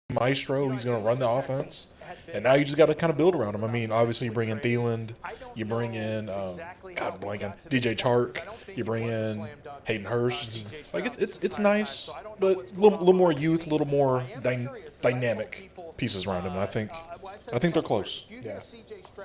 maestro. He's going to run the offense. And now you just got to kind of build around him. I mean, obviously you bring in Thielen, you bring in God blanking DJ Chark, you bring in Hayden Hurst. Like it's nice, but a little more youth, a little more dynamic pieces around him. And I think they're close. Yeah,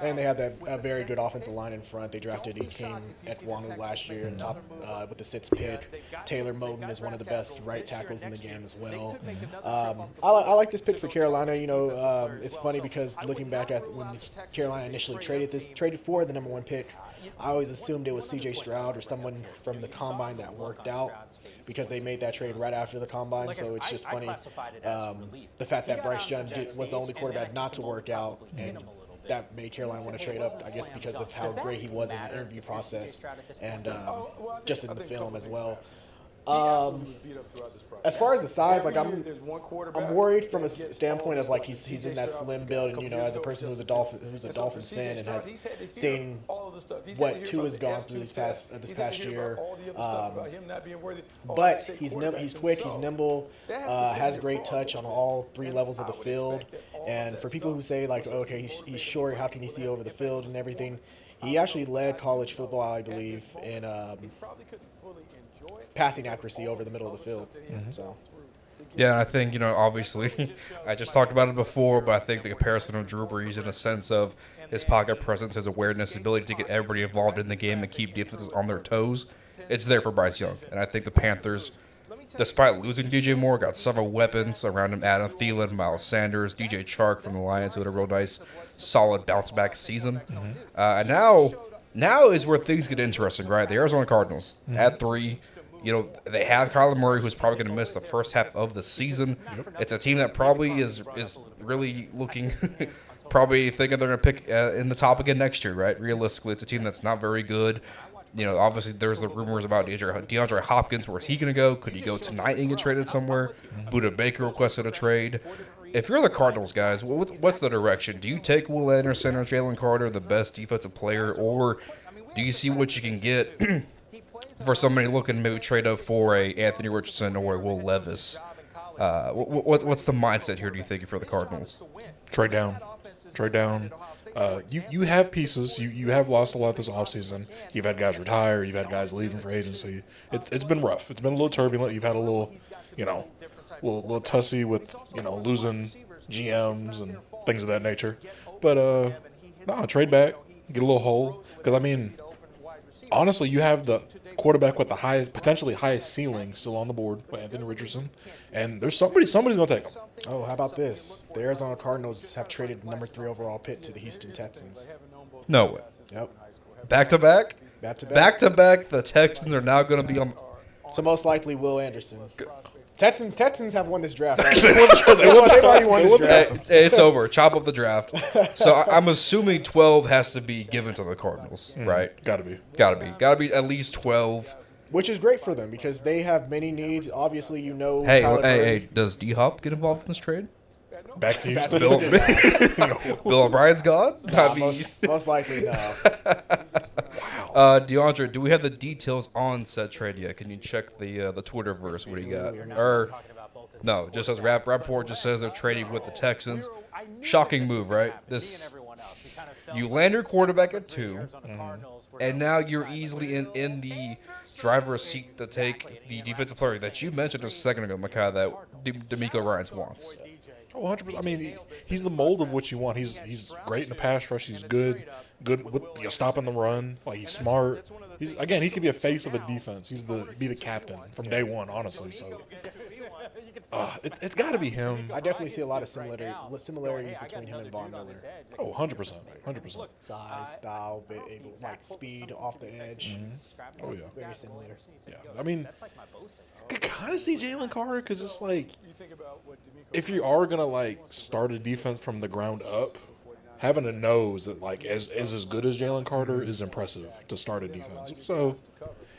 and they have that very good offensive line in front. They drafted Ikem Ekwonu last year, top with the 6th pick. Taylor Moton is one of the best right tackles in the game as well. I like this pick for Carolina. You know, it's funny because looking back at when Carolina initially traded for the number 1 pick, I always assumed it was C.J. Stroud or someone from the combine that worked out because they made that trade right after the combine. So it's just funny the fact that Bryce Young was the only quarterback not to work out, and that made Carolina want to trade up, I guess, because of how great he was in the interview process and just in the film as well. As far as the size, like I'm worried from a standpoint of like he's in that slim build, and you know, as a person who's a Dolphins fan and has seen what Tua has gone through this past year, but he's quick, he's nimble, has great touch on all 3 levels of the field, and for people who say like, okay, he's short, how can he see over the field and everything? He actually led college football, I believe, in passing accuracy over the middle of the field. So. Yeah, I think, obviously, I just talked about it before, but I think the comparison of Drew Brees in a sense of his pocket presence, his awareness, his ability to get everybody involved in the game and keep defenses on their toes, it's there for Bryce Young. And I think the Panthers, despite losing DJ Moore, got several weapons around him: Adam Thielen, Miles Sanders, DJ Chark from the Lions, who had a real nice, solid bounce-back season. And now is where things get interesting, right? The Arizona Cardinals at 3. They have Kyler Murray, who's probably going to miss the first half of the season. It's a team that probably is really looking, probably thinking they're going to pick in the top again next year, right? Realistically, it's a team that's not very good. Obviously, there's the rumors about DeAndre Hopkins. Where's he going to go? Could he go tonight and get traded somewhere? Buda Baker requested a trade. If you're the Cardinals, guys, what's the direction? Do you take Will Anderson or Jalen Carter, the best defensive player, or do you see what you can get for somebody looking to maybe trade up for a Anthony Richardson or a Will Levis? What's the mindset here, do you think, for the Cardinals? Trade down. You have pieces. You have lost a lot this offseason. You've had guys retire. You've had guys leaving for agency. It's been rough. It's been a little turbulent. You've had a little, little tussy with, losing GMs and things of that nature. But, trade back. Get a little hole. Because, I mean, honestly, you have the quarterback with the potentially highest ceiling still on the board with Anthony Richardson, and there's somebody's gonna take him. Oh, how about this? The Arizona Cardinals have traded the number 3 overall pick to the Houston Texans. No way. Yep. Back to back. The Texans are now going to be on. So most likely Will Anderson. Texans have won this draft. Right? They've already won this draft. It's over. Chop up the draft. So I'm assuming 12 has to be given to the Cardinals, right? Gotta be At least 12. Which is great for them because they have many needs. Obviously, Hey, does D-Hop get involved in this trade? Back to Houston. Bill O'Brien's gone? Most likely, no. DeAndre, do we have the details on said trade yet? Can you check the Twitterverse? What do you got? No, just as Rappaport just says they're trading with the Texans. Shocking move, right? You land your quarterback at 2, and now you're easily in the driver's seat to take the defensive player that you mentioned just a second ago, Micah, that DeMeco Ryans wants. Oh, 100%. I mean, he's the mold of what you want. He's great in the pass rush. He's good with stopping the run. Like, he's smart. He could be a face of a defense. Be the captain from day one, honestly. So it's got to be him. I definitely see a lot of similarities between him and Von Miller. Oh, 100%. 100%. Size, style, speed off the edge. Oh, yeah. Very similar. Yeah. I mean, I could kind of see Jalen Carter because it's like, if you are going to, start a defense from the ground up, having a nose that, is as good as Jalen Carter is impressive to start a defense. So,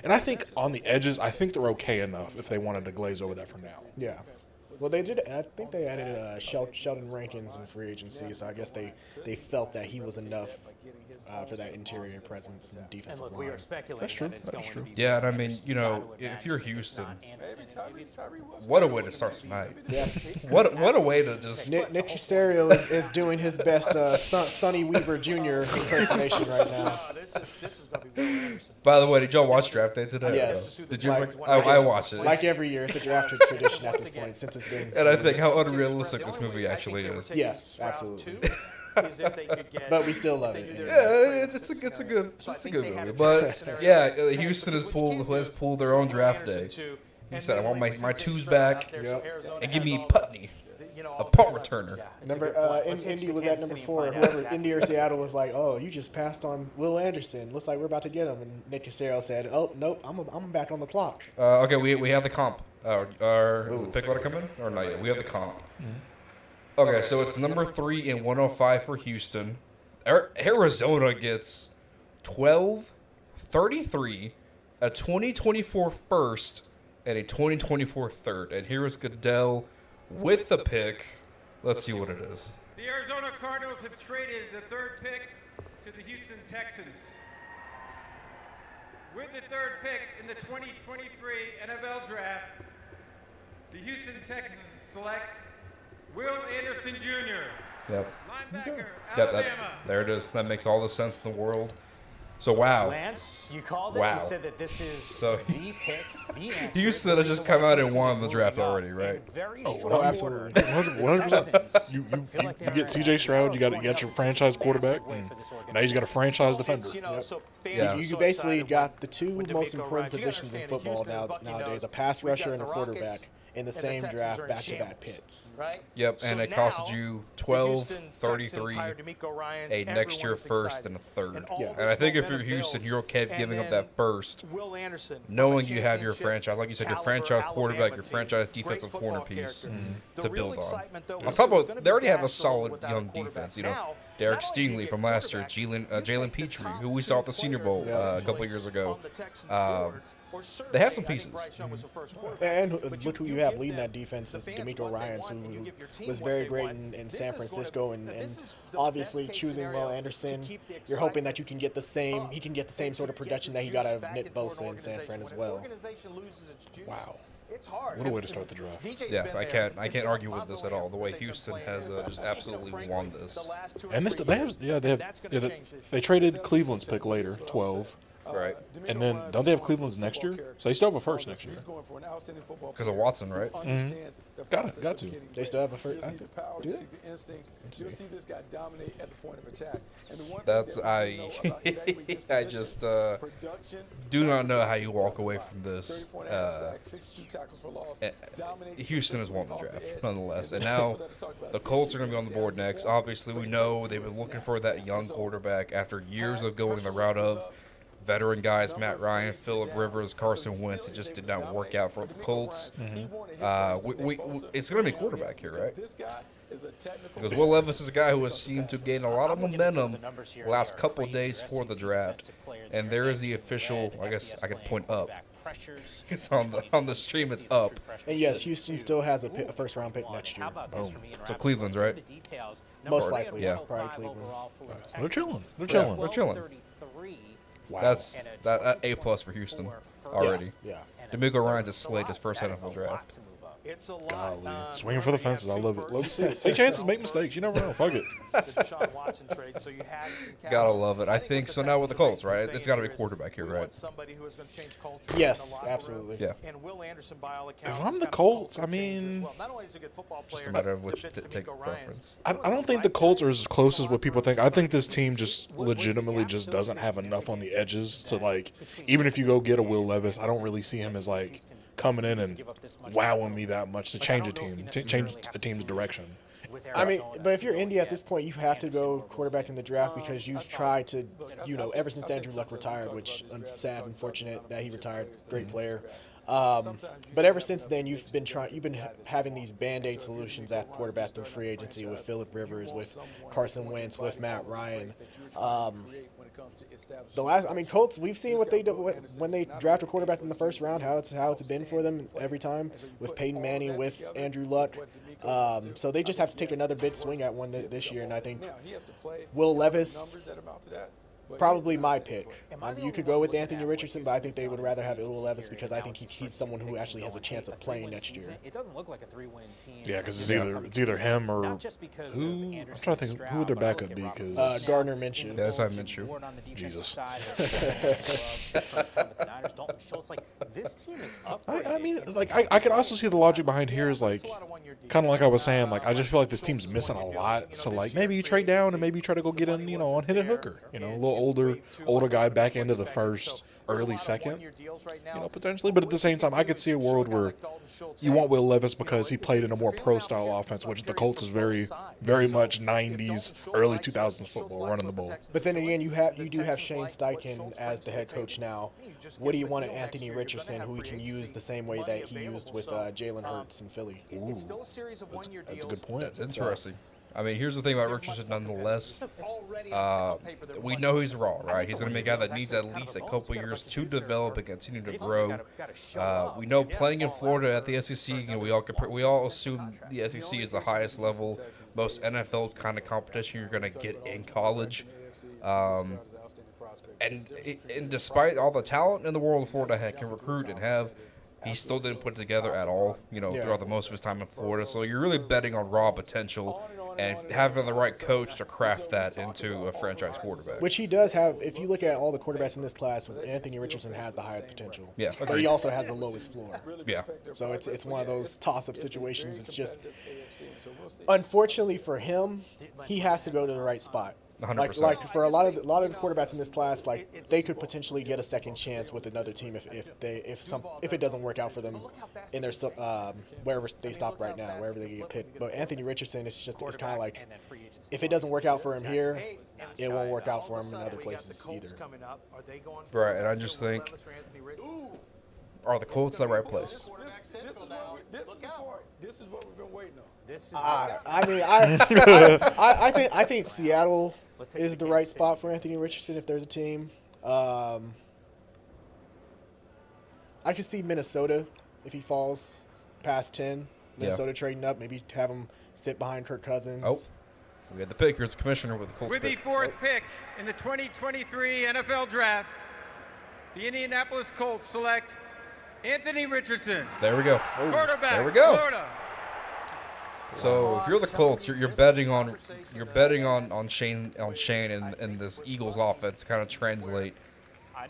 and I think on the edges, I think they're okay enough if they wanted to glaze over that for now. Yeah. Well, they did. I think they added Sheldon Rankins in free agency, so I guess they felt that he was enough for that interior presence and And defensive look, we line. are speculating That's true. that it's That's going true. to be. Yeah, and I mean, you know, if you're Houston, what a way to start tonight. Yeah. What a way to just. Nick Casario is doing his best Sonny Weaver Jr. impersonation right now. This is going to be Will Anderson. By the way, did y'all watch draft day today? Yes. Did you? Like- I watched it. Like every year, it's a draft tradition at this point since it's been. And I think how unrealistic this movie actually is. Yes, absolutely. But But we still love it. Yeah, it's a good movie. But yeah, Houston has pulled their own draft day. He said, "I want my twos back, Yep. and give me Putney, a punt returner." Number Indy was at number 4. Whoever Indy or Seattle was like, "Oh, you just passed on Will Anderson. Looks like we're about to get him." And Nick Casario said, "Oh nope, I'm back on the clock." Okay, we have the comp. Is the pick about to come in or not yet? We have the comp. Okay, so it's number 3 and 105 for Houston. Arizona gets 12, 33, a 2024 first, and a 2024 third. And here is Goodell with the pick. Let's see what it is. The Arizona Cardinals have traded the third pick to the Houston Texans. With the third pick in the 2023 NFL Draft, the Houston Texans select Will Anderson Jr., Yep. linebacker, That, Alabama. there it is. That makes all the sense in the world. So, wow. Lance, you called it. Wow. You said that this is So- the pick, the answer. Houston has just come out and won the draft already, right? Oh, absolutely. 100%. You get C.J. Stroud. You got your franchise quarterback. And now he's got a franchise defender. Yeah. You basically got the two most important positions in football nowadays: a pass rusher and a quarterback in the same draft, back-to-back pits. Right? Yep, and it costed you 12, 33, a next year first, and a third. Yeah. And I think if you're Houston, you're okay with giving up that first, Will Anderson, knowing you have your franchise, like you said, your franchise quarterback, your franchise defensive corner piece to build on. On top of, they already have a solid young defense. You know, Derek Stingley from last year, Jalen Petrie, who we saw at the Senior Bowl a couple of years ago. They have some pieces. And look who you have leading that defense is D'Amico Ryans, who was very great in San Francisco, and obviously choosing Will Anderson, you're hoping that you can get the same. He can get the same sort of production that he got out of Nick Bosa in San Fran as well. Wow. It's hard. What a way to start the draft. Yeah, I can't argue with this at all. The way Houston has just absolutely won this. And this, they traded Cleveland's pick later, 12. Right. And then don't they have Cleveland's next year? So they still have a first next year. Because of Watson, right? Got to. They still have a first. Do they? You'll see this guy dominate at the point of attack. And the one That's thing that we know about Hideki with this I position, just production, do not know how you walk away from this. 34 and a half sacks, 62 tackles for loss, dominates Houston has won the off the draft, edge. nonetheless. And now the Colts are going to be on the board next. Obviously, we know they've been looking for that young quarterback after years of going the route of veteran guys, Matt Ryan, Phillip Rivers, Carson Wentz. It just did not work out for the Colts. It's going to be quarterback here, right? This guy is a technical Because Will Levis is a guy who has seemed to gain a lot of momentum the last couple of days for the draft. And there is the official, I guess I could point up. It's on the stream, it's up. And yes, Houston still has a first round pick next year. So Cleveland's, right? Most likely, Yeah. Probably Cleveland's. They're chilling. They're Yeah, chilling. they're chilling. Wow. That's that A+ for Houston already. Yeah. D'Amico Ryan's a slate his first NFL draft. It's a lot. Swinging for the fences. I love it. Love to see it. Take chances, make mistakes. You never know. Fuck it. Gotta love it. I think so. Now with the Colts, right? It's got to be quarterback here, right? Somebody who is going to change culture. Yes, absolutely. Yeah. And Will Anderson, by all accounts, If I'm is the kind of a Colts, culture I changer as mean, well. Not only is he a good football player, Just a matter of which but to fits take D'Amico Ryans. preference. I don't think the Colts are as close as what people think. I think this team just legitimately just doesn't have enough on the edges to, like, even if you go get a Will Levis, I don't really see him as, like, coming in and wowing me that much to change a team, to change a team's direction. I mean, but if you're Indy at this point, you have to go quarterback in the draft because you've tried to, ever since Andrew Luck retired, which sad, unfortunate that he retired, great player. But ever since then, you've been having these band-aid solutions at quarterback through free agency with Phillip Rivers, with Carson Wentz, with Matt Ryan. Colts, we've seen what they do when they draft a quarterback in the first round, how it's been for them every time with Peyton Manning, with Andrew Luck. So they just have to take another big swing at one this year, and I think Will Levis. probably my pick. You could go with Anthony Richardson, but I think they would rather have Will Levis because I think he's someone who actually has a chance of playing next year. It doesn't look like a 3-win team. Yeah, because it's either him or Not just because who. of I'm Anderson trying to and think who Stroud, would their but I look backup at be Robert because Gardner Minshew. Yeah, that's how I meant you. Ward on the defensive Jesus. side, first time with the Niners, Dalton Schultz, like, this team is upgrading. I mean, like I could also see the logic behind here is like kind of like I was saying, like I just feel like this team's missing a lot. So like maybe you trade down and maybe you try to go get in, on Hendon Hooker, a little older guy back into the first, early second, potentially. But at the same time, I could see a world where you want Will Levis because he played in a more pro style offense, which the Colts is very, very much 90s, early 2000s football, running the ball. But then again, you do have Shane Steichen as the head coach now. What do you want at Anthony Richardson, who he can use the same way that he used with Jalen Hurts in Philly? It's still a series of one-year That's a deals. good point. That's interesting. I mean, here's the thing about Richardson, nonetheless. We know he's raw, right? He's going to be a guy that needs at least a couple years to develop and continue to grow. We know playing in Florida at the SEC, we all assume the SEC is the highest level, most NFL kind of competition you're going to get in college. And despite all the talent in the world Florida can recruit and have, he still didn't put it together at all, throughout the most of his time in Florida. So you're really betting on raw potential and having the right coach to craft that into a franchise quarterback. Which he does have. If you look at all the quarterbacks in this class, Anthony Richardson has the highest potential. Yeah, But agreed. he also has the lowest floor. Yeah. So it's one of those toss-up situations. It's just, unfortunately for him, he has to go to the right spot. 100%. Like for a lot of the quarterbacks in this class, like they could potentially get a second chance with another team if it doesn't work out for them in their wherever they stop right now, wherever they get picked. But Anthony Richardson, it's kind of like if it doesn't work out for him here, it won't work out for him in other places either. Right, and I just think, are the Colts the right place? This is what we've been waiting on. I think Seattle is the right spot for Anthony Richardson if there's a team. I could see Minnesota if he falls past 10. Minnesota trading up, maybe have him sit behind Kirk Cousins. Oh, we had the pick. Here's the commissioner with the Colts With the pick. fourth pick in the 2023 NFL Draft, the Indianapolis Colts select Anthony Richardson, There we go. quarterback, There we go. Florida. So if you're the Colts, you're betting on Shane and this Eagles offense to kind of translate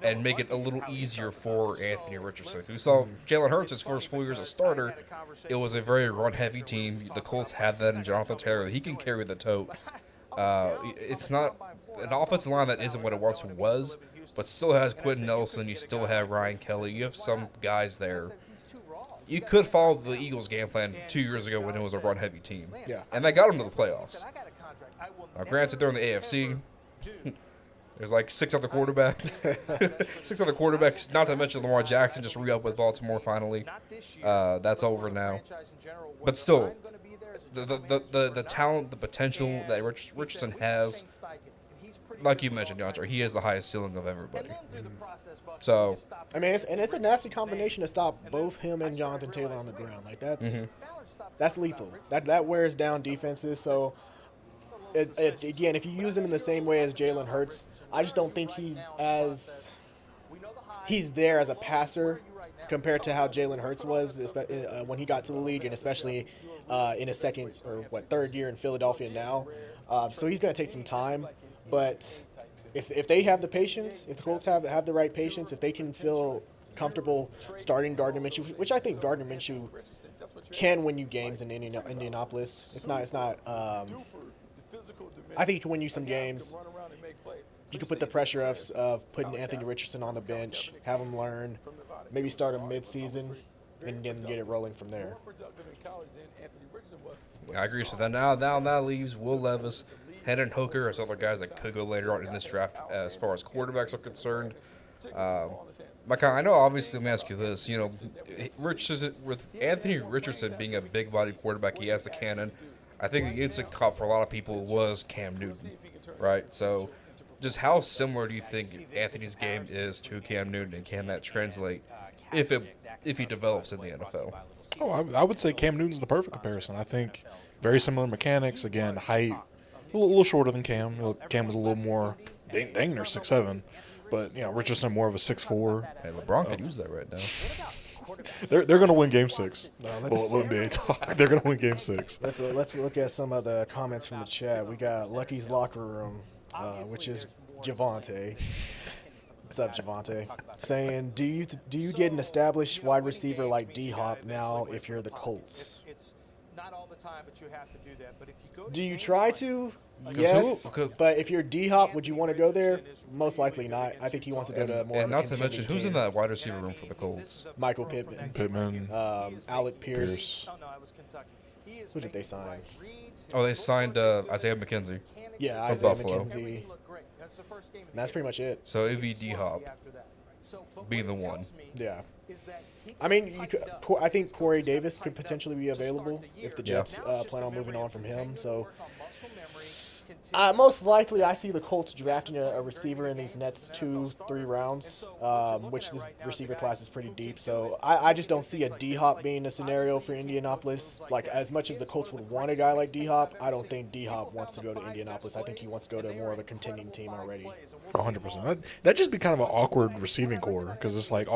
and make it a little easier for Anthony Richardson. We saw Jalen Hurts his first 4 years as starter. It was a very run-heavy team. The Colts have that in Jonathan Taylor. He can carry the tote. It's not an offensive line that isn't what it once was, but still has Quentin Nelson. You still have Ryan Kelly. You have some guys there. You could follow the Eagles' game plan 2 years ago when it was a run-heavy team. Yeah. And they got them to the playoffs. Now, granted, they're in the AFC. There's like six other quarterbacks. Not to mention Lamar Jackson just re-up with Baltimore finally. That's over now. But still, the talent, the potential that Richardson has, like you mentioned, DeAndre, he has the highest ceiling of everybody. So, I mean, it's a nasty combination to stop both him and Jonathan Taylor on the ground. Like that's lethal. That wears down defenses. So, again, if you use him in the same way as Jalen Hurts, I just don't think he's there as a passer compared to how Jalen Hurts was when he got to the league, and especially in his third year in Philadelphia now. So he's going to take some time, but if they have the patience, if the Colts have the right patience, if they can feel comfortable starting Gardner Minshew, which I think Gardner Minshew can win you games in Indianapolis. It's not. I think he can win you some games. You can put the pressure of putting Anthony Richardson on the bench, have him learn, maybe start him mid-season, and then get it rolling from there. I agree. So then now that leaves Will Levis, Hendon Hooker, as other guys that could go later on in this draft as far as quarterbacks are concerned. Micah, I know obviously, let me ask you this. With Anthony Richardson being a big-bodied quarterback, he has the cannon. I think the instant call for a lot of people was Cam Newton, right? So just how similar do you think Anthony's game is to Cam Newton, and can that translate if he develops in the NFL? Oh, I would say Cam Newton's the perfect comparison. I think very similar mechanics. Again, height, a little shorter than Cam. Cam was a little more dang near 6'7", but Richardson more of a 6'4". Hey, LeBron could use that right now. They're going to win Game 6. Well, NBA talk. They're going to win Game 6. Let's look at some of the comments from the chat. We got Lucky's Locker Room, which is Javante. What's up, Javante? Saying, do you get an established wide receiver like D-Hop now if you're the Colts? It's not all the time, but you have to do that. But if you go to Do you any try one- to? Because Yes, who- because- but if you're D-Hop, would you want to go there? Most likely not. I think he wants to go to more And of a not to contending mention, who's in team. that wide receiver room for the Colts? Michael Pittman, Pittman. Alec Pierce. Pierce. Oh, no, I was Kentucky. He is Who did they making the sign? right reads. Oh, they signed Isaiah McKenzie. Yeah, Of Isaiah Buffalo. McKenzie. He looked great. That's the first game of the And that's year. pretty much it. So it'd be D-Hop. After that. So, but being what the it one. tells me Yeah. is that he I mean, tightened you could, up. I think His Corey coaches have Davis could tightened up potentially be to start available the if the year. Jets Now it's just plan a on moving memory on of from him. continuing to So work on muscle memory, continuing most likely, I see the Colts drafting a receiver in these next 2-3 rounds, which this receiver class is pretty deep. So I just don't see a D-Hop being a scenario for Indianapolis. Like, as much as the Colts would want a guy like D-Hop, I don't think D-Hop wants to go to Indianapolis. I think he wants to go to more of a contending team already. 100%. That'd just be kind of an awkward receiving core because it's like,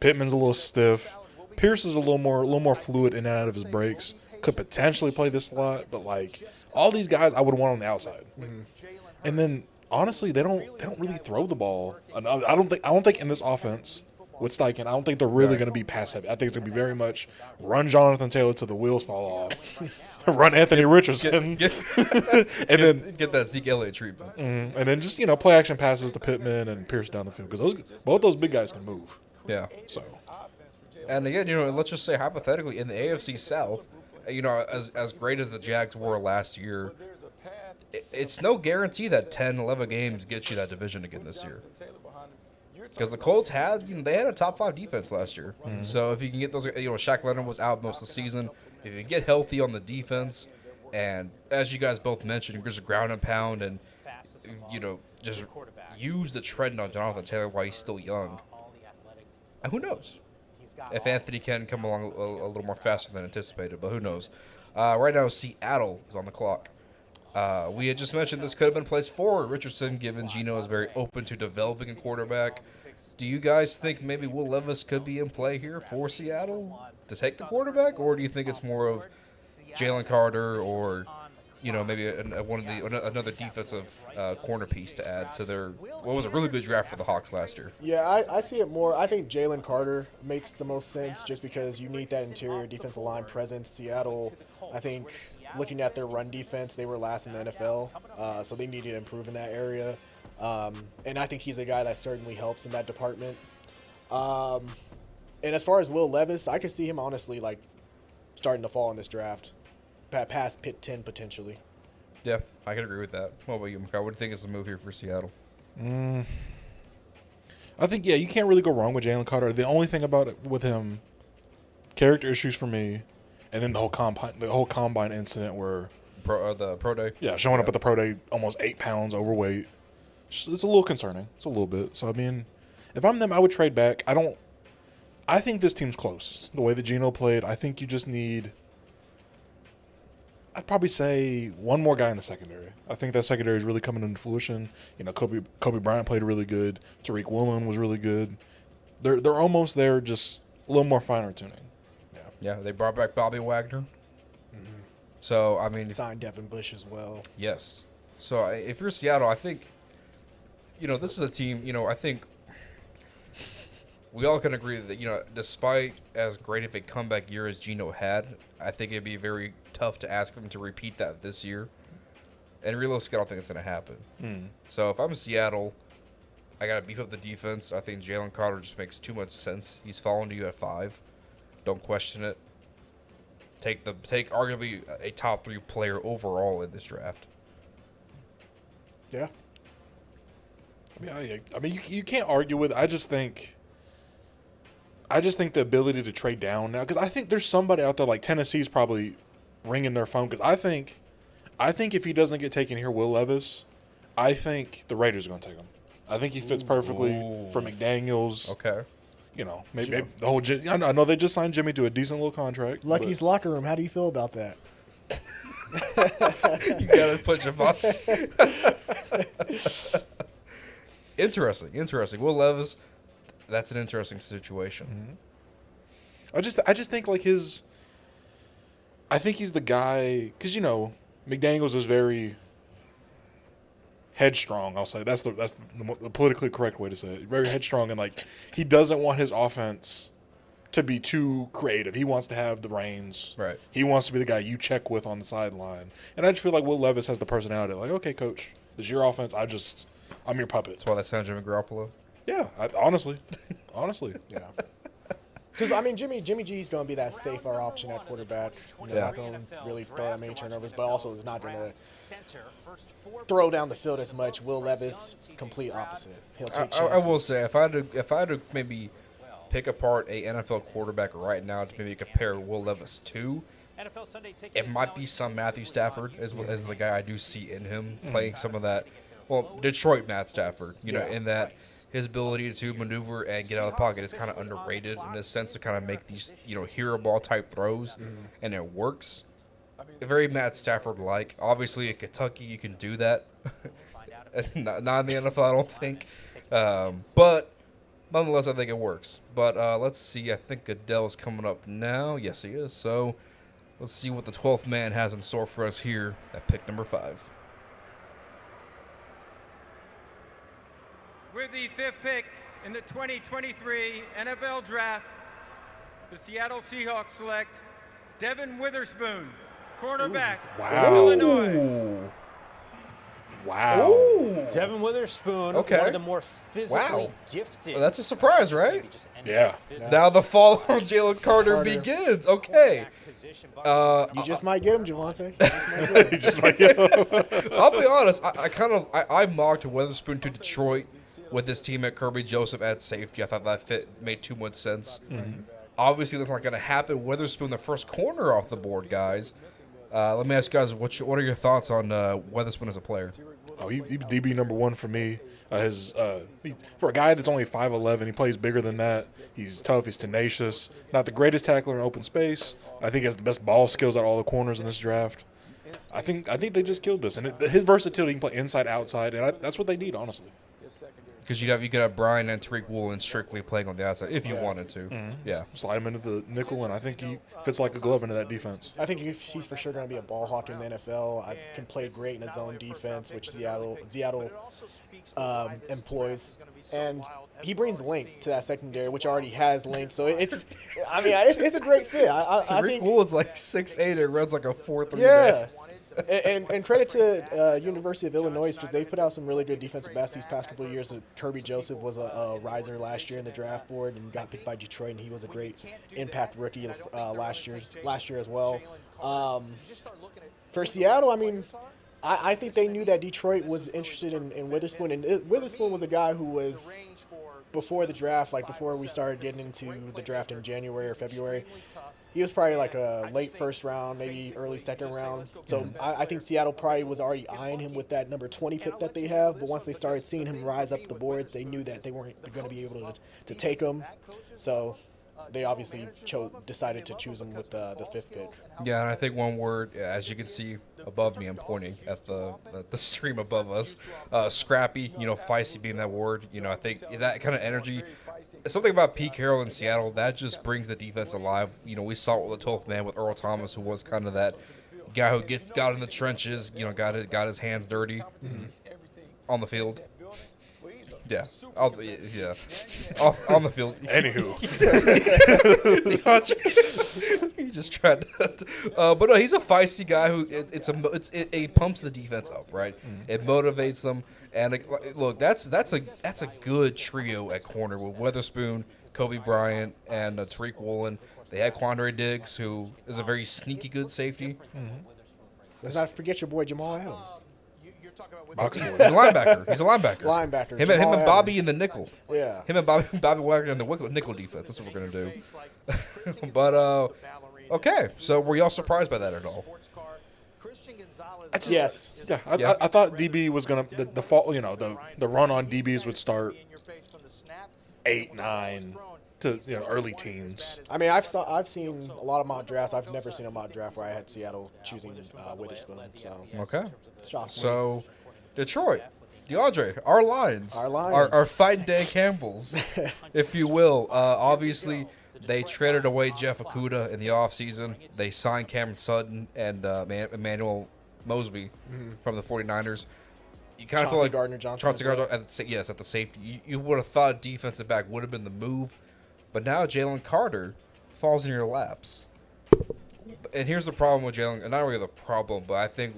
Pittman's a little stiff. Pierce is a little more fluid in and out of his breaks. Could potentially play this slot, but like all these guys, I would want on the outside. And then honestly, they don't really throw the ball. I don't think in this offense with Steichen, I don't think they're really going to be pass heavy. I think it's going to be very much run Jonathan Taylor till the wheels fall off, run Anthony Richardson, Get and then that Zeke Elliott treatment. and then just play action passes to Pittman and Pierce down the field because both those big guys can move. Yeah. So And again, let's just say hypothetically in the AFC South, as great as the Jags were last year, it's no guarantee that 10, 11 games get you that division again this year. Because the Colts had a top 5 defense last year. So if you can get those, Shaq Leonard was out most of the season. If you get healthy on the defense, and as you guys both mentioned, just ground and pound and just use the trend on Jonathan Taylor while he's still young. And who knows if Anthony can come along a little more faster than anticipated, but who knows? Right now, Seattle is on the clock. We had just mentioned this could have been placed for Richardson, given Geno is very open to developing a quarterback. Do you guys think maybe Will Levis could be in play here for Seattle to take the quarterback, or do you think it's more of Jalen Carter or maybe another defensive corner piece to add to their what was a really good draft for the Hawks last year? Yeah, I see it more. I think Jalen Carter makes the most sense just because you need that interior defensive line presence. Seattle, I think, looking at their run defense, they were last in the NFL, so they need to improve in that area. And I think he's a guy that certainly helps in that department. And as far as Will Levis, I could see him honestly starting to fall in this draft, past Pitt 10 potentially. Yeah, I can agree with that. What about you, Mikhail? What do you think is the move here for Seattle? I think you can't really go wrong with Jalen Carter. The only thing about it with him, character issues for me, and then the whole combine incident where The pro day. showing up at the pro day almost 8 pounds overweight. It's a little concerning. It's a little bit. So I mean, if I'm them, I would trade back. I think this team's close. The way that Geno played, I think you just need. I'd probably say one more guy in the secondary. I think that secondary is really coming into fruition. Kobe Bryant played really good. Tariq Woolen was really good. They're almost there, just a little more finer tuning. Yeah, they brought back Bobby Wagner. So, I mean, Signed Devin Bush as well. yes. So, if you're Seattle, I think, this is a team, I think we all can agree that, despite as great of a comeback year as Geno had, I think it'd be very tough to ask him to repeat that this year. And realistically, I don't think it's going to happen. So, if I'm Seattle, I got to beef up the defense. I think Jalen Carter just makes too much sense. He's fallen to you at 5. Don't question it. Take arguably a top 3 player overall in this draft. Yeah. I mean, you can't argue with it. I just think the ability to trade down now, because I think there's somebody out there like Tennessee's probably ringing their phone, because I think if he doesn't get taken here, Will Levis, I think the Raiders are going to take him. I think he fits perfectly for McDaniels. Okay. Maybe the whole. I know they just signed Jimmy to a decent little contract. Lucky's locker room. How do you feel about that? You got to put Javante. Interesting. Will Levis, that's an interesting situation. I just think like I think he's the guy because McDaniels is very headstrong. I'll say that's the politically correct way to say it. Very headstrong, and like he doesn't want his offense to be too creative. He wants to have the reins. Right. He wants to be the guy you check with on the sideline. And I just feel like Will Levis has the personality. Like, okay, coach, this is your offense. I'm your puppet. That's why they signed Jimmy Garoppolo. Yeah, honestly. Yeah. Because, I mean, Jimmy G's going to be that safer option at quarterback. Not going to really throw that many turnovers, but also is not going to throw down the field as much. Will Levis, complete opposite. He'll take chances. I will say, if I had to maybe pick apart a NFL quarterback right now to maybe compare Will Levis to, it might be some Matthew Stafford as the guy I do see in him playing some of that. Well, Detroit Matt Stafford, in that his ability to maneuver and get out of the pocket is kind of underrated in a sense to kind of make these, hero ball type throws, and it works. Very Matt Stafford-like. Obviously, in Kentucky, you can do that. not in the NFL, I don't think. But nonetheless, I think it works. But let's see. I think Goodell's coming up now. Yes, he is. So let's see what the 12th man has in store for us here at pick number 5. With the 5th pick in the 2023 NFL Draft, the Seattle Seahawks select Devin Witherspoon, cornerback from Illinois. Wow. Devin Witherspoon, Okay. one of the more physically Wow. gifted. Well, that's a surprise, right? Maybe just any Yeah. physical Now the fall on Jalen Carter begins. Okay. position. You just might get him, Javante. He just might I'll be honest. I mocked Witherspoon to Detroit with his team at Kirby Joseph at safety. I thought that made too much sense. Obviously, that's not going to happen. Witherspoon, the first corner off the board, guys. Let me ask you guys, what are your thoughts on Witherspoon as a player? Oh, he DB number 1 for me. For a guy that's only 5'11", he plays bigger than that. He's tough. He's tenacious. Not the greatest tackler in open space. I think he has the best ball skills out of all the corners in this draft. I think they just killed this. And his versatility, he can play inside, outside, and that's what they need, honestly. Because you could have Brian and Tariq Woolen strictly playing on the outside if you wanted to. Yeah. Slide him into the nickel, and I think he fits like a glove into that defense. I think he's for sure going to be a ball hawk in the NFL. I can play great in his own defense, which Seattle employs, and he brings length to that secondary, which already has length. So it's a great fit. I Tariq think. Woolen's like 6'8" and runs like a 4.3. Yeah. And credit to University of Illinois because they put out some really good defensive backs these past couple of years. Kirby Joseph was a riser last year in the draft board and got picked by Detroit, and he was a great impact rookie last year as well. For Seattle, I think they knew that Detroit was interested in Witherspoon, and Witherspoon was a guy who was before the draft, like before we started getting into the draft in January or February. He was probably like a late first round, maybe early second round. So I think Seattle probably was already eyeing him with that number 20 pick that they have. But once they started seeing him rise up the board, they knew that they weren't going to be able to take him. So they obviously decided to choose him with the 5th pick. Yeah, and I think one word, as you can see above me, I'm pointing at the stream above us. Scrappy, feisty being that word. I think that kind of energy. Something about Pete Carroll in Seattle, that just brings the defense alive. We saw it with the 12th man with Earl Thomas, who was kind of that guy who got in the trenches, got his hands dirty on the field. Yeah. On the field. Anywho. He just tried to. But no, he's a feisty guy who it pumps the defense up, right? It motivates them. And look, that's a good trio at corner with Witherspoon, Kobe Bryant, and Tariq Woolen. They had Quandre Diggs, who is a very sneaky good safety. Let's not forget your boy Jamal Adams. Box boy. He's a linebacker. Linebacker. Him Jamal and Bobby Adams. in the nickel. Yeah. Him and Bobby Wagner in the nickel defense. That's what we're gonna do. But okay. So were y'all surprised by that at all? Yes. Yeah, I thought DB was gonna the fall. The run on DBs would start 8, 9 to early teens. I've seen a lot of mock drafts. I've never seen a mock draft where I had Seattle choosing Witherspoon. So Okay. it's shocking. So Detroit, DeAndre, our lines. Our lines. Our fighting Dan Campbells, if you will. Obviously, they traded away Jeff Okuda in the offseason. They signed Cameron Sutton and Emmanuel Mosby from the 49ers. You kind of feel Chauncey like Gardner-Johnson Chauncey as well. Gardner, at the safety. You would have thought defensive back would have been the move, but now Jalen Carter falls in your laps. And here's the problem with Jalen, and not really the problem, but I think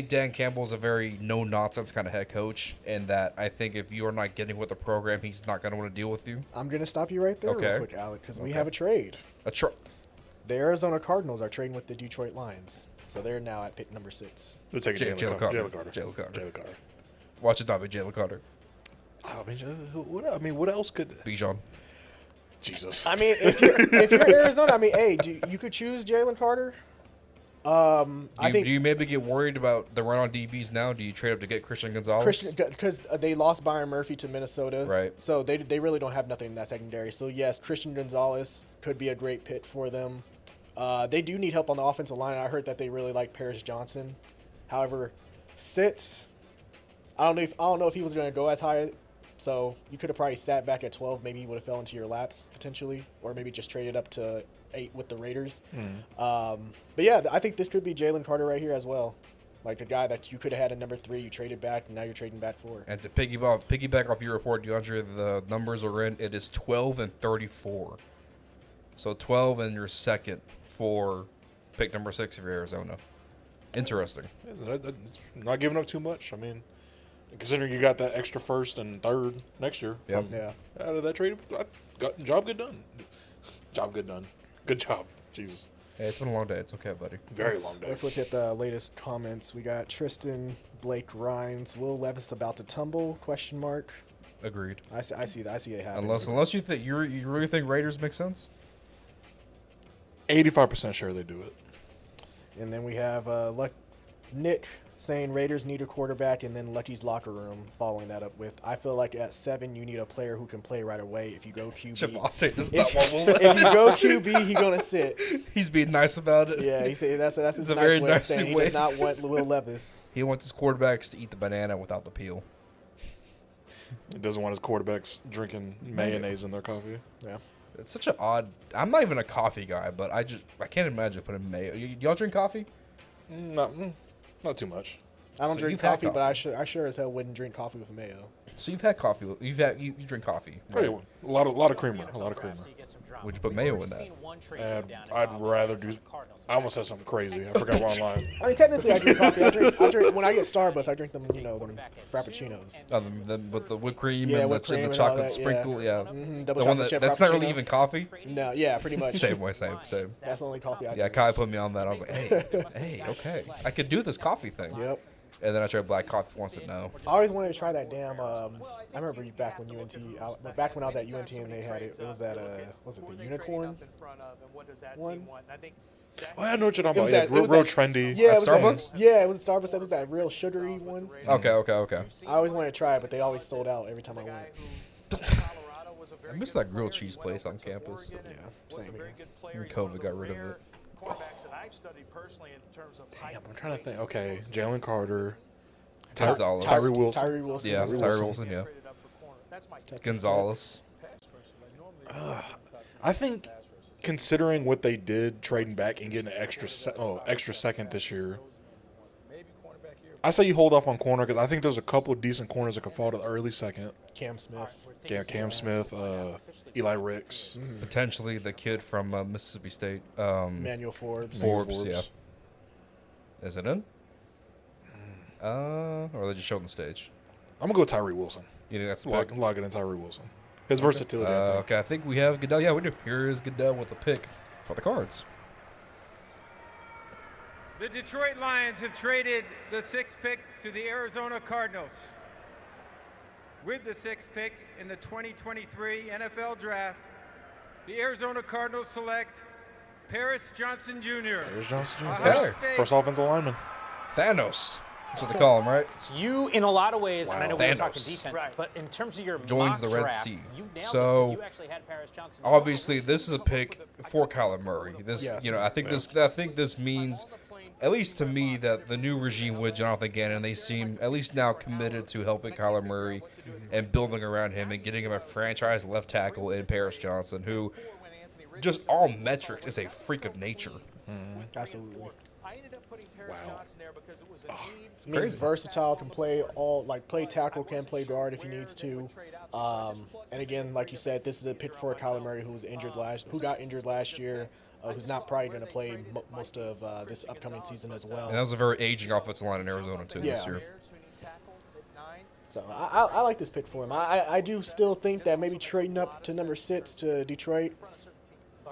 Dan Campbell is a very no-nonsense kind of head coach, and that I think if you are not getting with the program, he's not going to want to deal with you. I'm going to stop you right there Okay. real quick, Alec, because we have a trade. The Arizona Cardinals are trading with the Detroit Lions. So they're now at pick number 6. They're taking Jalen Jalen Carter. Carter. Jalen Carter. Jalen Carter. Watch it not be Jalen Carter. What else could? Bijan. Jesus. I mean, if you're Arizona, I mean, hey, you could choose Jalen Carter. I think Do you maybe get worried about the run on DBs now? Do you trade up to get Christian Gonzalez? because they lost Byron Murphy to Minnesota, Right. So they really don't have nothing in that secondary. So yes, Christian Gonzalez could be a great pick for them. They do need help on the offensive line. I heard that they really like Paris Johnson. However, Sitz, I don't know if he was going to go as high. So you could have probably sat back at 12. Maybe he would have fell into your laps potentially, or maybe just traded up to 8 with the Raiders. But yeah, I think this could be Jalen Carter right here as well. Like a guy that you could have had at number 3, you traded back, and now you're trading back for. And to piggyback off your report, DeAndre, the numbers are in. It is 12 and 34. So 12 and your second for pick number 6 of Arizona. Interesting. It's not giving up too much. I mean, considering you got that extra first and third next year. Yep. Yeah. Out of that trade, job good done. Job good done. Good job. Jesus. Hey, it's been a long day. It's okay, buddy. Very long day. Let's look at the latest comments. We got Tristan Blake Rhines. Will Levis about to tumble? Question mark. Agreed. I see that. I see it happening. Unless you think you really think Raiders make sense. 85% sure they do it. And then we have Nick saying Raiders need a quarterback, and then Lucky's locker room following that up with, I feel like at 7 you need a player who can play right away. If you go QB, Javante does not want Will if you go Levis. QB, he's gonna sit. He's being nice about it. Yeah, he said that's his a nice very way of nice saying he way. does not want Will Levis. He wants his quarterbacks to eat the banana without the peel. He doesn't want his quarterbacks drinking mayonnaise in their coffee. Yeah. It's such an odd. I'm not even a coffee guy, but I can't imagine putting mayo. Y'all drink coffee? Not too much. I don't So drink you've had coffee, but I coffee. sure as hell wouldn't drink coffee with mayo. So you've had coffee. You drink coffee. Right. Right? A lot of creamer. A lot of creamer. Would you put mayo in that? I'd rather do. I almost said something crazy. I forgot what line. I mean, technically, I drink coffee. I drink when I get Starbucks. I drink them, them frappuccinos. With the whipped cream Yeah, and whipped cream the and all chocolate that, yeah. sprinkle. Yeah. Double The one chocolate chip that's not really frappuccino. even coffee. No, yeah, pretty much. Same. That's the only coffee I Yeah, drink. Kai put me on that. I was like, hey, okay, I could do this coffee thing. Yep. And then I tried black coffee once and no. I always wanted to try that damn. I remember back when back when I was at UNT and they had it. It was that was it the unicorn? One? Oh, I know what you're talking It was about. Yeah, that- it real, was real that- trendy. Yeah, At it was that- Starbucks? yeah, it was Starbucks. It was that real sugary one. Okay. I always wanted to try it, but they always sold out every time I went. I miss that grilled cheese place on campus. Yeah, same here. And COVID got rid of it. Damn, I'm trying to think. Okay, Jalen Carter, Gonzalez. Tyree Wilson. Tyree Wilson. Yeah, Tyree Tyree Wilson. Wilson. Yeah. Texas Gonzalez. I think, considering what they did, trading back and getting an extra second this year, I say you hold off on corner because I think there's a couple of decent corners that could fall to the early second. Tech. Cam Smith. Yeah, Cam Smith, Eli Ricks, Potentially the kid from Mississippi State. Manuel Forbes. Forbes, yeah. Is it in? Or are they just showing the stage? I'm gonna go with Tyree Wilson. You think that's the Lock pick? it in Tyree Wilson. His versatility. I think. Okay, I think we have Goodell. Yeah, we do. Here is Goodell with a pick for the Cards. The Detroit Lions have traded the 6th pick to the Arizona Cardinals. With the 6th pick in the 2023 NFL Draft, the Arizona Cardinals select Paris Johnson Jr. There's Johnson Jr. Ohio First, State. first offensive lineman. Thanos. That's what they call him, right? You, in a lot of ways, and I know we were Thanos. talking defense, but in terms of your Joins mock the Red draft, Sea. you nailed this So, 'cause you actually had Paris Johnson. Obviously, this is a pick for Kyler Murray. This, Yes. I think this means at least to me, that the new regime with Jonathan Gannon, they seem at least now committed to helping Kyler Murray and building around him and getting him a franchise left tackle in Paris Johnson, who just all metrics is a freak of nature. Absolutely. I ended up putting Paris Johnson there because it was a need. He's versatile, can play play tackle, can play guard if he needs to. And again, like you said, this is a pick for Kyler Murray, who got injured last year, who's not probably going to play most of this upcoming season as well. And that was a very aging offensive line in Arizona too this year. So I like this pick for him. I do still think that maybe trading up to number 6 to Detroit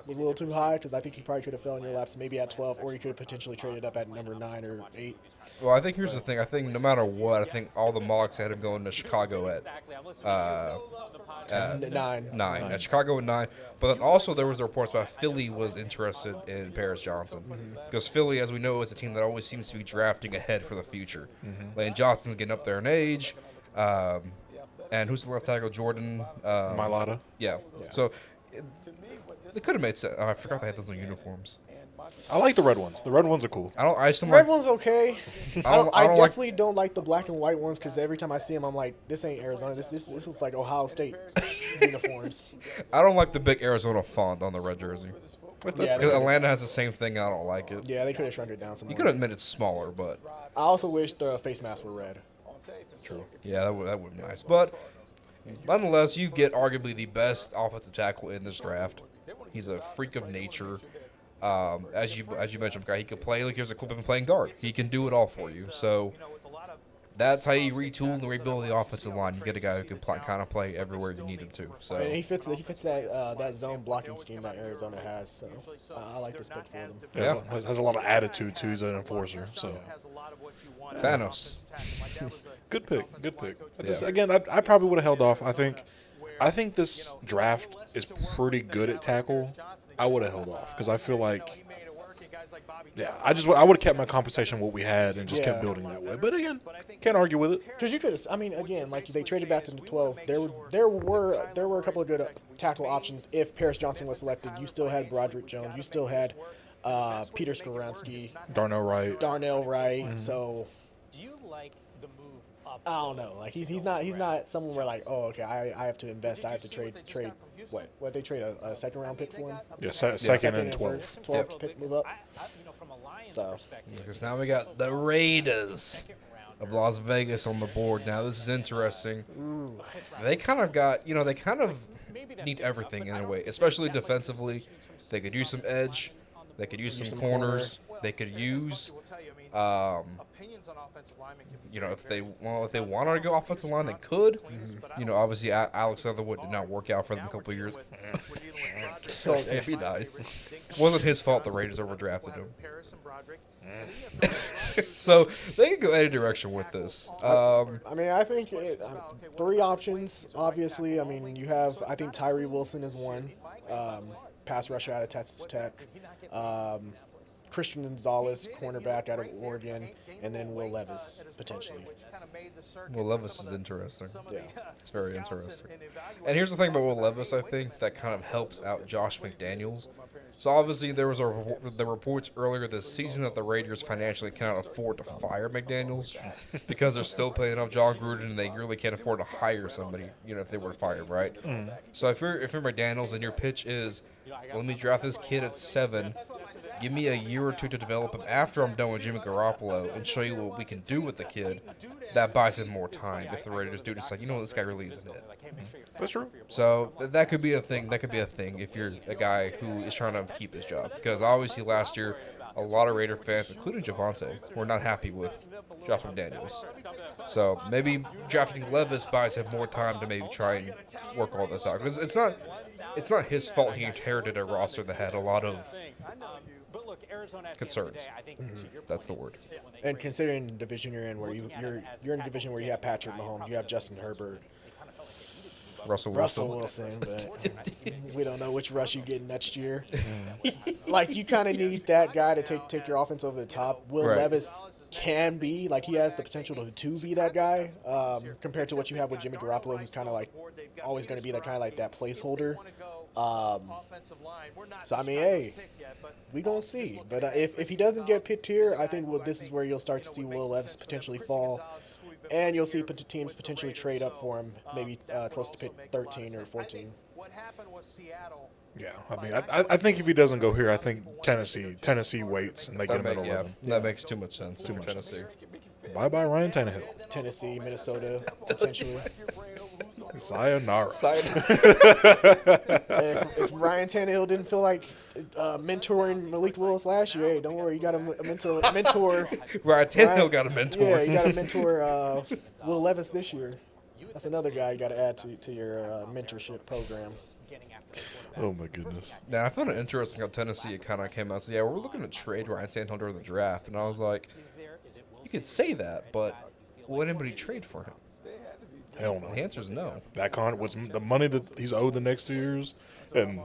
was a little too high, because I think he probably could have fell in your laps maybe at 12, or you could have potentially traded up at number 9 or 8. Well, I think here's the thing. I think no matter what, I think all the mocks had him going to Chicago at 9. 9. At Chicago at 9. But then also there was reports about Philly was interested in Paris Johnson. Because Philly, as we know, is a team that always seems to be drafting ahead for the future. Lane Johnson's getting up there in age. And who's the left tackle? Jordan. Mailata. Yeah. So they could have made sense. I forgot they had those new uniforms. I like the red ones. The red ones are cool. I just don't Red like. one's okay. I don't like. definitely don't like the black and white ones, because every time I see them, I'm like, this ain't Arizona. This looks like Ohio State uniforms. I don't like the big Arizona font on the red jersey. Yeah, Because Atlanta has the same thing. I don't like it. Yeah, they could have shrunk it down some You more. could have made it smaller, but I also wish the face masks were red. yeah, that would be nice. But nonetheless, you get arguably the best offensive tackle in this draft. He's a freak of nature. As you mentioned, guy, he could play. Like, here's a clip of him playing guard. He can do it all for you. So that's how you retool and rebuild the offensive line. You get a guy who can kind of play everywhere you need him to. So And he fits that zone blocking scheme that Arizona has. So I like this pick for them. Yeah. Has a lot of attitude too. He's an enforcer. So Thanos. good pick. Good pick. Yeah. Again, I probably would have held off. I think this draft is pretty good at tackle. I would have held off because I feel like, yeah, I would have kept my compensation what we had and just kept building that way. But again, can't argue with it. Because you could, I mean, again, like they traded back to the 12. There were a couple of good tackle options. If Paris Johnson was selected, you still had Broderick Jones. You still had Peter Skoronski, Darnell Wright. Right. So Do you like the move up? I don't know. Like he's not someone where like, oh, okay, I have to invest. I have to trade. What they trade a second round pick for him? Yeah, second and and 12. first, 12 to pick move up. From a Lions So. perspective, Because now we got the Raiders of Las Vegas on the board. Now this is interesting. They kind of got, they kind of need everything in a way, especially defensively. They could use some edge. They could use some corners. They could use, if they wanted to go offensive line, they could. Obviously Alex Leatherwood did not work out for them a couple of years. It'd be nice. It wasn't his fault the Raiders overdrafted him. So they could go any direction with this. I mean, I think 3 options. Obviously, I mean, you have. I think Tyree Wilson is one. Pass rusher out of Texas Tech. Christian Gonzalez, cornerback out of Oregon, and then Will Levis potentially. Will Levis is interesting. Yeah. It's very interesting. And here's the thing about Will Levis, I think, that kind of helps out Josh McDaniels. So obviously there was the reports earlier this season that the Raiders financially cannot afford to fire McDaniels because they're still paying off John Gruden and they really can't afford to hire somebody, if they were fired, right? So if you're McDaniels and your pitch is, let me draft this kid at 7, give me a year or 2 to develop him after I'm done with Jimmy Garoppolo and show you what we can do with the kid, that buys him more time if the Raiders do decide, this guy really isn't it. That's true. So that could be a thing. That could be a thing if you're a guy who is trying to keep his job. Because obviously last year, a lot of Raider fans, including Javonte, were not happy with Josh McDaniels. So maybe drafting Levis buys him more time to maybe try and work all this out. Because it's not his fault he inherited a roster that had a lot of concerns. That's the word. And considering the division you're in, where you're in a division where you have Patrick Mahomes, you have Justin Herbert, Russell Wilson, but we don't know which Russ you get next year. Like, you kind of need that guy to take your offense over the top. Will Right. Levis can be, like, he has the potential to be that guy, compared to what you have with Jimmy Garoppolo, who's kind of like always going to be that kind of like that placeholder. offensive line. We're not So, I mean, sure how hey, those pick yet, but we gonna see. But if he doesn't get picked here, I think this is where you'll start to see Will Levis potentially fall, and you'll see teams potentially trade up for him, maybe close to pick 13 or 14. what happened was Seattle. Yeah, I mean, I think if he doesn't go here, I think Tennessee waits and they get him at 11. That makes too much sense. Too much Tennessee. Bye-bye, Ryan Tannehill. Tennessee, Minnesota, potentially. Sayonara. If Ryan Tannehill didn't feel like mentoring Malik Willis last year, hey, don't worry, you got a mentor. Right, Tannehill got a mentor. Yeah, you got to mentor Will Levis this year. That's another guy you got to add to your mentorship program. Oh, my goodness. Now, I found it interesting how Tennessee it kind of came out. So, yeah, we're looking to trade Ryan Tannehill during the draft. And I was like, you could say that, but will anybody trade for him? Hell no. The answer is no. That was the money that he's owed the next 2 years. And,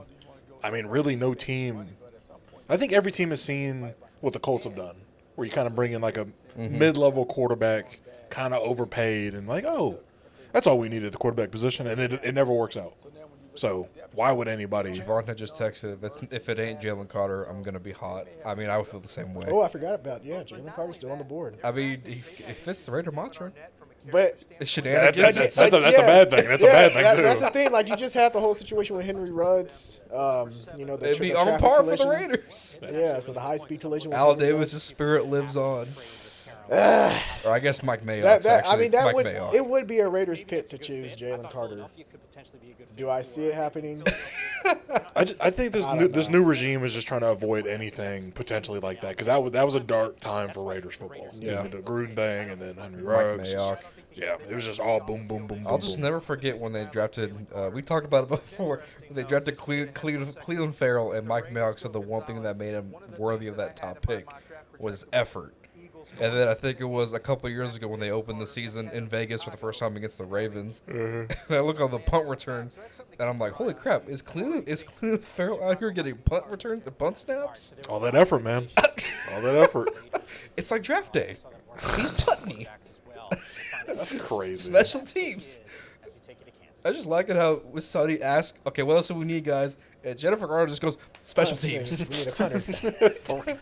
I mean, really no team. I think every team has seen what the Colts have done, where you kind of bring in like a mid-level quarterback, kind of overpaid, and like, oh, that's all we need at the quarterback position, and it never works out. So why would anybody? Javonte just texted, if it ain't Jalen Carter, I'm going to be hot. I mean, I would feel the same way. Oh, I forgot about Jalen Carter's still on the board. I mean, he fits the Raider mantra. But It's shenanigans. That's a bad thing. That's a bad thing, too. That's the thing. Like, you just had the whole situation with Henry Ruggs. You know, the It'd be the on traffic par for the collision. Raiders. Yeah, so the high-speed collision. With Al Henry Davis' spirit lives on. Or I guess Mike Mayock. Ruggs. It would be a Raiders pick to choose Jalen Carter. Do I see it happening? I think this new regime is just trying to avoid anything potentially like that, because that was a dark time for Raiders football. Yeah. The Gruden thing and then Henry Ruggs. Mayock. Yeah, it was just all boom, boom, boom, I'll boom, just boom. never forget when they drafted. We talked about it before. They drafted Cleveland Farrell, and Mike Mayock said the one thing that made him worthy of that top pick was effort. And then I think it was a couple of years ago when they opened the season in Vegas for the first time against the Ravens. And I look on the punt return, and I'm like, "Holy crap! Is Cleveland Farrell out here getting punt returns, punt snaps? All that effort, man. All that effort. It's like draft day. He's Putney, That's crazy. special teams." I just like it how with Saudi asked, "Okay, what else do we need, guys?" And Jennifer Garner just goes, "Special teams." We need a punter.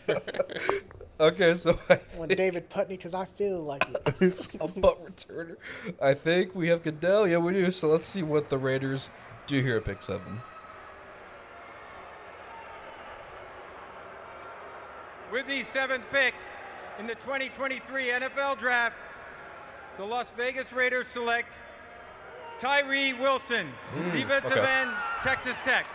Okay, so I want David Putney because I feel like it. a punt returner. I think we have Goodell. Yeah, we do. So let's see what the Raiders do here at pick 7. With the 7th pick in the 2023 NFL Draft, the Las Vegas Raiders select Tyree Wilson, defensive okay. end, Texas Tech.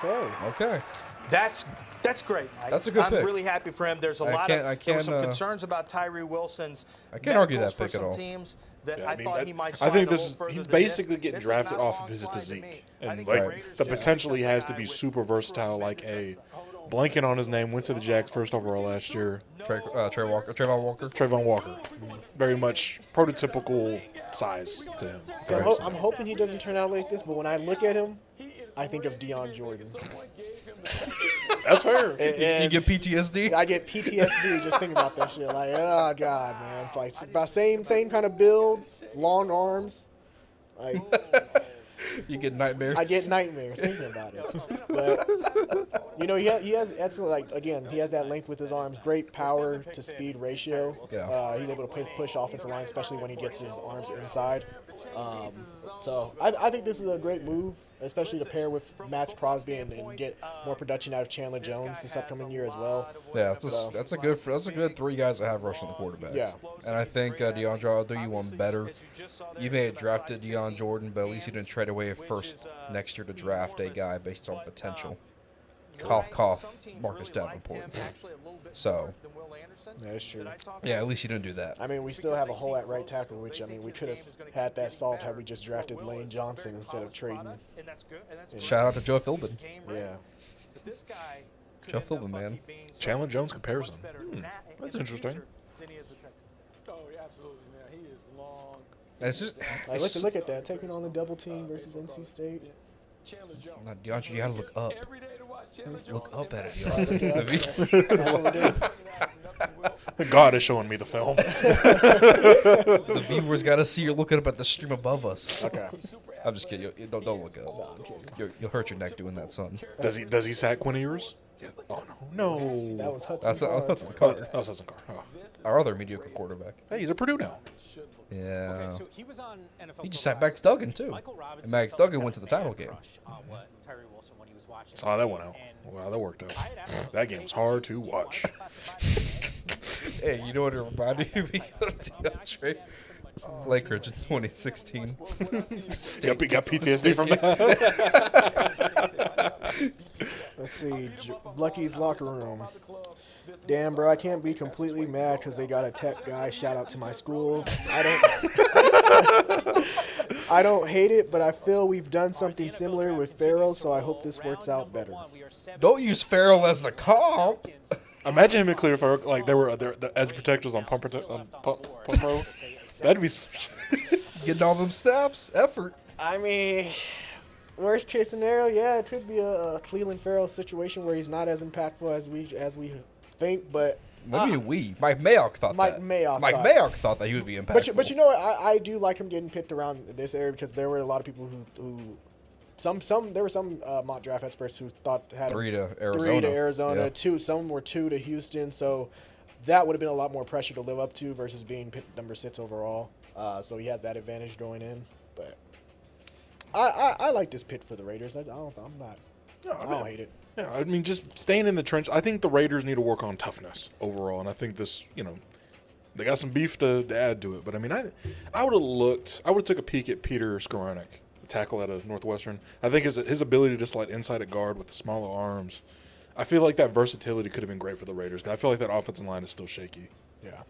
Okay. Okay. That's great, Mike. That's a good I'm pick. really happy for him. There's a lot can't- of there were some concerns about Tyree Wilson's I can't argue medicals that for pick at some all. teams that Yeah, I thought he might I slide think a little further he's than basically this. getting This is drafted not a off long of his slide to me. physique. I And think like the Raiders the just potential he took a has to guy be with super versatile, like a blanket on his name, went to the Jags first overall last year. Trayvon Walker. Trayvon Walker. Very much prototypical size to him. So I'm hoping he doesn't turn out like this, but when I look at him, I think of Deion Jordan. That's fair. You get PTSD? I get PTSD just thinking about that shit. Like, oh god, man, it's like about same kind of build, long arms. Like, You get nightmares? I get nightmares thinking about it. But you know, he has excellent, like, again, he has that length with his arms, great power to speed ratio. Yeah. He's able to push offensive line, especially when he gets his arms inside. So I think this is a great move, especially to pair with Max Crosby and get more production out of Chandler Jones this upcoming year as well. Yeah, that's a good 3 guys that have rushing the quarterback. Yeah. And I think DeAndre, I'll do you one better. You may have drafted Deion Jordan, but at least you didn't trade away a first next year to draft a guy based on potential. Cough, cough, Marcus Davenport. So, That's true. yeah, at least you didn't do that. I mean, we still have a hole at right tackle, which, I mean, we could have had that solved had we just drafted Lane Johnson instead of trading. Shout out to Joe Philbin. Yeah. Joe Philbin, man. Chandler Jones comparison. That's interesting. Oh, yeah, absolutely, man. He is long. It's just, Like, look at that, taking on the double team versus NC State. Chandler Jones. not DeAndre, you gotta look up. Every day to watch Chandler Jones. Look up at it, That's what we do. God is showing me the film. The viewers gotta see you're looking up at the stream above us. Okay. I'm just kidding. Don't look up. You'll hurt your neck doing that, son. Does he sack Quinn Ewers? Yeah. Oh no. That was Hudson. That's Card. Hudson Oh, Card, that was Hudson Card. Oh. our other mediocre quarterback. Hey, he's at Purdue now. Yeah. Okay, so he was on NFL He just Films sat Max Duggan too. Michael Robinson And Max felt Duggan like went to the a man title game. crush on what Tyree Wilson when he was watching. Saw how that went out. And Wow, that worked out. I had asked him That to game's take hard it to he watch. wanted to classify it Hey, you know what it reminded me of DeAndre Blakridge in 2016. Got PTSD from that. Let's see. Lucky's locker room. Damn, bro, I can't be completely mad because they got a tech guy. Shout out to my school. I don't hate it, but I feel we've done something similar with Farrell, so I hope this works out better. Don't use Farrell as the comp. Imagine him and Clear Farrell, like they were the edge protectors on Pump Pro. That'd be some shit. Getting all them snaps, effort. I mean, worst case scenario, yeah, it could be a Cleveland Farrell situation where he's not as impactful as we think, but What do you mean we? Mike Mayock thought Mike that. Mayock Mike thought- Mayock thought that he would be impactful. But you know what? I do like him getting picked around this area because there were a lot of people who there were some mock draft experts who thought had him 3 to Arizona. 3 to Arizona, Yeah. 2 some were 2 to Houston, so that would have been a lot more pressure to live up to versus being picked number 6 overall. So he has that advantage going in, but I like this pick for the Raiders. I don't hate it. Yeah, I mean, just staying in the trench. I think the Raiders need to work on toughness overall, and I think this, they got some beef to add to it. But I mean, I would have took a peek at Peter Skoranek, the tackle out of Northwestern. I think his ability to just slide inside at guard with the smaller arms. I feel like that versatility could have been great for the Raiders. I feel like that offensive line is still shaky, Yeah.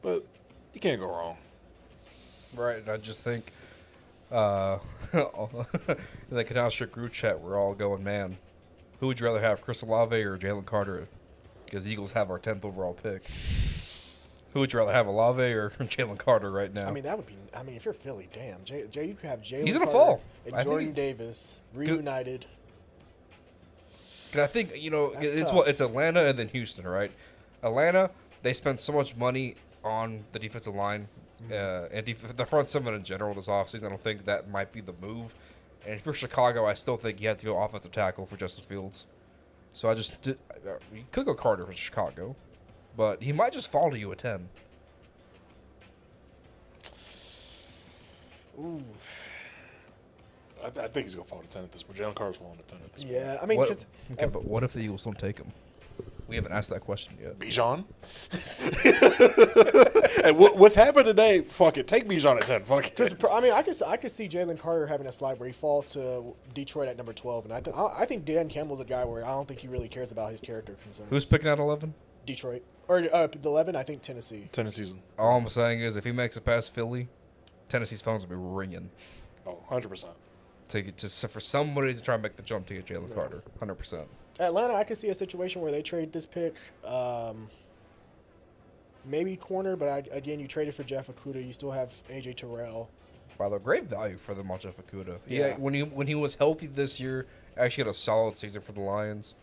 but you can't go wrong. Right, and I just think in the Canal Street group chat, we're all going, man, who would you rather have, Chris Olave or Jalen Carter? Because the Eagles have our 10th overall pick. Who would you rather have, Olave or Jalen Carter right now? I mean, that would be. I mean, if you're Philly, damn, you could have Jalen. He's gonna Carter fall. and I think Jordan he- Davis reunited. 'Cause I think, That's tough. it's Atlanta and then Houston, right? Atlanta, they spent so much money on the defensive line and the front seven in general this offseason. I don't think that might be the move. And for Chicago, I still think you have to go offensive tackle for Justin Fields. So you could go Carter for Chicago, but he might just fall to you at 10. Ooh. I think he's gonna fall to 10 at this point. Jalen Carter's falling to 10 at this point. Yeah, I mean, What, 'cause- okay, but what if the Eagles don't take him? We haven't asked that question yet. Bijan. Hey, what's happened today? Fuck it, take Bijan at 10. Fuck it. I mean, I could see Jalen Carter having a slide where he falls to Detroit at number 12, and I think Dan Campbell's a guy where I don't think he really cares about his character concerns. Who's picking out 11? Detroit or the 11? I think Tennessee. Tennessee's. All I'm saying is if he makes it past Philly, Tennessee's phones will be ringing. Oh, 100%. For somebody to try and make the jump to get Jalen Carter, 100%. Atlanta, I could see a situation where they trade this pick, maybe corner, but again, you traded for Jeff Okudah. You still have AJ Terrell. By the way, great value for the Jeff Okudah. Yeah. Yeah, when he was healthy this year, actually had a solid season for the Lions.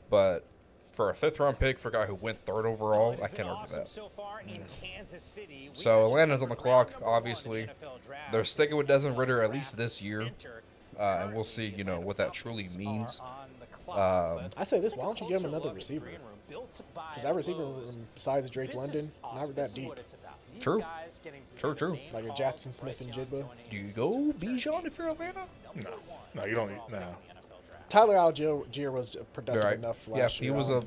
But for a 5th-round pick for a guy who went 3rd overall, I can't argue that. So far in Kansas City. So Atlanta's on the clock, obviously. They're sticking with Desmond Ritter at least this year. And we'll see, what that truly means. I say this. Why don't you give him another receiver? Because that receiver room, besides Drake London, not that deep. True. True. Like a Jackson Smith and Jigba. Do you go Bijan if you're Atlanta? No, you don't need. No. Tyler Algier was productive Right. enough Yeah, last he year. was a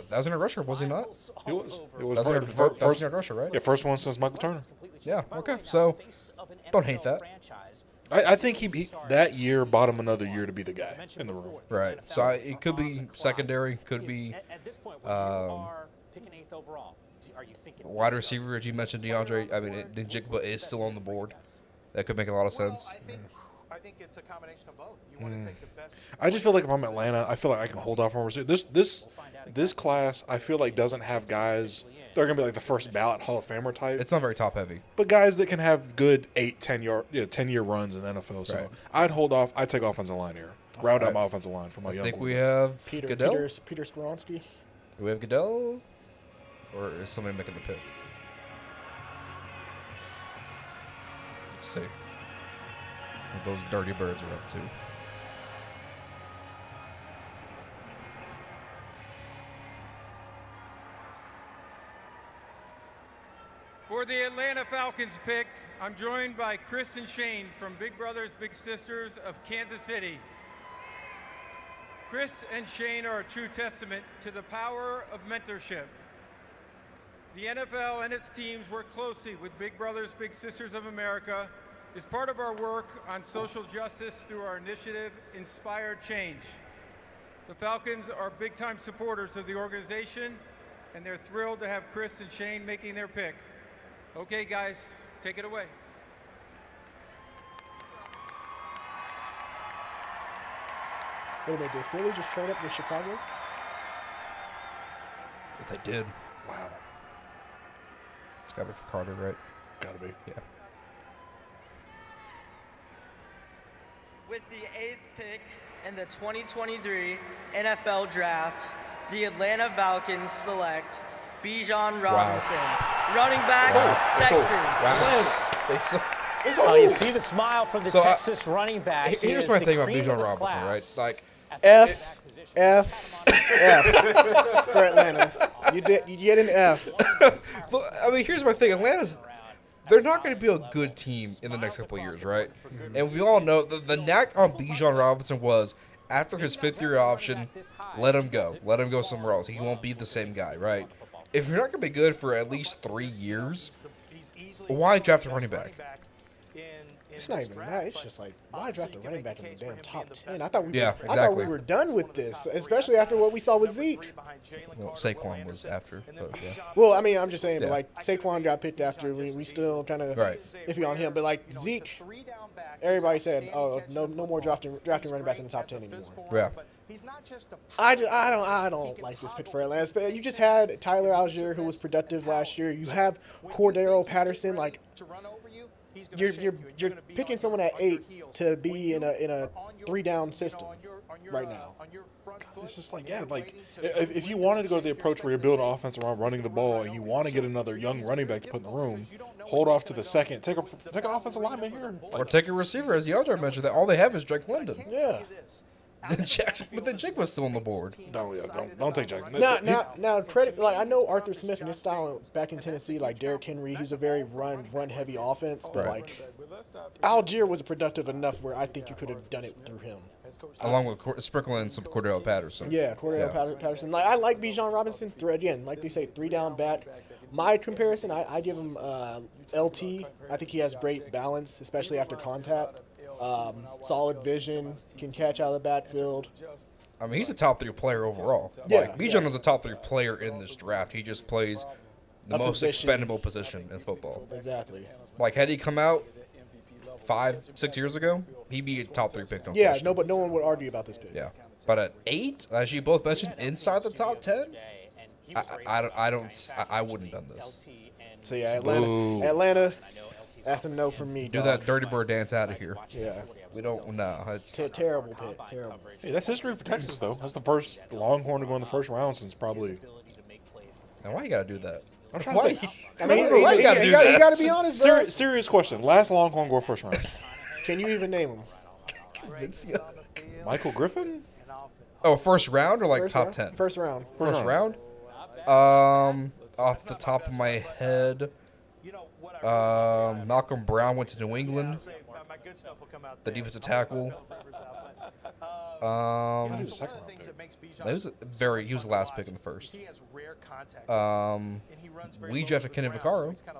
1,000-yard rusher, was he not? He was. It was That's first, our first, first rusher, right? yeah, first one since Michael Turner. Yeah, okay. So, don't hate that. I think he that year bought him another year to be the guy in the room. Right. So it could be secondary, could be At this point, when you are picking 8th overall, are you thinking wide receiver, as you mentioned, DeAndre. I mean, Njigba is still on the board. That could make a lot of sense. I think it's a combination of both. You want to take the best. I just feel like if I'm Atlanta, I feel like I can hold off on receiver. This class, I feel like doesn't have guys. They're gonna be like the first ballot Hall of Famer type. It's not very top heavy. But guys that can have good 10-year runs in the NFL. So Right. I'd hold off. I'd take offensive line here. Round out my offensive line for my I young think boy. we have Peter Goodell. Peter Skoronski. Do we have Goodell? Or is somebody making the pick? Let's see. what those dirty birds are up to. For the Atlanta Falcons pick, I'm joined by Chris and Shane from Big Brothers Big Sisters of Kansas City. Chris and Shane are a true testament to the power of mentorship. The NFL and its teams work closely with Big Brothers Big Sisters of America as part of our work on social justice through our initiative, Inspired Change. The Falcons are big-time supporters of the organization, and they're thrilled to have Chris and Shane making their pick. Okay, guys, take it away. Wait a minute, did Philly just trade up with Chicago? If they did, Wow. it's got to be for Carter, right? Gotta be. Yeah. With the 8th pick in the 2023 NFL Draft, the Atlanta Falcons select Bijan Robinson, running back, Texas. They so, Oh, you see the smile from the So, Texas running back. He here's is my the thing about cream of Bijan the Robinson, right? class. Like, F for Atlanta. You get an F. look, I mean, here's my thing. Atlanta's, they're not going to be a good team in the next couple of years, right? And we all know the knack on Bijan Robinson was after his 5th-year option, let him go. Let him go somewhere else. He won't be the same guy, right? If you're not going to be good for at least 3 years, why draft a running back? It's not even that. It's just like, why draft a running back in the damn top 10? I thought we Yeah, I thought we exactly. were done with this, especially after what we saw with Zeke. Well, Saquon was after, but yeah. Well, I mean, I'm just saying, Yeah. but like Saquon got picked after. We still kind of Right. iffy on him, but like Zeke, everybody said, oh, no more drafting running backs in the top 10 anymore. Yeah. I don't like this pick for Atlanta. But you just had Tyler Algier, who was productive last year. You have Cordero Patterson. Like you're picking someone at 8 to be in a 3-down system right now. It's just like, yeah, like if you wanted to go the approach where you're building an offense around running the ball and you want to get another young running back to put in the room, hold off to the second. Take an offensive lineman here. Or Like, take a receiver, as DeAndre mentioned, that all they have is Drake London. Yeah. Jackson, but then Jake was still on the board. don't take Jackson. Now credit. Like I know Arthur Smith and his style back in Tennessee, like Derrick Henry, he's a very run heavy offense. But Right. like Algier was productive enough where I think you could have done it through him. Along with sprinkling some Cordell Patterson. Yeah, Cordero Patterson. Like I like Bijan Robinson. Again, like they say, 3-down back. My comparison, I give him LT. I think he has great balance, especially after contact. Solid vision, can catch out of the backfield. I mean, he's a top 3 player overall. Yeah, Like, Bijan is a top 3 player in this draft. He just plays the A most position. expendable position in football. Exactly. Like, had he come out 5-6 years ago, he'd be a top 3 pick. Yeah, question. but no one would argue about this pick. Yeah. But at 8, as you both mentioned, inside the top 10, I wouldn't have done this. So yeah, Boo. Atlanta. That's a no from me. Do dog. that dirty bird dance out of here. Yeah. We don't. No, it's Terrible pick. Terrible. Hey, that's history for Texas, though. That's the first Longhorn to go in the first round since probably. now why you gotta do that? I'm trying Why? to think. I mean, Why you gotta do you that? got to be honest, bro. Serious question. Last Longhorn go first round. Can you even name him? Michael Griffin. Oh, first round or like First top round? 10? First round. First round. Off the top of my head, Malcolm Brown went to New England. The defensive tackle. He was a second round pick. He was the last pick in the first. We drafted Kenny Vaccaro. He's got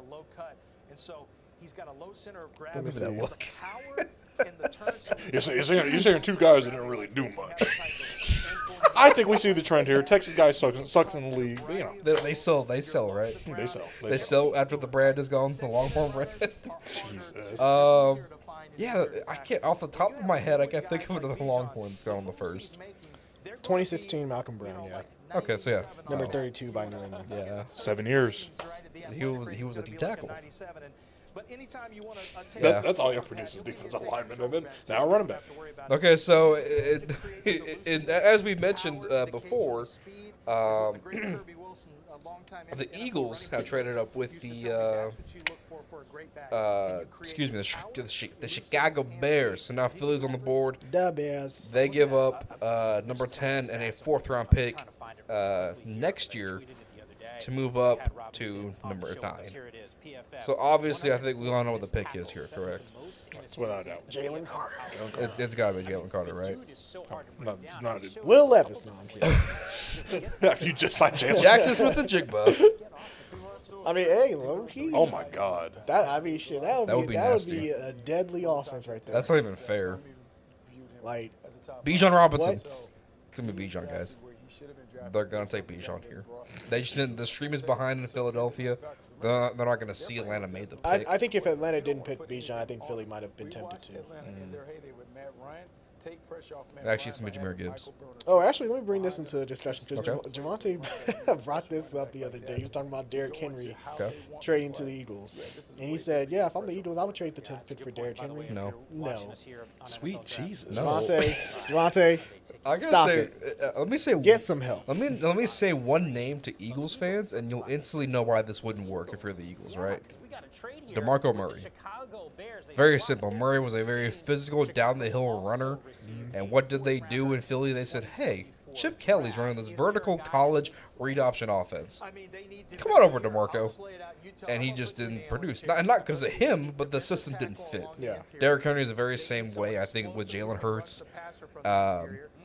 a low center of Don't give gravity. me that look. Power and the turn. You're saying two guys that didn't really do much. I think we see the trend here. Texas guys sucks in the league. But, you know, They sell, right? they sell. They sell after the brand is gone, the Longhorn brand. Jesus. Yeah, I can't. Off the top of my head, I can't think of another Longhorn that's gone the first. 2016 Malcolm Brown. Yeah. Okay, so yeah, Number 32 by New England. yeah, 7 years. he was a D tackle. But anytime you want to That's all you produce is defensive lineman. And then now running back. Okay, so as we mentioned before, The Eagles have traded up with the the Chicago Bears. So now Philly's on the board. Da Bears. They give up number 10 and a 4th-round pick next year to move up to number 9. So obviously, I think we all know what the pick is here, correct? It's without a doubt. Jalen Carter. It's got to be Jalen Carter, right? No, it's not. Will Levis. No, I'm kidding. After you just signed Jalen. Jackson Smith and Jigba. I mean, hey, low key. Oh my God. That I mean, shit. That would be nasty. a deadly offense right there. That's not even fair. like Bijan Robinson. what? It's going to be Bijan, guys. They're going to take Bijan here. They just didn't, the stream is behind in Philadelphia. They're not going to see Atlanta made the pick. I think if Atlanta didn't pick Bijan, I think Philly might have been tempted to. Actually, it's Jameer Gibbs. Oh, actually, let me bring this into a discussion. Because Okay. Javonte brought this up the other day. He was talking about Derrick Henry Okay. trading to the Eagles. And he said, yeah, if I'm the Eagles, I would trade the 10th pick for Derrick Henry. No. No. Sweet Jesus. Javonte, I gotta stop say, it. let me say, Get some help. let me say one name to Eagles fans, and you'll instantly know why this wouldn't work if you're the Eagles, right? DeMarco Murray. Very simple. Murray was a very physical, down the hill runner, and what did they do in Philly? They said, "Hey, Chip Kelly's running this vertical college read option offense. Come on over, DeMarco." And he just didn't produce. Not because of him, but the system didn't fit. Yeah. Derrick Henry is the very same way, I think, with Jalen Hurts.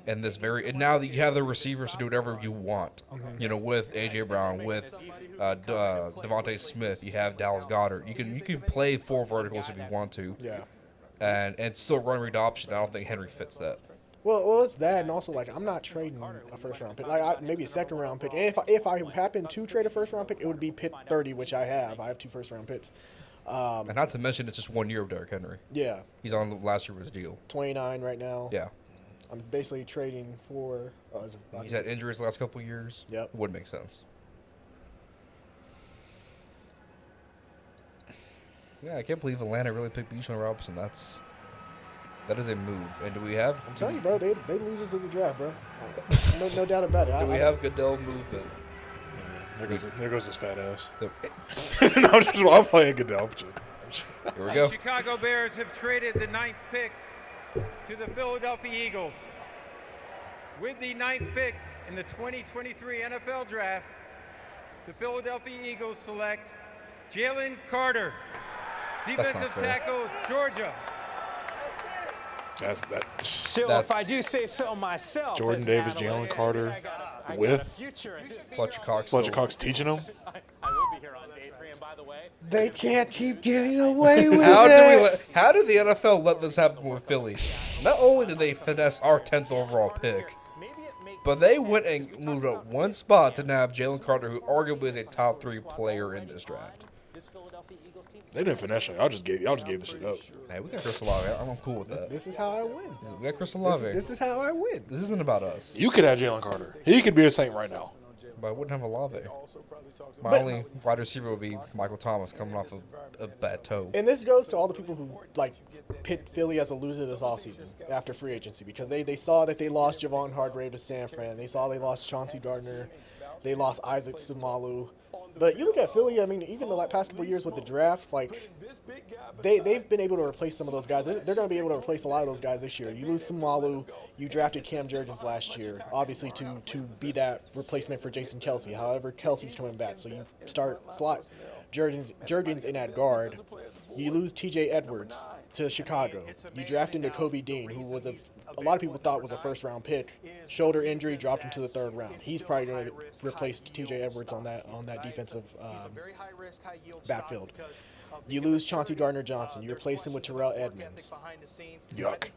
And this and now that you have the receivers to do whatever you want, you know, with A.J. Brown, with Devontae Smith, you have Dallas Goedert. You can play 4 verticals if you want to. Yeah. And still run read option. I don't think Henry fits that. Well, it's that, and also, like, I'm not trading a first-round pick. Like, maybe a second-round pick. And if I happen to trade a first-round pick, it would be pick 30, which I have. I have 2 first-round picks. And not to mention, it's just 1 year of Derrick Henry. Yeah. He's on last year's deal. 29 right now. Yeah. I'm basically trading for. He's had injuries the last couple of years. Yep. Would make sense. Yeah, I can't believe Atlanta really picked Bijan Robinson. That is a move. And do we have? I'm telling you, bro, they losers of the draft, bro. No doubt about it. Do we have Goodell movement? There goes his fat ass. The- No, I'm playing Goodell. Here we go. The Chicago Bears have traded the 9th pick to the Philadelphia Eagles. With the 9th pick in the 2023 NFL Draft, the Philadelphia Eagles select Jalen Carter, not defensive fair. tackle, Georgia. That's that. So That's- if I do say so myself, Jordan as Davis, an Jalen analyst, Carter, I got a with future in this Fletcher Cox. Fletcher still- Cox teaching him. I will be here on day 3, and by the way, They can't keep getting away with How did the NFL let this happen with Philly? Not only did they finesse our 10th overall pick, maybe it makes but they went and moved up 1 spot to nab Jalen Carter, who arguably is a top 3 player in this draft. this Philadelphia Eagles team. They didn't finesse it. Y'all just gave the shit up. Hey, we got Chris Olave. I'm cool with that. This is how I win. We got Chris Olave. This is how I win. This isn't about us. You could have Jalen Carter. He could be a Saint right now. But I wouldn't have Olave. My only wide receiver would be Michael Thomas coming off a bad toe. And this goes to all the people who like pit Philly as a loser this offseason after free agency because they saw that they lost Javon Hargrave to San Fran. They saw they lost Chauncey Gardner. They lost Isaac Sumalu. But you look at Philly, I mean, even the past couple years with the draft, like, they've been able to replace some of those guys. They're going to be able to replace a lot of those guys this year. You lose Sumalu. You drafted Cam Jurgens last year, obviously to be that replacement for Jason Kelsey. However, Kelsey's coming back, so you start slot Jurgens in at guard. You lose T.J. Edwards to Chicago. You draft into Kobe Dean, who was a lot of people thought was a first-round pick. Shoulder injury, dropped him to the 3rd round. He's probably going to replace T.J. Edwards on that defensive backfield. You lose Chauncey Gardner-Johnson. You replace him with Terrell Edmonds. Yuck.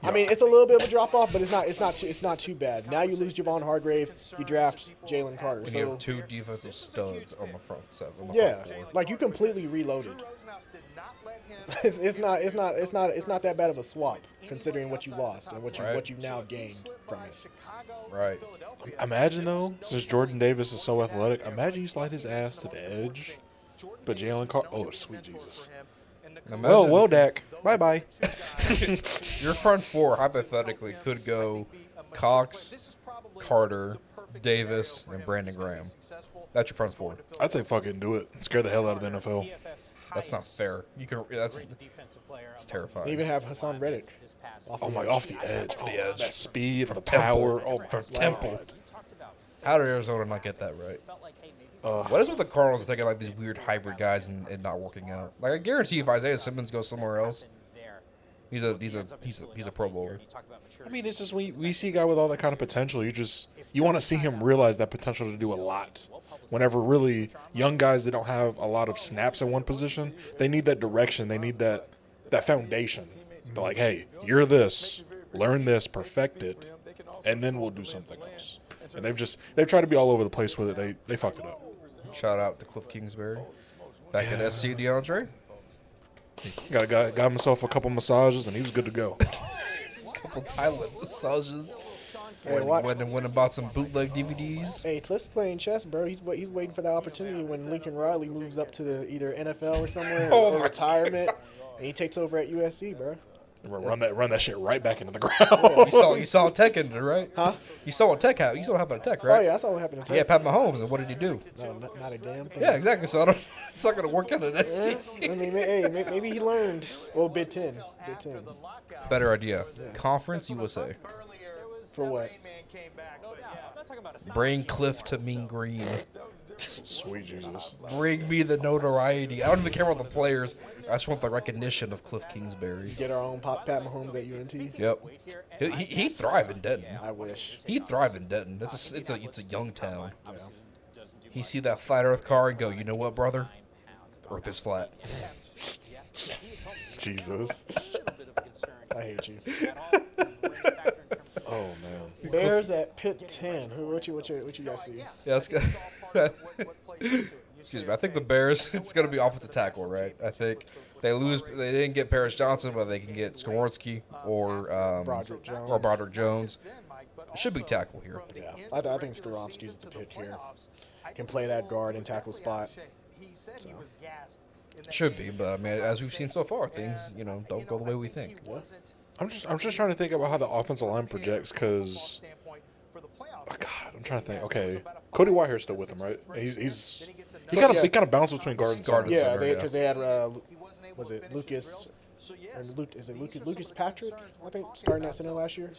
I mean, it's a little bit of a drop-off, but it's not too bad. Now you lose Javon Hargrave. You draft Jalen Carter. And So you have 2 defensive studs on the front seven. yeah, like you completely reloaded. It's not that bad of a swap considering what you lost and what you now gained from it. Right. Imagine though, since Jordan Davis is so athletic, imagine you slide his ass to the edge. But Jalen Carter, oh sweet Jesus. Imagine Well, Dak. Bye bye. your front 4 hypothetically could go Cox, Carter, Davis, and Brandon Graham. That's your front four. I'd say fucking do it. Scare the hell out of the NFL. That's not fair. You can. That's terrifying. They even have Hassan Reddick. Oh my, off the edge. Oh, the edge. that speed and the Temple. power. Oh my From God. Temple. How did Arizona not get that right? What is with the Cardinals taking like these weird hybrid guys and not working out? Like I guarantee if Isaiah Simmons goes somewhere else, he's a Pro Bowler. I mean, it's just we see a guy with all that kind of potential. You want to see him realize that potential to do a lot. Whenever really young guys that don't have a lot of snaps in one position, they need that direction. They need that foundation. But like, hey, you're this, learn this, perfect it, and then we'll do something else. And they've tried to be all over the place with it. They fucked it up. Shout out to Cliff Kingsbury. Back at SC DeAndre. Got himself a couple massages and he was good to go. Couple Thailand massages. Hey, Went and bought some bootleg DVDs. Hey, Cliff's playing chess, bro. He's waiting for that opportunity when Lincoln Riley moves up to either NFL or somewhere or retirement, and he takes over at USC, bro. Run that shit right back into the ground. You saw Tech ended, right? Huh? You saw what Tech happened. You saw what happened to Tech, right? Oh yeah, I saw what happened to Tech. Yeah, Pat Mahomes. And what did he do? No, not a damn thing. Yeah, exactly. So it's not going to work out at SC. I mean, hey, maybe he learned. Well, Big Ten. Better idea. Conference USA. For what? Bring Cliff to Mean Green. Sweet Jesus. Bring me the notoriety. I don't even care about the players. I just want the recognition of Cliff Kingsbury. Get our own Pat Mahomes at UNT. Yep. He'd thrive in Denton. I wish. He'd thrive in Denton. It's a young town. He see that flat Earth car and go, you know what, brother? Earth is flat. Jesus. I hate you. Oh man. Bears at Pitt 10. What you guys see? Yeah, that's good. Excuse me. I think the Bears. It's going to be offensive tackle, right? I think they lose. They didn't get Paris Johnson, but they can get Skoronski or Broderick Jones. It should be tackle here. Yeah, I think Skoronski's the pick here. Can play that guard and tackle spot. So. Should be, but I mean, as we've seen so far, things don't go the way we think. I'm just trying to think about how the offensive line projects because. Oh God, I'm trying to think. Okay, Cody Whitehair's still with him, right? He kind of bounced between guard and center. Yeah, because they had was it Lucas? Is it Lucas Patrick? I think starting at center last year.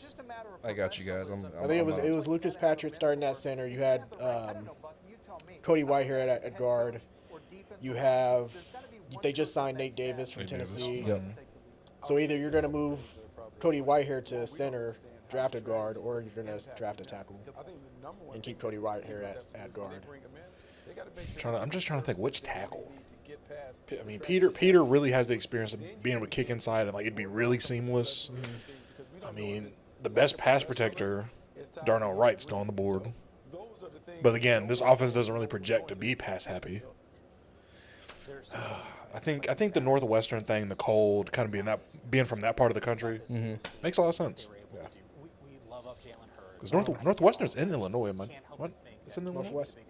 I got you guys. I think it was Lucas Patrick starting at center. You had Cody Whitehair at guard. They just signed Nate Davis from Tennessee. Yep. So either you're going to move Cody Whitehair to center, draft a guard, or you're going to draft a tackle and keep Cody Whitehair at guard. I'm just trying to think which tackle. I mean, Peter really has the experience of being able to kick inside and like it'd be really seamless. I mean, the best pass protector, Darnell Wright's still on the board. But again, this offense doesn't really project to be pass happy. I think the Northwestern thing, the cold, kind of being from that part of the country, makes a lot of sense. Because Northwestern's in Illinois, man. What? It's in Illinois? Northwestern,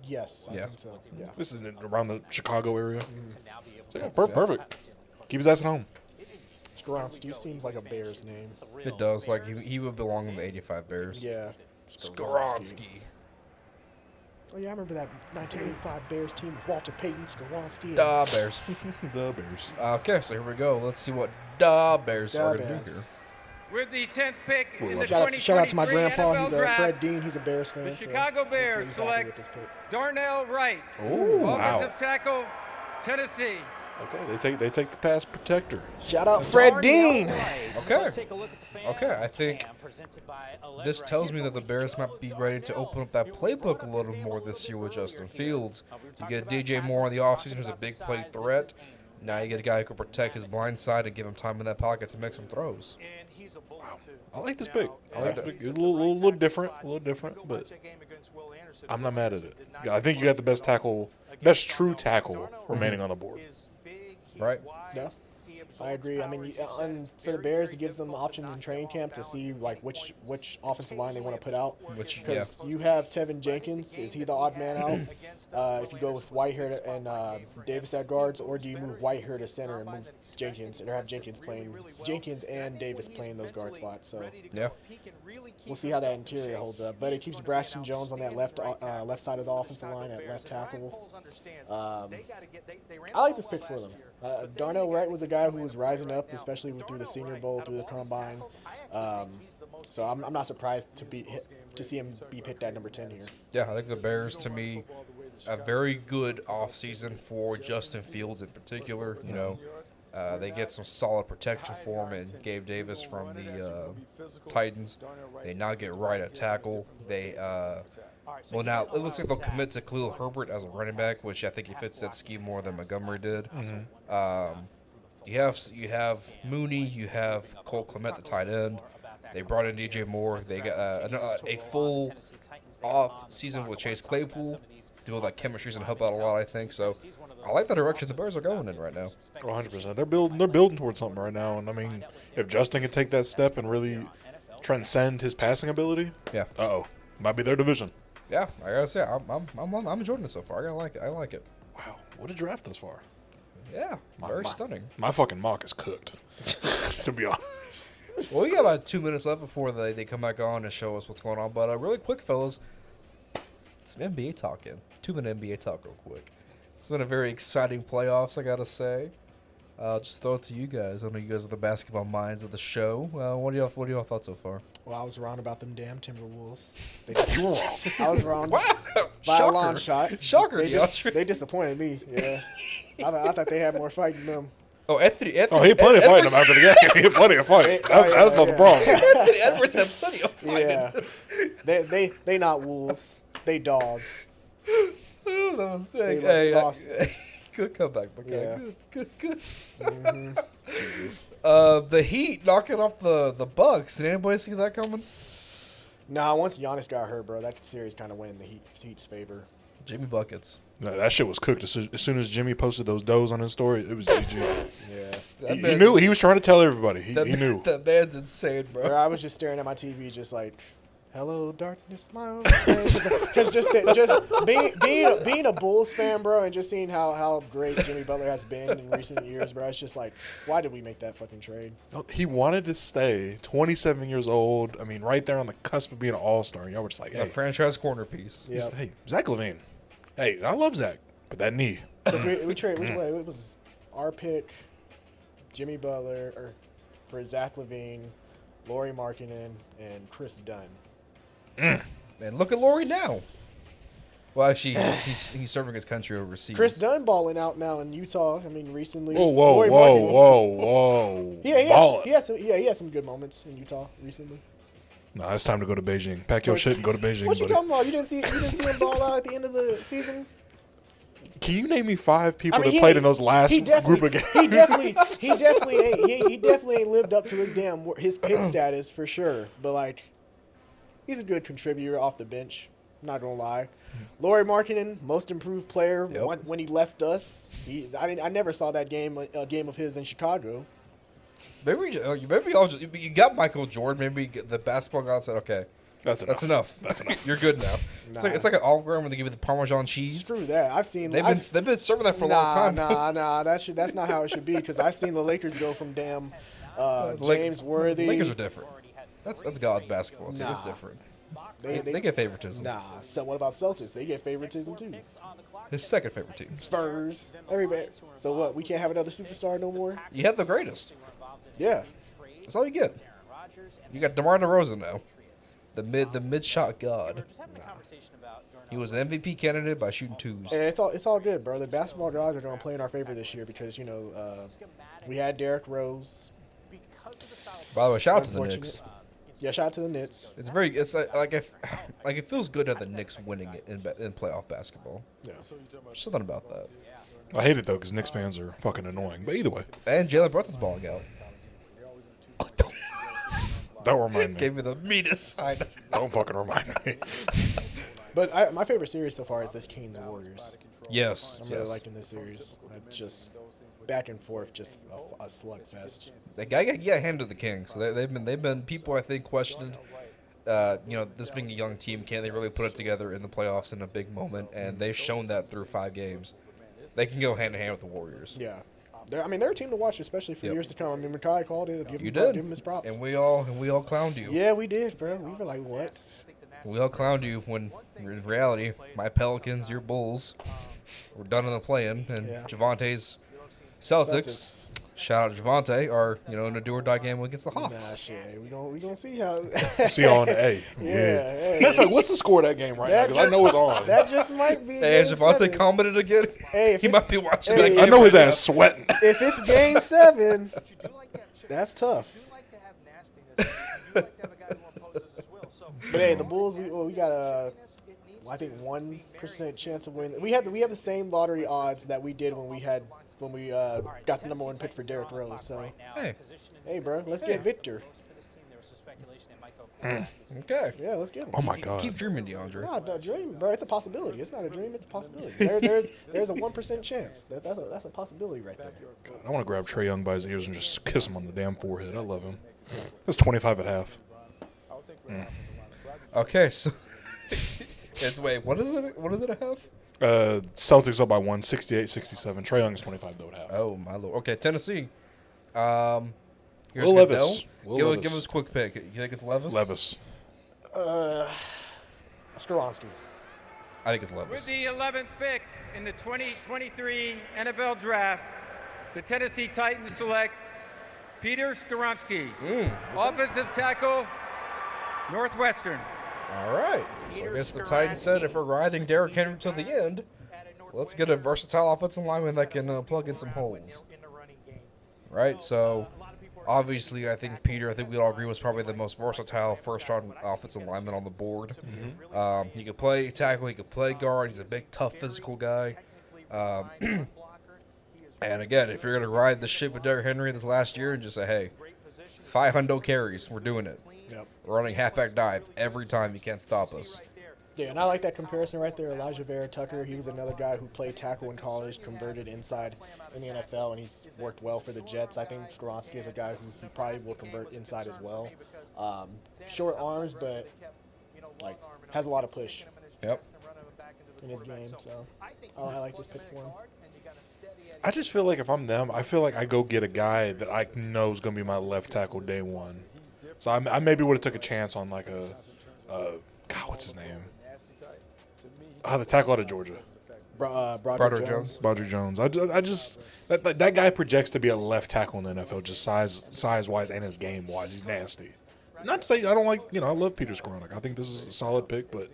yes. I think so. Yeah. This is around the Chicago area. So, yeah, perfect. Keep his ass at home. Skoronski seems like a Bears name. It does. Like he would belong in the '85 Bears. Yeah. Skoronski. Oh yeah, I remember that 1985 Bears team with Walter Payton, Skoronski. Da Bears. The Bears. Okay, so here we go. Let's see what Da Bears are going to do Bears. here. With the 10th pick in the Shout out to my 2023 grandpa. NFL He's draft, Fred Dean. He's a Bears fan. the so Chicago Bears he's happy with select this pick. Darnell Wright, Ooh, offensive tackle, Tennessee. Okay, they take the pass protector. Shout out Fred Dean. Okay, I think this tells me that the Bears might be ready to open up that playbook a little more this year with Justin Fields. You get DJ Moore in the offseason, who's a big play threat. Now you get a guy who can protect his blind side and give him time in that pocket to make some throws. I like this pick. It's a little different, but I'm not mad at it. I think you got the best true tackle remaining on the board. Right? Yeah, I agree. I mean, and for the Bears, it gives them options in training camp to see like which offensive line they want to put out. Because you have Tevin Jenkins. Is he the odd man out? If you go with Whitehair and Davis at guards, or do you move Whitehair to center and move Jenkins, or have Jenkins and Davis playing those guard spots? So Yeah. we'll see how that interior holds up. But it keeps Braxton Jones on that left side of the offensive line at left tackle. I like this pick for them. Darnell Wright was a guy who was rising up, especially through the Senior Bowl, through the Combine. So I'm not surprised to see him be picked at number 10 here. Yeah, I think the Bears, to me, a very good offseason for Justin Fields in particular. You know, they get some solid protection for him and Gabe Davis from the Titans. They now get Wright at tackle. They well, now it looks like they'll commit to Khalil Herbert as a running back, which I think he fits that scheme more than Montgomery did. You have Mooney, you have Cole Clement, the tight end. They brought in DJ Moore. They got a full off season with Chase Claypool. To build that chemistry and help out a lot, I think. So I like the direction the Bears are going in right now. 100%. They're building towards something right now. And I mean, if Justin can take that step and really transcend his passing ability, Yeah. Might be their division. Yeah, I gotta say, I'm enjoying it so far. I like it. I like it. Wow, what a draft thus far. Yeah, very stunning. My fucking mock is cooked, to be honest. Well, we got about 2 minutes left before they come back on and show us what's going on. But really quick, fellas, some NBA talk in. 2-minute NBA talk real quick. It's been a very exciting playoffs, I gotta say. Just throw it to you guys. I know you guys are the basketball minds of the show. What are y'all thoughts so far? Well, I was wrong about them damn Timberwolves. You were wrong. I was wrong Wow, by shocker. a long shot. Shocker, They disappointed me. Yeah, I thought they had more fight in them. Oh, Anthony. Oh, he had plenty of fight him after the game. He had plenty of fight. That's not the problem. Anthony Edwards had plenty of fighting. Yeah, they not wolves. They dogs. Oh, that was sick. They lost. Good comeback, okay. Yeah. Good. Jesus. The Heat knocking off the Bucks. Did anybody see that coming? Nah, once Giannis got hurt, bro, that series kind of went in the Heat's favor. Jimmy buckets. No, that shit was cooked. As soon as Jimmy posted those doughs on his story, it was GG. Yeah. He knew. He was trying to tell everybody. He knew. That man's insane, Bro, bro. I was just staring at my TV, just like, "Hello, darkness, my old friend." Because just being a Bulls fan, bro, and just seeing how great Jimmy Butler has been in recent years, bro, it's just like, why did we make that fucking trade? He wanted to stay. 27 years old. I mean, right there on the cusp of being an all-star. Y'all were just like, A hey, franchise corner piece. Yeah. hey, Zach LaVine. Hey, I love Zach, but that knee. Because we traded. It was our pick, Jimmy Butler, for Zach LaVine, Lauri Markkanen, and Chris Dunn. Man, look at Laurie now. Well, actually, he's serving his country overseas. Chris Dunn balling out now in Utah. I mean, recently. Whoa. Lauri Markkanen- Whoa. Yeah, he had some good moments in Utah recently. Nah, it's time to go to Beijing. Pack your shit and go to Beijing, What you buddy. talking about? You didn't see him ball out at the end of the season? Can you name me 5 people I mean, that played in those last group of games? He definitely ain't lived up to his pick status for sure. But like, he's a good contributor off the bench. I'm not gonna lie. Lauri Markkanen, most improved player. Yep. When he left us, I never saw that game of his in Chicago. Maybe y'all just, you got Michael Jordan. Maybe the basketball god said, "Okay, That's enough. You're good now." Nah. It's like an Olive Garden when they give you the Parmesan cheese. Screw that. I've seen. They've been serving that for a long time. Nah. That's not how it should be. Because I've seen the Lakers go from damn James Worthy. Lakers are different. That's God's basketball team. It's Nah. different. They They get favoritism. Nah. So what about Celtics? They get favoritism too. His second favorite team. Spurs. Everybody. So what? We can't have another superstar no more. You have the greatest. Yeah. That's all you get. You got DeMar DeRozan now, the mid shot god. He was an MVP candidate by shooting twos. And it's all good, bro. The basketball gods are going to play in our favor this year because we had Derrick Rose. By the way, shout out to the Unfortunate. Knicks. Yeah, shout out to the Nets. It's like it feels good to have the Knicks winning it in playoff basketball. Yeah. Something about that. I hate it, though, because Knicks fans are fucking annoying. But either way, And Jalen Brunson's balling out. don't remind me. Gave me the meanest sign. Don't fucking remind me. But my favorite series so far is this Kings Warriors. Yes. I'm really liking this series. Just back and forth, just a slugfest. They got handed to the Kings. So they've been people I think questioned. This being a young team, can they really put it together in the playoffs in a big moment? And they've shown that through 5 games. They can go hand in hand with the Warriors. Yeah. they're a team to watch, especially for Yep. years to come. I mean, Makai called it. You did. Give him his props. And we all clowned you. Yeah, we did, bro. We were like, what? We all clowned you when, in reality, my Pelicans, your Bulls, were done in the play-in, and Yeah. Javante's Celtics. Shout out to Javante, are in a do-or-die game against the Nah, Hawks. shit. We gonna see how. See on A. Yeah, Yeah. hey. That's like, what's the score of that game right now? Because I know it's on. That just might be. Hey, has game Javante 7. commented again? Hey, if he it's- might be watching hey, that game. I know his right ass sweating. If it's game 7, that's tough. You like to have nastiness. You like to have a guy who imposes his will. So But hey, the Bulls, we got I think 1% chance of winning. We have the same lottery odds that we did when we got the number 1 pick for Derrick Rose. So Hey, hey, bro, let's get Victor. okay. Yeah, let's get him. Oh, my God. Keep dreaming, DeAndre. Nah, no, dream, bro. It's a possibility. It's not a dream. It's a possibility. There's a 1% chance. That's a possibility right there. I want to grab Trae Young by his ears and just kiss him on the damn forehead. I love him. That's 25 at half. Okay, so wait, what is it? What is it a half? Celtics up by 1, 68-67. Trae Young is 25 though at half. Oh my lord. Okay, Tennessee. Here's Will Goodell. Levis. Will Give Levis. us a quick pick. You think it's Levis? Levis. Skoronsky. I think it's With Levis. the 11th pick in the 2023 NFL Draft, the Tennessee Titans select Peter Skoronsky, offensive tackle, Northwestern. All right. So I guess the Titans said if we're riding Derrick Henry to the end, let's get a versatile offensive lineman that can plug in some holes. Right? So obviously, I think we all agree was probably the most versatile first-round offensive lineman on the board. He could play tackle, he could play guard. He's a big, tough, physical guy. And again, if you're going to ride the ship with Derrick Henry this last year and just say, hey, 500 carries, we're doing it. Yep. We're running halfback dive every time. You can't stop us. Yeah, and I like that comparison right there. Elijah Vera Tucker, he was another guy who played tackle in college, converted inside in the NFL, and he's worked well for the Jets. I think Skoronsky is a guy who probably will convert inside as well. Short arms, but has a lot of push Yep. in his game. So I like this pick for him. I just feel like if I'm them, I feel like I go get a guy that I know is going to be my left tackle day one. So I maybe would have took a chance on like God, what's his name? The tackle out of Georgia. Broderick Jones. Broderick Jones. I just that guy projects to be a left tackle in the NFL, just size wise and his game wise. He's nasty. Not to say I don't like, I love Peter Skoronsky. I think this is a solid pick, but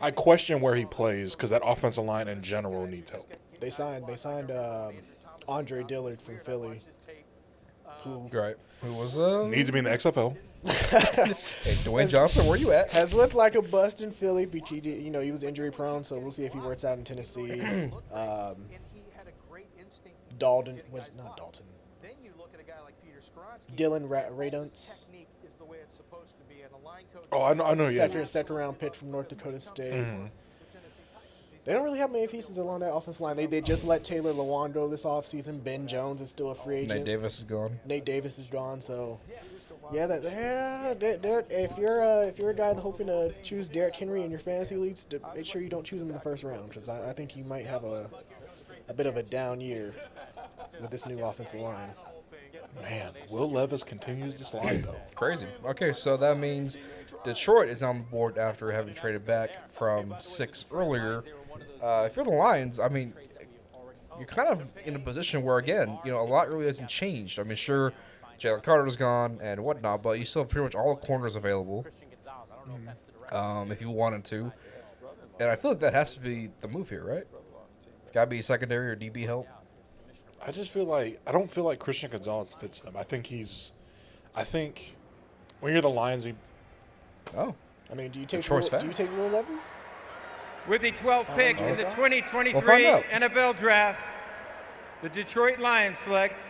I question where he plays because that offensive line in general needs help. They signed Andre Dillard from Philly. Right. Who was Needs to be in the XFL. Hey, Dwayne Johnson, where you at? Has looked like a bust in Philly, but he was injury prone, so we'll see if he works out in Tennessee. Dalton, not Dalton. Then you look at a guy like Peter Skoronsky. Dylan Radunz, Technique is the way it's supposed to be, and a line coach. Oh, I know. Yeah. second round pick from North Dakota State. They don't really have many pieces along that offensive line. They just let Taylor Lewan go this offseason. Ben Jones is still a free agent. Nate Davis is gone. Nate Davis is gone, so if you're a guy hoping to choose Derrick Henry in your fantasy leagues, make sure you don't choose him in the first round because I think you might have a bit of a down year with this new offensive line. Man, Will Levis continues to slide though. Crazy. Okay, so that means Detroit is on the board after having traded back from 6 earlier. If you're the Lions, I mean, you're kind of in a position where, again, a lot really hasn't changed. I mean, sure, Jalen Carter's gone and whatnot, but you still have pretty much all the corners available if you wanted to. And I feel like that has to be the move here, right? Got to be secondary or DB help. I just feel like I don't feel like Christian Gonzalez fits them. I think when you're the Lions, Oh, I mean, do you take Detroit's Will fast. Levis? With the 12th pick in the We'll 2023 find out. NFL Draft, the Detroit Lions select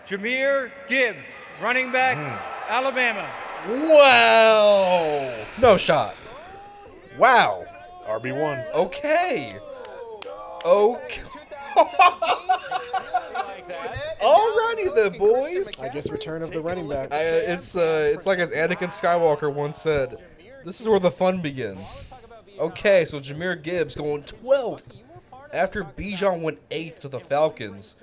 Jahmyr Gibbs, running back, Alabama. wow! No shot. Wow. RB1. Okay. Alrighty then, boys. I guess return of the running back. It's like as Anakin Skywalker once said, this is where the fun begins. Okay, so Jahmyr Gibbs going 12th after Bijan went 8th to the Falcons.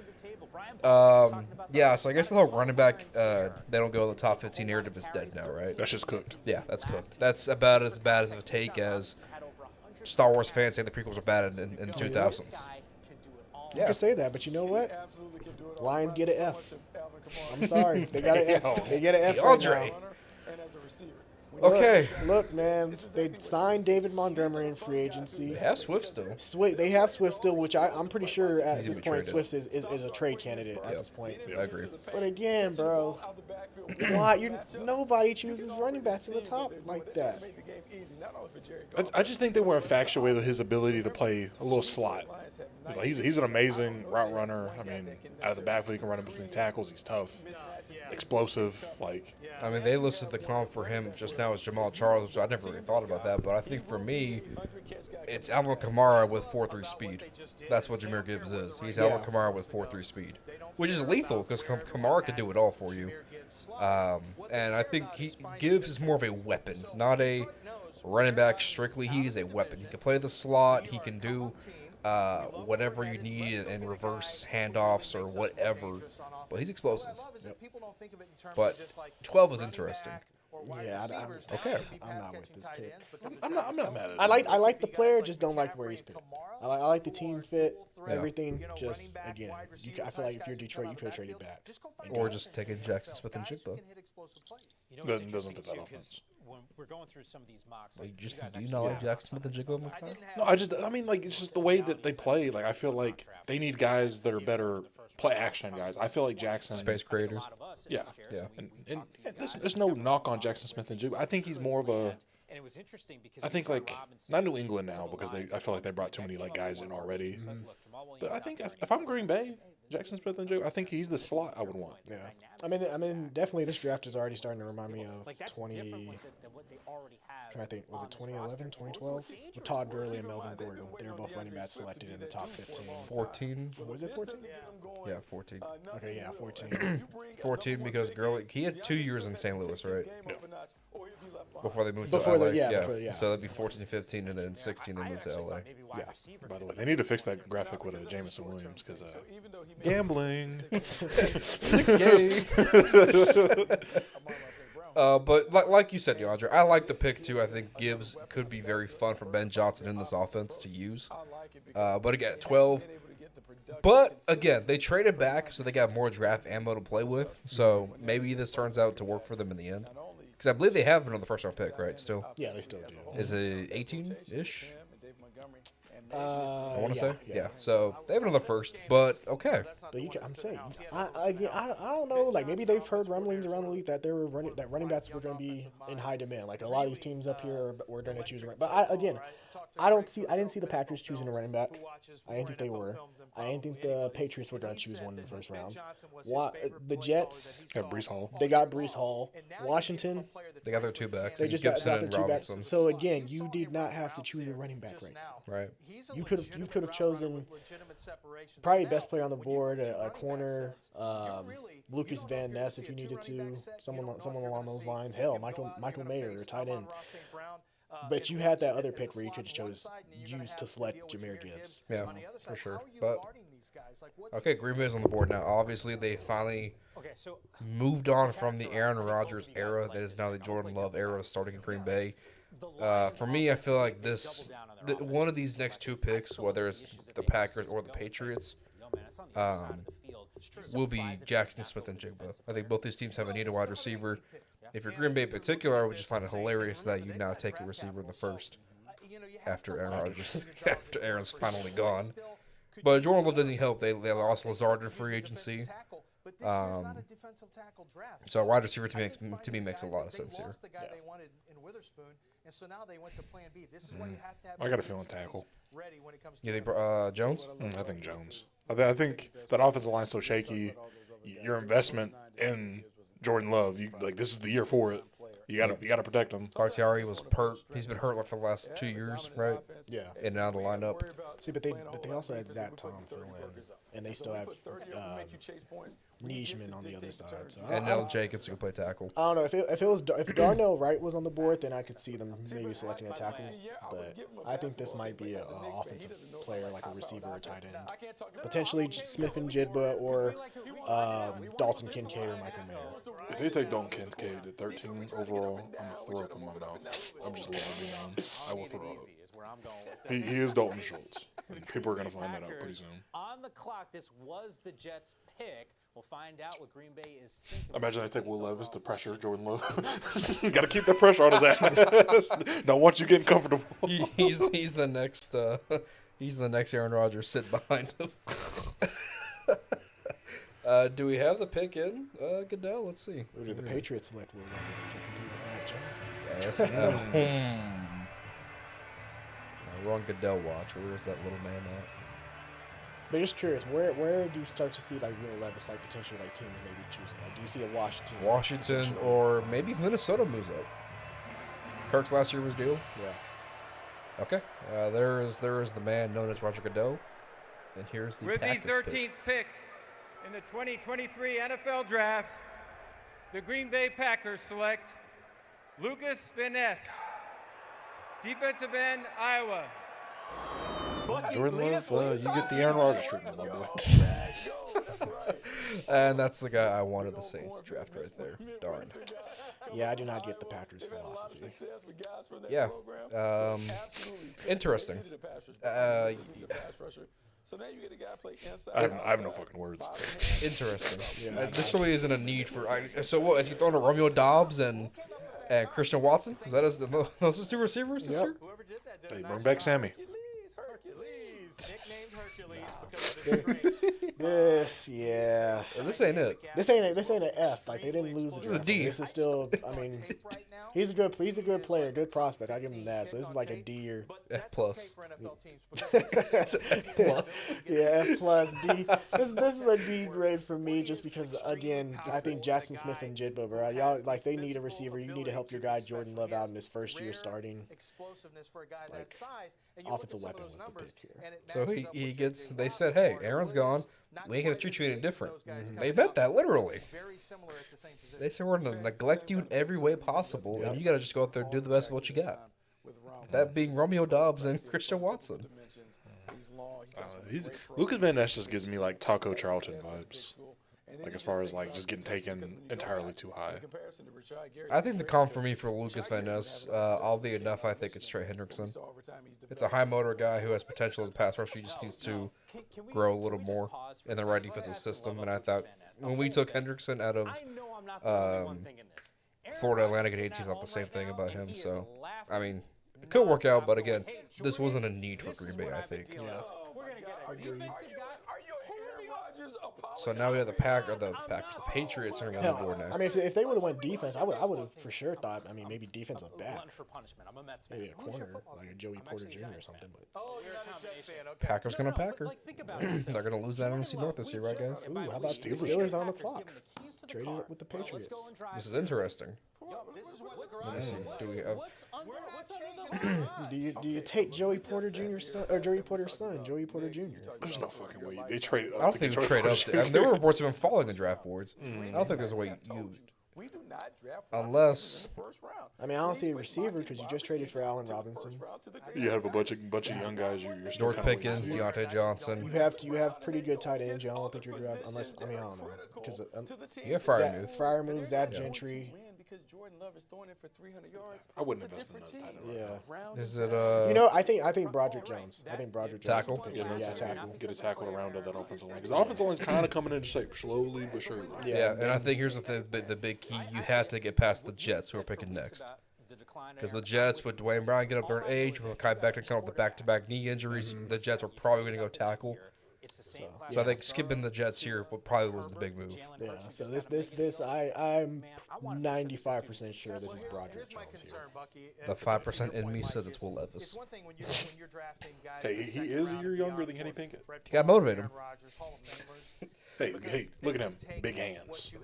Yeah, so I guess the whole running back, they don't go in the top 15 narrative is dead now, right? That's just cooked. Yeah, that's cooked. That's about as bad as a take as Star Wars fans saying the prequels are bad in the 2000s. You can say that, but you know what? Absolutely can do it all. Lions get an F. Bunch of Alvin Kamara. I'm sorry. They got an F. They get an F right DeAndre. now. And as a receiver. Okay. Look, man, they signed David Montgomery in free agency. They have Swift still. They have Swift still, which I'm pretty sure at He's this gonna be point traded. Swift is a trade candidate at this point. I agree. But again, bro, Out the backfield. why nobody chooses running backs at the top like that? Made the game easy, not only for Jared Goff. I just think they were infatuated with his ability to play a little slot. You know, he's an amazing route runner. I mean, out of the backfield, he can run in between tackles. He's tough, explosive. Like, I mean, they listed the comp for him just now as Jamal Charles, which I never really thought about that. But I think for me, it's Alvin Kamara with 4.3 speed. That's what Jahmyr Gibbs is. He's Alvin Kamara with 4.3 speed, which is lethal because Kamara can do it all for you. And I think Gibbs is more of a weapon, not a running back strictly. He is a weapon. He can play the slot. He can do whatever you need in reverse handoffs or whatever. But he's explosive. But 12 is interesting. Yeah, Okay. I'm not with this pick. I'm not mad at it. I like the player, just don't like where he's picked. I like the team fit, Yeah. everything. Just again, I feel like if you're Detroit, you could have traded back. Or just taking Jackson Smith and Jigba. Doesn't fit that offense. When we're going through some of these mocks, Like, do you not like Jackson Smith and Jigba? McConnell? No, I mean, like, it's just the way that they play. Like, I feel like they need guys that are better play action guys. I feel like Jackson. Space creators. Yeah. Yeah. And there's no knock on Jackson Smith and Jigba. I think he's more of a. and it was interesting because I think like not New England now because I feel like they brought too many like guys in already. But I think if I'm Green Bay, Jackson Smith and Jigba, I think he's the slot I would want. Yeah, I mean, definitely this draft is already starting to remind me of like that's 20. different than what they already have. Trying to think, was it 2011, 2012? With Todd Gurley and Melvin Gordon. They were both running backs selected in the top 15. 14. Was it 14? Yeah, 14. Okay, yeah, 14. 14 because he had 2 years in St. Louis, right? Before they moved Before to LA. the- yeah, before- yeah. So that'd be 14, 15, and then 16 they moved to LA. Yeah. By the way, they need to fix that graphic with Jameson Williams because gambling. 6K. But like you said, DeAndre, I like the pick too. I think Gibbs could be very fun for Ben Johnson in this offense to use. But again, 12. But again, they traded back, so they got more draft ammo to play with. So maybe this turns out to work for them in the end. Because I believe they have another first-round pick, right? Still, Yeah, they still do. is it 18-ish? I want to Yeah, say, yeah. So they have another first, but okay. But I'm saying, I don't know. Like maybe they've heard rumblings around the league that running backs were going to be in high demand. Like a lot of these teams up here were going to choose a running. But I didn't see the Packers choosing a running back. I didn't think they were. I didn't think the Patriots were going to choose one in the first round. The Jets, Got Brees Hall. they got Brees Hall. Washington, They got their two backs. they just Gibson got the and two backs. Robinson. So again, you did not have to choose a running back right now. Right. You could have chosen probably best player on the board, a corner, Lucas Van Ness if you needed to, someone along those lines. Hell, Michael Mayer, a tight end. But you had that other pick where you could use to select Jahmyr Gibbs. Yeah, for sure. But okay, Green Bay's on the board now. Obviously, they finally moved on from the Aaron Rodgers era. That is now the Jordan Love era starting in Green Bay. For me, I feel like one of these next two picks, whether it's the Packers or the Patriots, will be Jackson Smith and Jigba. I think both these teams have a need a wide receiver. If you're Green Bay in particular, I would just find it hilarious that you now take a receiver in the first after Aaron Rodgers, after Aaron's finally gone. But Jordan Love doesn't help. They lost Lazard in free agency. So wide receiver to me makes a lot of sense here. I got a feeling tackle. You think Jones? I think Jones. I think that offensive line's so shaky. Your investment in Jordan Love, this is the year for it. You gotta protect him. Bakhtiari was hurt. He's been hurt like for the last 2 years, right? Yeah. In and out of the lineup. See, but they also had Zach Tom fill in, and they still have Nijman on the other side. So And Nell Jacobs who can play tackle. I don't know if Darnell Wright was on the board, then I could see them maybe selecting a tackle. But I think this might be an offensive player, like a receiver or tight end, potentially Smith and Jidba or Dalton Kincaid or Michael Mayer. If they take Dalton Kincaid at 13 overall, I'm gonna throw up in my mouth. I'm just letting it be known. I will throw up. He is Dalton Schultz. And people are gonna find that out pretty soon. On the clock, this was the Jets' pick. We'll find out what Green Bay is thinking. Imagine they take Will Levis to pressure Jordan Love. You gotta keep that pressure on his ass. Don't want you getting comfortable. He's the next he's the next Aaron Rodgers. Sit behind him. Do we have the pick in? Goodell, let's see. Or did the Patriots select Will Levis to compete with Matt Jones? Yes. We're on Goodell watch. Where is that little man at? But just curious, where do you start to see like Will Levis, like potentially like teams maybe choosing? Like, do you see a Washington? Washington or maybe Minnesota moves up. Kirk's last year was due. Yeah. Okay. There is the man known as Roger Goodell, and here's the With the Packers 13th pick in the 2023 NFL Draft, the Green Bay Packers select Lucas Van Ness, defensive end, Iowa. Jordan Love, you get the Aaron Rodgers treatment, my boy. And that's the guy I wanted the Saints to draft right there. Darn. Yeah, I do not get the Packers philosophy. Yeah. Interesting. So now you get a guy play inside. I have no fucking words. Interesting. This really isn't a need for. So what? Is he throwing to Romeo Dobbs and Christian Watson? Is that those his two receivers this year? Hey, bring back Sammy. Nicknamed Hercules because of his strength. This, yeah. This ain't it. This ain't an F. Like they didn't lose the This is a draft. D. This is still. I mean, he's a good player, good prospect. I give him that. So this is like a D or F plus. For NFL teams because That's F plus. yeah, F plus D. This is a D grade for me just because again I think Jackson Smith and Jidba, bro. Y'all like they need a receiver. You need to help your guy Jordan Love out in his first year starting. explosiveness for a guy that Like, size. And you look at offensive some of weapon those was the numbers, pick here. and it So matches up he with gets. just They the said, "Hey, player Aaron's abilities. gone. Not We ain't gonna quite treat you any as different." those guys They coming meant up, that literally. very similar at the same position. They said we're gonna neglect you in every way possible, and you gotta just go out there and do the best of what you got. That being Romeo Dobbs and Christian Watson. Lucas Van Ness just gives me like Taco Charlton vibes. Like as far as like just getting taken entirely too high. I think the comp for me for Lucas Van Ness, oddly enough, I think it's Trey Hendrickson. It's a high motor guy who has potential as a pass rusher. He just needs to grow a little more in the right defensive system. And I thought when we took Hendrickson out of Florida Atlantic at 18, thought the same thing about him. So, I mean, it could work out, but again, this wasn't a need for Green Bay, I think. Yeah. So now we have the Patriots are on the Hell, board next. I mean, if they would have went defense, I would have for sure thought. I mean, maybe defensive back, maybe a corner like a Joey Porter Jr. or something. But Oh, you're not a Jets fan. Okay. Packers gonna Packer. They're gonna lose that NFC North this year, right, guys? ooh, how about the Steelers on the clock? Traded up with the Patriots. This is interesting. This is what the Let me garage see. Do we have? We're not changing. Do you take Joey Porter Jr.'s son or Joey Porter's son, Joey Porter Jr.? There's no fucking way they traded up. I don't to think get we Troy trade up. Porter I mean, there were reports of him falling in draft boards. I don't think there's a way you, We do not draft unless first round. I mean, I don't see a receiver because you just traded for Allen Robinson. You have a bunch of young guys. You're still George kinda waiting to Pickens, see. Deontay Johnson. You have pretty good tight ends. You don't think you're drafting unless I mean I don't know because You have Freiermuth. Fryer moves that Gentry. Because Jordan Love is throwing it for 300 yards. I wouldn't invest in that tight end. Yeah. Is it You know, I think Broderick Jones. I think Broderick Jones. Tackle? is the pick. Yeah, Yeah, tackle. Get a tackle around that offensive line because the offensive line's kind of coming into shape slowly but surely. Yeah, and I think here's the big key: you have to get past the Jets, who are picking next. Because the Jets, with Dwayne Brown get up there in age, with Kai Becton come up with back-to-back knee injuries, the Jets are probably going to go tackle. So I think skipping the Jets here probably was the big move. Yeah. So I'm 95% sure this is Broderick My Jones here. concern, Bucky. The 5% in me says it's Will Levis. It's one thing when you're drafting guys. Hey, he is a year younger than Kenny Pinkett. You gotta motivate him. Aaron Rodgers, Hall of Famers. Hey, look at him, big hands.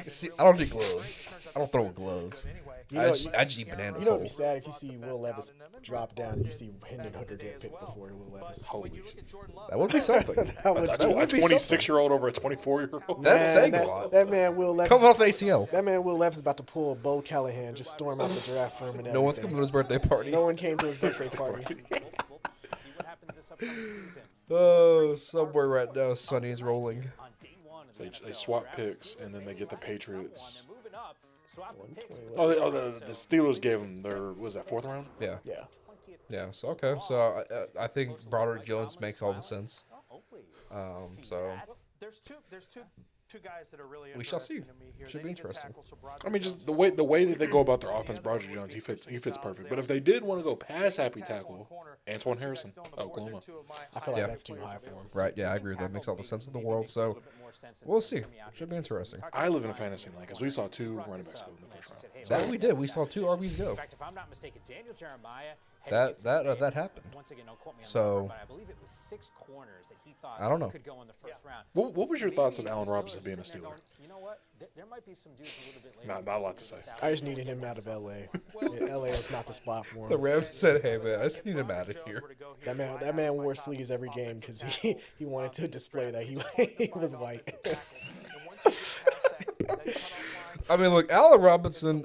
See, I don't need gloves. I don't throw gloves. You I know, just eat bananas. you know, it'd whole. be sad if you see Will Levis drop down and you see Hendon Hooker get picked before Will Levis. Holy shit. That would be something. That would, A That would be 26-year-old over a 24-year-old. That's saying that, a lot. That man Will Levis. Coming off ACL. That man Will Levis is about to pull a Bo Callahan, just storm out the draft room and No one's everything. coming to his birthday party. No one came to his birthday party. See what happens this upcoming season. Oh, somewhere right now, Sonny's rolling. On day one of They the swap NFL picks, draft, and then they get the Patriots. they're moving up, swapping picks. The Steelers gave them their, what was that, 4th round? Yeah. Yeah. Yeah. So okay. So I think Broderick Jones makes all the sense. Oh, please. So There's two guys that are really we shall see. interesting to me here. Should They be need to interesting. tackle, so Broderick I mean, just Jones the way that they go about their offense, Broderick Jones, he fits perfect. But if they did want to go pass happy tackle, Antoine Harrison, Oklahoma. I feel like Yeah. that's too high for him. Right. Yeah, I agree with that. Makes all the sense in the world. So we'll see. Should be interesting. I live in a fantasy land because we saw 2 running backs go in the first round. That we did. We saw 2 RBs go. In fact, if I'm not mistaken, Daniel Jeremiah. That happened. Once again, don't quote me on So- the number, but I believe it was 6 corners that he thought I don't know. could go in the first round. What was your thoughts of Maybe Allen the Robinson Steelers being a sitting there Steeler? going, you know what? There might be some dudes a little bit later. Not a lot to say. I just needed him out of LA. LA is not the spot for The him. Rams said, "Hey man, I just need him out of here." That man wore sleeves every game because he wanted to display that he was white. I mean, look, Allen Robinson.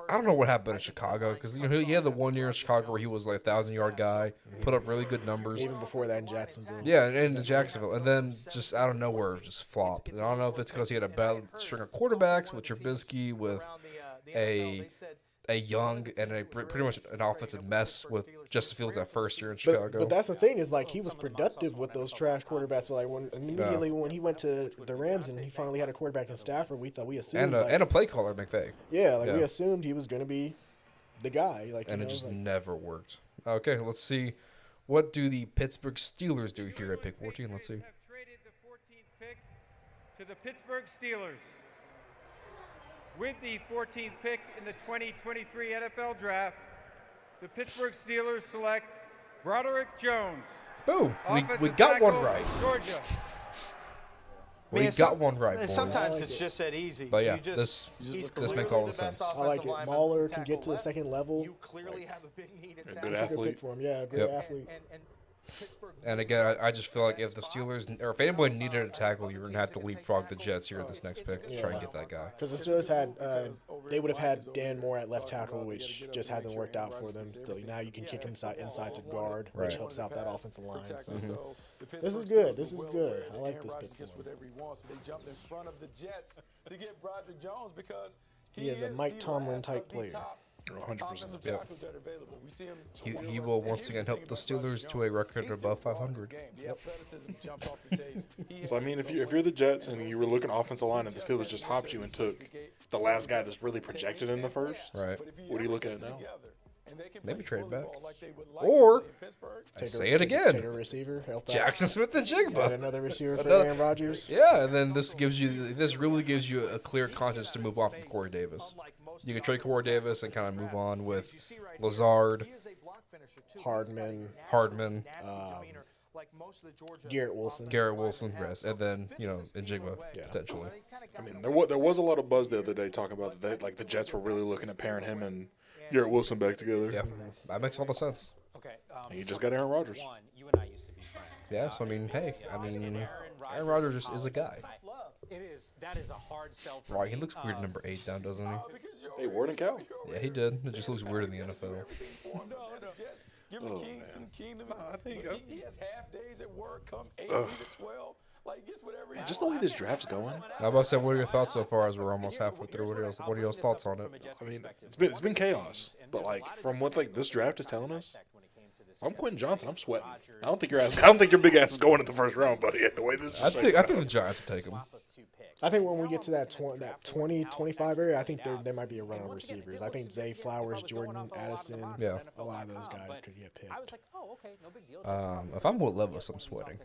I don't know what happened in Chicago because he had the 1 year in Chicago where he was like 1,000-yard guy, put up really good numbers. Even before that in Jacksonville. Yeah, and in Jacksonville, and then just out of nowhere, just flopped. And I don't know if it's because he had a bad string of quarterbacks with Trubisky, with a young and a pretty much an offensive mess with Justin Fields that first year in Chicago. But that's the thing is like he was productive with those trash quarterbacks. Like when immediately when he went to the Rams and he finally had a quarterback in Stafford, we assumed and a play caller, McVay. we yeah. assumed he was going to be the guy. Like And you it know, just like, never worked. Okay, let's see. What do the Pittsburgh Steelers do here at pick 14? Let's see. Have traded the 14th pick to the Pittsburgh Steelers. With the 14th pick in the 2023 NFL Draft, the Pittsburgh Steelers select Broderick Jones, Boom. We offensive got one tackle, right. Georgia. We got one right, boys. Sometimes it's just that easy. But yeah, You this he's makes clearly all the the best sense. I like offensive it. lineman Mahler to can get to the tackle second level. You clearly have a big need at A tackle. good It's a good athlete. pick for him. Yeah, great Yep. athlete. And Pittsburgh And again, I just feel like if the Steelers, or if anybody needed a tackle, you're going to have to leapfrog the Jets here in this next pick to try and get that guy. Because the Steelers had, they would have had Dan Moore at left tackle, which just hasn't worked out for them. So now you can kick him inside to guard, Right. which helps out that offensive line. So. So the This is Pittsburgh good. Steelers This do is well good. where I like Aaron this Rodgers pick gets for him. whatever he wants. So they jumped in front of the Jets to get Broderick Jones because He is a Mike the Tomlin last type of the player. top 100%. offensive Yep. tackles that are available. We see him. He will once again help the Steelers to a record above 500. The athleticism jumped off the tape. He So I mean, if you're the Jets and you were looking offensive line and the Steelers just hopped you and took the last guy that's really projected in the first, Right. what are you looking at now? Maybe trade back. Or Or, I say it again, Take a receiver, help out. Jackson Smith and Add Jigba. another receiver for Another- Aaron Rodgers. Yeah, and then this really gives you a clear conscience to move off from Corey Davis. You can trade Corey Davis and kind of move on with Lazard, Hardman, Hardman, Garrett Wilson. Garrett Wilson, rest, and then and Jigba potentially. I mean, there was a lot of buzz the other day talking about that the Jets were really looking at pairing him and Garrett Wilson back together. Yeah, that makes all the sense. Okay. And you just got Aaron Rodgers. One, you and I used to be friends. Yeah, so I mean, hey, Aaron Rodgers is a guy. That is a hard sell for Right, he me. looks weird number 8 down, doesn't he? Hey, Ward and Cal. Yeah, he did. It just looks weird in the NFL. Give Oh, him Kingston, Kingdom. I think- he has half days at work. Come 8 to 12. Like gets whatever. he Just the way this draft's going. How about say, what are your thoughts so far as we're almost halfway through? What are y'all's thoughts on it? I mean, it's been chaos, but from what this draft is telling us, if I'm Quentin Johnson, I'm sweating. I don't think your big ass is going in the first round, buddy. The way this is I shaking think out. the Giants will take him. I think when we get to that 20, 25 area, I think there might be a run on receivers. I think Zay Flowers, Jordan Addison, Yeah. a lot of those guys could get picked. I was like, oh, okay, no big deal. If I'm Will Levis, I'm sweating.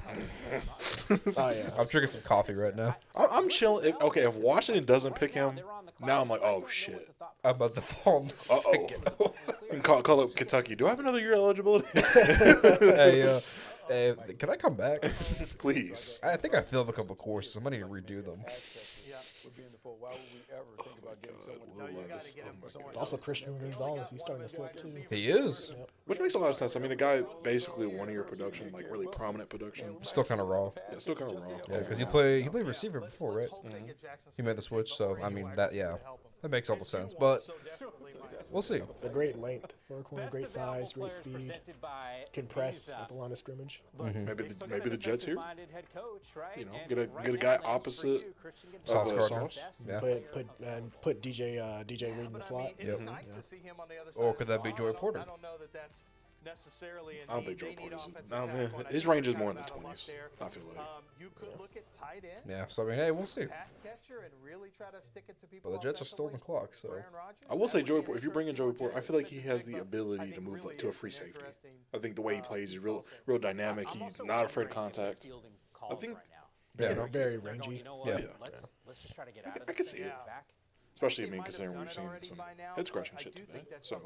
Oh yeah. I'm drinking some coffee right now. I'm chilling. Okay, if Washington doesn't pick him, now I'm like, oh shit. I'm about to fall in the second. And call up Kentucky. Do I have another year eligibility? Hey, Can I come back? Please. I think I filled a couple courses. I'm gonna need to redo them. Would be in the fold. Why would we ever think about getting someone? Also, Christian Gonzalez, he's starting to flip too. He is Which makes a lot of sense. I mean, a guy basically 1 year production, like really prominent production. still kind of raw. Yeah, still kind of raw. Yeah, because he played receiver before, right? He made the switch, so I mean that makes all the sense. But we'll see. A great length for a corner, great size, great speed. Can press at the line of scrimmage. Maybe the Jets here. You know, get a guy opposite Sauce of Gardner. Sauce. Yeah. Put DJ Reed in the slot. Yep. Nice to see him on the other Or side could of that be the Joey ball. Porter? I don't know that that's necessarily a I don't need. think Joey They need Porter's. offensive I don't know. tackle, and His I range is think more in the kind of a lot 20s. there. I feel like. You could look at tight end. Yeah. So I mean, hey, we'll see. Pass catcher and really try to stick it to people. But the Jets are still on the offensively. clock, so For Aaron Rodgers, I will say that Joey would be Porter. If you bring in Joey Porter, I feel like he has the ability to move like to a free safety. I think the way he plays is real dynamic. He's not afraid of contact. I think, Yeah. Very rangy. Yeah. Let's just try to get out of I can see it. back. Especially, I mean, considering we've seen some head scratching shit today. So,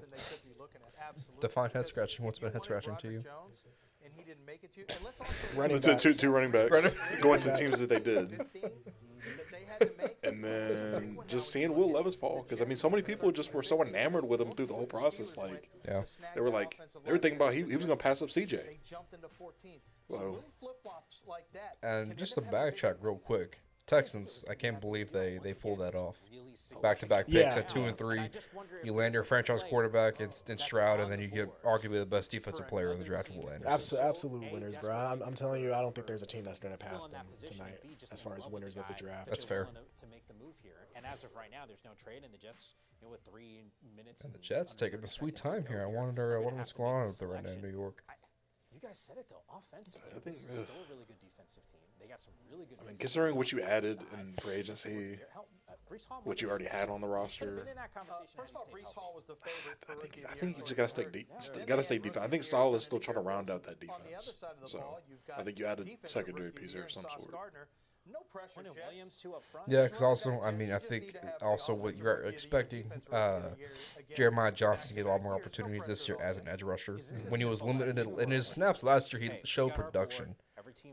Define head scratching. What's been head scratching to you? And he didn't make it to you. And let's also Running two backs. running backs going to the teams that they did. 15 that they had to make. And then just seeing Will Levis fall, because I mean, so many people just were so enamored with him through the whole process. Like, Yeah. they were thinking about he was going to pass up CJ. They jumped into 14. So Wow. little flip-flops like that And can just to end up having a backtrack big real impact. quick, Texans, I can't believe they pulled that off. Back-to-back picks Yeah. at 2 and 3. You land your franchise quarterback in Stroud, and then you get arguably the best defensive player in the draft, Will Anderson. Absolute winners, bro. I'm telling you, I don't think there's a team that's going to pass them tonight as far as winners of the draft. That's fair. To make the move here, and as of right now, there's no trade, and the Jets, with 3 minutes. And the Jets taking the sweet time here. I wonder what's going on with them right now in New York. You guys said it though. Offensively, I think, this is still a really good defensive team. They got some really good. I mean, considering what you added in free agency, what you already had on the roster, First of all, Brees Hall was the favorite for rookie of I the think year. you just gotta stay deep. Gotta stay defense. I think Saul is still trying to round out that On the other defense. side of the So ball, you've got I think you added defensive secondary rookie of piece the here year, of some Sauce sort. Gardner. No pressure, Jets. Williams too up front. Yeah, because also, I mean, I think also what you're expecting Jeremiah Johnson to get a lot more opportunities this year as an edge rusher. When he was limited in his snaps last year, he showed production,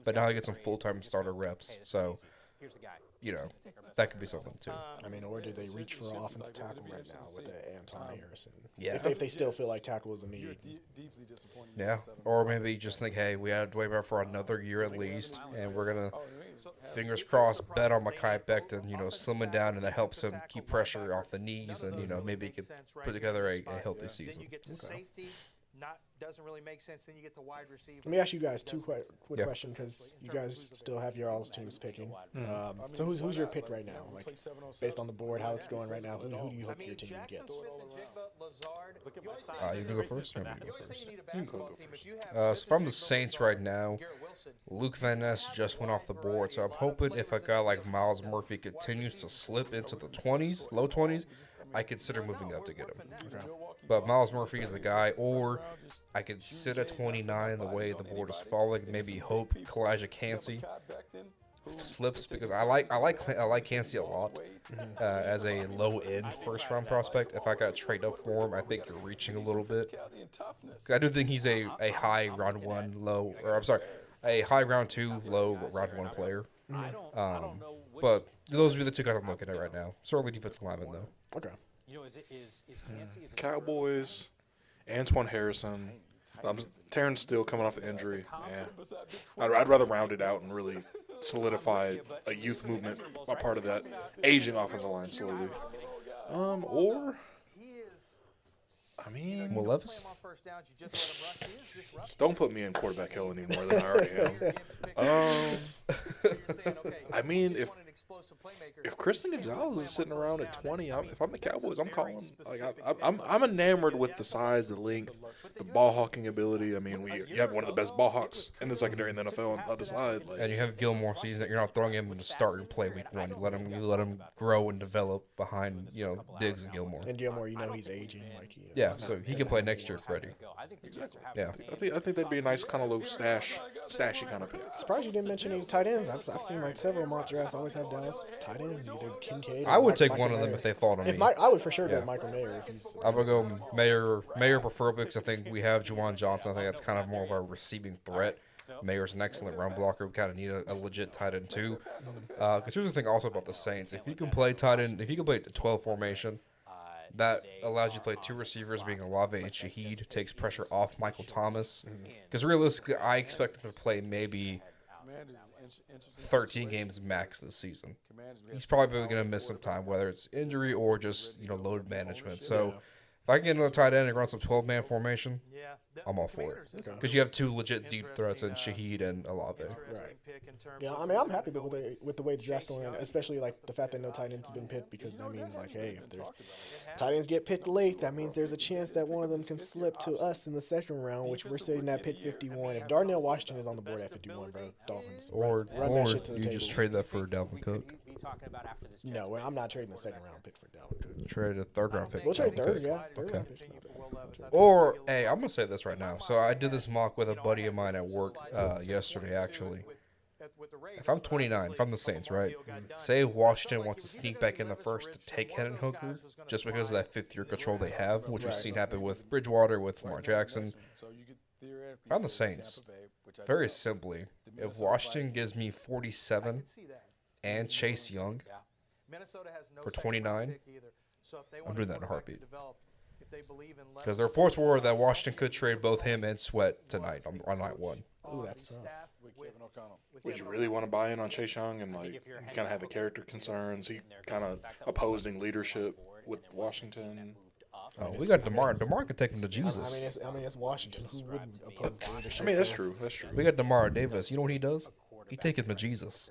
but now he gets some full-time starter reps. So, Here's the guy. you know, that could be something too. I mean, or do they reach for an offensive tackle right now with the Anton Harrison? Yeah. If they still feel like tackle is a need. Deeply disappointed. Yeah, or maybe you just think, hey, we had Dwayne Brown for another year at least, and we're gonna, fingers crossed, bet on Mekhi Becton, slimming down, and that helps him keep pressure off the knees, and maybe he could put together a healthy Then season. you get to safety. Doesn't really make sense. Then you get to wide receiver. Let me ask you guys two quick Yeah. questions because you guys still have your all's teams picking. So who's your pick right now? Like based on the board, how it's going right now, who do you I hope mean, your team Jackson gets? Smith and Jigba, Lazard. You always say You this can go is- first? Or me to You go always say first? you need a basketball team. If you have So Smith from and the Jigba, Saints Lazard, right now, Garrett Wilson, Luke Van Ness just went off the board, so I'm hoping if a guy like Miles Murphy continues to slip into the 20s, low 20s, I consider moving up to get him. But Miles Murphy is the guy, or I could sit at 29 the way the board is falling. Maybe hope Kalijah Cansey slips because I like Cansey a lot as a low end first round prospect. If I got trade up for him, I think you're reaching a little bit. I do think he's a high round 1, low, or I'm sorry, a high round 2, low round 1 player. I don't know which, But those would be the two guys I'm looking at right now. Certainly defensive lineman though. Okay. is Cansey, is it Cowboys, Antoine Harrison. Terrence Steele coming off the injury. Yeah, I'd rather round it out and really solidify a youth movement, a part of that aging offensive line slowly. Or he is. I mean, Will Play Levis? him on first downs. You just let him rush. He is disruptive. don't put me in quarterback hell any more than I already am. I mean, if Christian Gonzalez is sitting around at 20, if I'm the Cowboys, I'm calling. Like I'm enamored with the size, the length, the ball hawking ability. I mean, you have one of the best ball hawks in the secondary in the NFL on the other side. Like, And you have Gilmore, so you're not throwing him in the start and play week 1. You let him grow and develop behind Diggs and Gilmore. And Gilmore, he's aging. Yeah, so he can play next year if ready. I think the Jets are happy. Yeah. I think that'd be a nice kind of little stashy kind of pick. Surprised you didn't mention any tight ends. I've seen like several mock drafts always have Dallas tight ends, either Kincaid. I or would take Michael one of them Mayer. if they fall to me. I would for sure go Yeah. Michael Mayer if he's. I'm gonna go Mayer preferably because I think we have Juwan Johnson. I think that's kind of more of a receiving threat. Mayer's an excellent run blocker. We kind of need a legit tight end too. Because here's the thing also about the Saints: if you can play tight end, if you can play the 12 formation, that allows you to play two receivers, being Olave and Shaheed, takes pressure off Michael Thomas. Because realistically, I expect him to play maybe 13 games max this season. He's probably going to miss some time, whether it's injury or just load management. So if I can get another tight end and run some 12-man formation, I'm all for it. Because you have two legit deep threats in Shaheed and Olave. Right. Yeah, I mean, I'm happy with the way the draft's going, especially like the fact that no tight ends have been picked, because that means like, hey, if there's tight ends get picked late, that means there's a chance that one of them can slip to us in the second round, which we're sitting at pick 51. If Darnell Washington is on the board at 51, bro, Dolphins Or run that shit to the you table. just trade that for Dalvin Cook. No, well, I'm not trading the second round pick for Dalvin Cook. Trade a third-round pick. We'll for trade Dalvin third, Cook. yeah. Third Okay. round pick. Or, hey, I'm going to say this right now. So I did this mock with a buddy of mine at work yesterday, actually. If I'm 29, if I'm the Saints, right? Say Washington wants to sneak back in the first to take Hendon Hooker just because of that fifth-year control they have, which we've seen happen with Bridgewater, with Lamar Jackson. If I'm the Saints, very simply, if Washington gives me 47 and Chase Young for 29, I'm doing that in a heartbeat. Because the reports were that Washington could trade both him and Sweat tonight on night one. Ooh, that's tough. Would you really want to buy in on Chase Young and like you kind of have the character concerns? He kind of opposing leadership with Washington. Oh, we got DeMar. DeMar could take him to I Jesus. mean, it's Washington. Who wouldn't oppose the leadership? I mean, that's true. That's true. We got DeMar Davis. You know what he does? He take him to Jesus.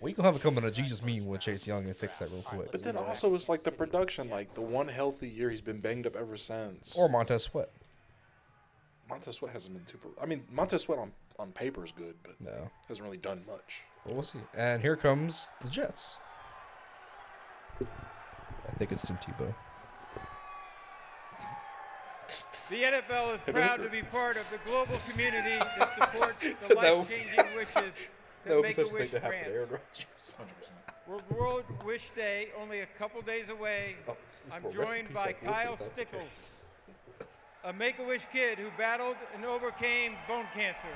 We can have him come in a Jesus meeting with Chase Young and fix that real quick. But then also it's like the production, like the one healthy year he's been banged up ever since. Or Montez Sweat. Montez Sweat hasn't been super. I mean, Montez Sweat on paper is good, but No. hasn't really done much. But we'll see. And here comes the Jets. I think it's Tim Tebow. The NFL is proud to be part of the global community that supports the life-changing wishes that Make-A-Wish grants. With World Wish Day only a couple days away, I'm joined by Kyle Stickles, a Make-A-Wish kid who battled and overcame bone cancer.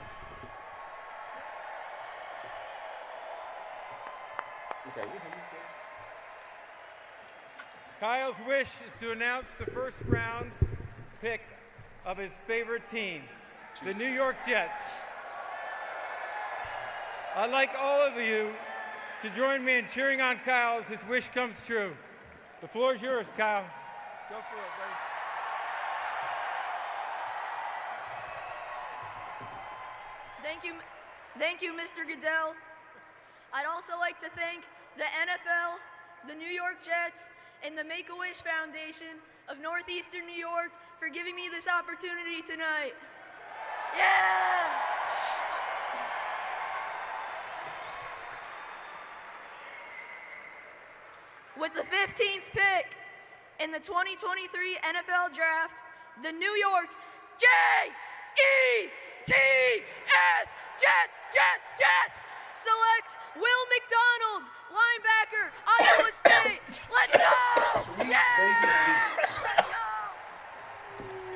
Kyle's wish is to announce the first round pick of his favorite team, the New York Jets. I'd like all of you to join me in cheering on Kyle as his wish comes true. The floor is yours, Kyle. Go for it, buddy. Thank you, Mr. Goodell. I'd also like to thank the NFL, the New York Jets, and the Make-A-Wish Foundation of Northeastern New York for giving me this opportunity tonight. Yeah! With the 15th pick in the 2023 NFL Draft, the New York Jets select Will McDonald, linebacker, Iowa State. Let's go! Yeah!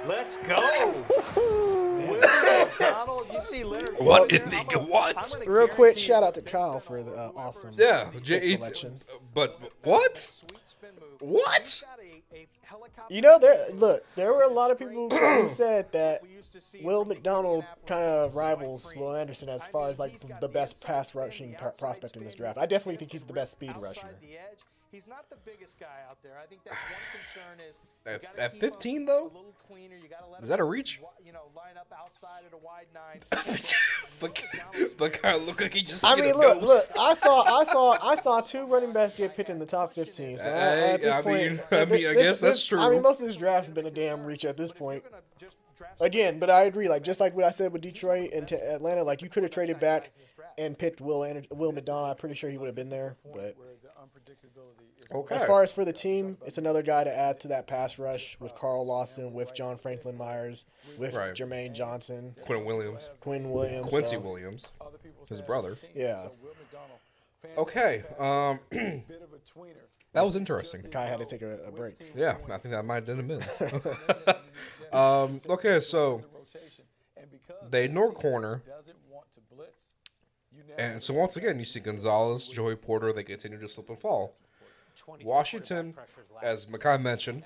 Let's go! Will McDonald, you see Leonard. What in the what? Real quick, shout out to Kyle for the awesome Yeah, pick selection. but what? What? You know, there were a lot of people who said that Will McDonald kind of rivals Will Anderson as far as like the best pass rushing prospect in this draft. I definitely think he's the best speed rusher. He's not the biggest guy out there. I think that's one concern is At 15 though? a little cleaner. You got to let Is that a reach? Line up outside at a wide nine. But Kyle looked like he just. I hit mean, a look, ghost. I saw two running backs get picked in the top 15. So Hey, at this I point, mean, I guess that's true. I mean, most of this draft's been a damn reach at this point. Again, but I agree. Like just like what I said with Detroit and Atlanta, like you could have traded back and picked Will McDonald. I'm pretty sure he would have been there. But Okay. as far as for the team, it's another guy to add to that pass rush with Carl Lawson, with John Franklin Myers, with Right. Jermaine Johnson, Quinn Williams, Quinn Williams, Quincy so, Williams, his brother. Yeah, Okay. That was interesting. Kai had to take a break. Yeah, I think that might have been a Okay, so they ignore corner to blitz. You never And so once again, you see Gonzalez, Joey Porter, they continue to slip and fall. Washington, as Makai mentioned,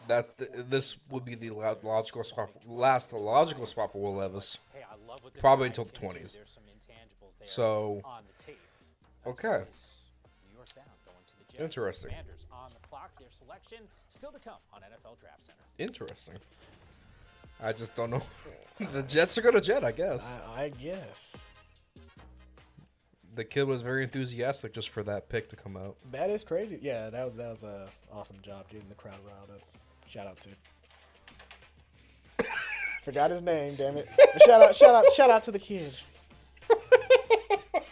this would be the logical spot, last logical spot for Will Levis, probably until the 20s. So, okay, interesting. On the clock, their selection still to come on NFL Draft Center. Interesting. I just don't know. The Jets are gonna jet, I guess. I guess. The kid was very enthusiastic just for that pick to come out. That is crazy. Yeah, that was a awesome job getting the crowd riled up. Shout out to. Forgot his name, damn it. But shout out to the kid.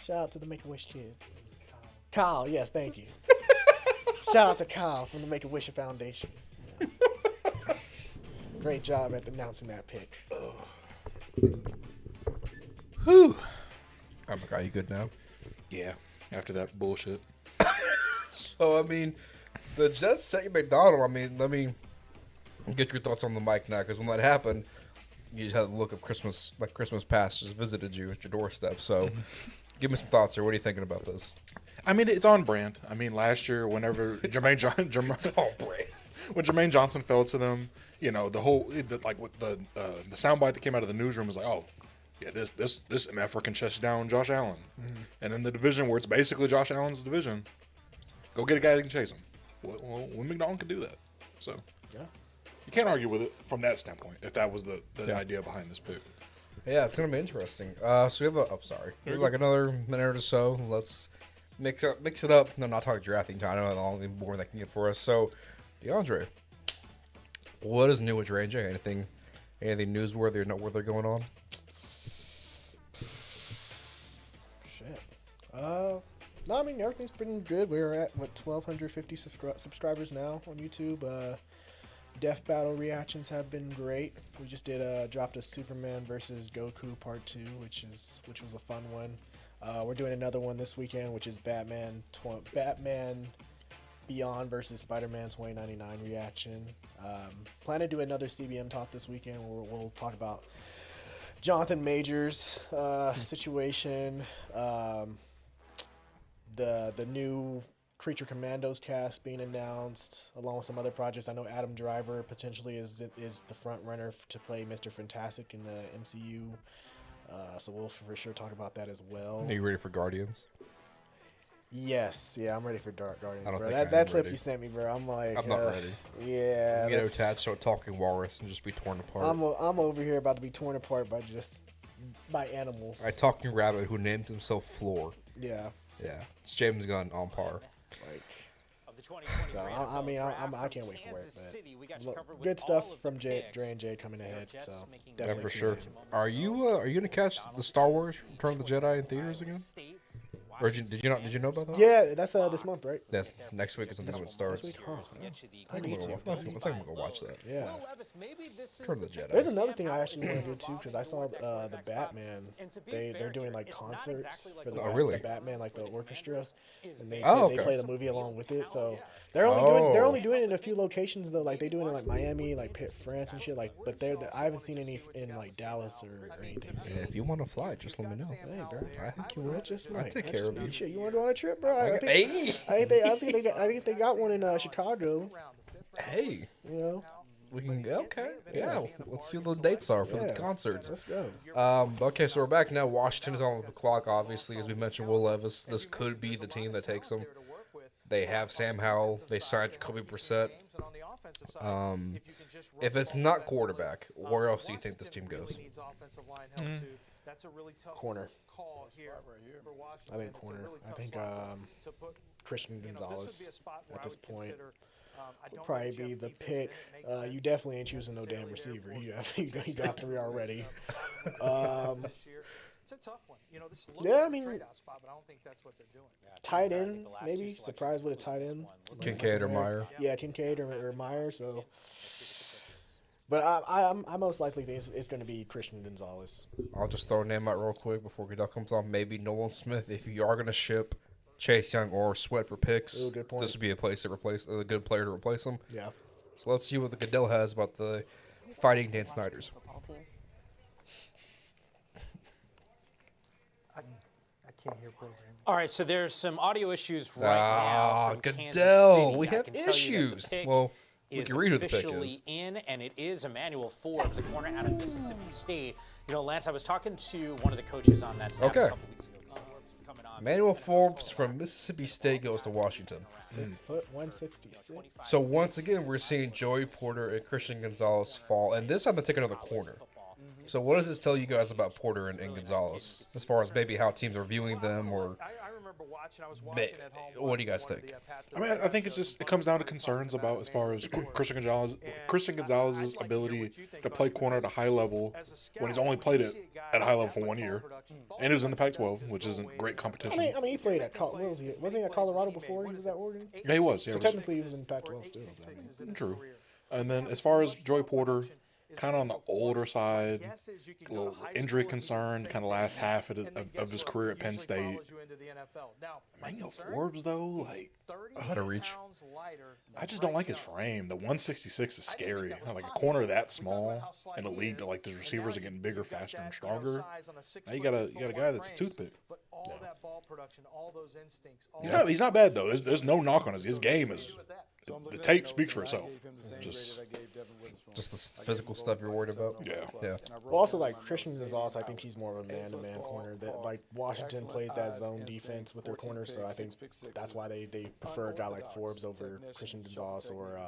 Shout out to the Make-A-Wish kid. Kyle, yes, thank you. Shout out to Kyle from the Make-A-Wish Foundation. Great job at announcing that pick. Whew. Oh my God, you good now? Yeah. After that bullshit. So, I mean, the Jets take McDonald. I mean, let me get your thoughts on the mic now, because when that happened, you just had the look of Christmas, like Christmas past just visited you at your doorstep. So, give me some thoughts here. What are you thinking about this? I mean, it's on brand. I mean, last year, whenever when Jermaine Johnson fell to them, you know, like with the soundbite that came out of the newsroom was like, oh, yeah, this MFer can chest down Josh Allen. And in the division where it's basically Josh Allen's division, go get a guy that can chase him. Well, McDonald can do that. So, Yeah. you can't argue with it from that standpoint, if that was the idea behind this pick. Yeah, it's gonna be interesting. So we have we have like another minute or so. Let's mix it up. No, not talking drafting time. I don't know how long more that can get for us. So, DeAndre, what is new with J and J? Anything newsworthy or noteworthy going on? Shit. No, I mean, everything's been good. We're at, 1,250 subscribers now on YouTube. Death Battle reactions have been great. We just dropped a Superman versus Goku Part 2, which was a fun one. We're doing another one this weekend, which is Batman Beyond versus Spider-Man 2099 reaction. Plan to do another CBM talk this weekend where we'll talk about Jonathan Majors' situation, the new Creature Commandos cast being announced, along with some other projects. I know Adam Driver potentially is the front runner to play Mr. Fantastic in the MCU. So we'll for sure talk about that as well. Are you ready for Guardians? Yes, yeah, I'm ready for Dark Guardians, I don't bro. think I am That clip ready. you sent me, bro. I'm like, I'm not ready. Yeah, Get attached to a talking walrus and just be torn apart. I'm over here about to be torn apart by animals. A talking rabbit who named himself Floor. Yeah. Yeah, it's James Gunn on par. Like, Of the 2023 so I mean, I can't wait for it. But look, good stuff from Dre and Jay coming ahead. So Yeah, definitely for tune sure. in. Are you gonna catch the Star Wars Return of the Jedi in theaters again? Or did you know about that? Yeah, that's this month, right? That's next week is the time it Next starts. week, huh? I think I'm gonna go watch that. Yeah. Return of the Jedi. There's another thing I actually want to do too, because I saw the Batman. They're doing like concerts for the, Oh, really? the Batman, like the orchestra, and they Oh, they okay. play the movie along with it. So they're only doing it in a few locations though. Like they do it in like Miami, like France and shit. Like, but I haven't seen any in like Dallas or anything. So. Yeah, if you want to fly, just let me know. Hey, bro. I think you would. Just I'll might. take I care just of you. might. Shit, you want to go on a trip, bro? I think, Hey, I think they got one in Chicago. hey, You know. we can go. Okay, yeah. Let's see what the dates are for the Yeah. concerts. Let's go. Okay, so we're back now. Washington is on the clock, obviously, as we mentioned. Will Levis. This could be the team that takes him. They have Sam Howell. They signed Jacoby Brissett. If it's not quarterback, where else do you think this team goes? Corner. I think corner. I think Christian Gonzalez at this point would probably be the pick. You definitely ain't choosing no damn receiver. You got 3 already. It's a tough one. You know, this looks Yeah, I like a mean, trade-out spot, but I don't think that's what they're doing. Tight end, maybe. Surprised with a tight end. Kincaid or Meyer? Yeah, Kincaid or Meyer. So, but I most likely think it's going to be Christian Gonzalez. I'll just throw a name out real quick before Goodell comes on. Maybe Nolan Smith. If you are going to ship Chase Young or Sweat for picks, Ooh, good point. this would be a place to replace a good player to replace him. Yeah. So let's see what the Goodell has about the Fighting Dan Snyders. All right, so there's some audio issues right Ah, now from Kansas Goodell, City. we I have can tell you that the issues. pick Well, we is can read who the pick officially is. in, and it is Emmanuel Forbes, a corner out of Mississippi State. You know, Lance, I was talking to one of the coaches on that staff Okay. a couple weeks ago. Forbes coming on. Manuel Forbes from Mississippi State goes to Washington. 6'166". So once again, we're seeing Joey Porter and Christian Gonzalez fall, and this time they take another corner. So what does this tell you guys about Porter and Gonzalez, as far as maybe how teams are viewing them, or I remember watching. I was watching at home. what do you guys think? I mean, I think it comes down to concerns about as far as Christian Gonzalez's ability to play corner at a high level when he's only played it at a high level for 1 year, and he was in the Pac-12, which isn't great competition. I mean, he played at what was he? Wasn't he at Colorado before he was at Oregon? Yeah, he was. Yeah, So it was- technically, he was in Pac-12 still. I mean. True. And then as far as Joey Porter, kind of on the older side, a little injury concern, kind of last half of his career at Penn State. Emmanuel Forbes, though, like, Out of reach. I just don't like his frame. The 166 is scary. Like a corner that small in a league that like the receivers are getting bigger, faster, and stronger. Now you got a guy that's a toothpick. But all that ball production, all those instincts, all He's not bad though. There's no knock on his game is. The tape speaks for itself. Just the physical stuff you're worried about? Yeah. Yeah. Well, also like Christian Gonzalez, I think he's more of a man-to-man corner. That like Washington plays that zone defense with their corners, so I think that's why they prefer a guy like Forbes over Christian Gonzalez or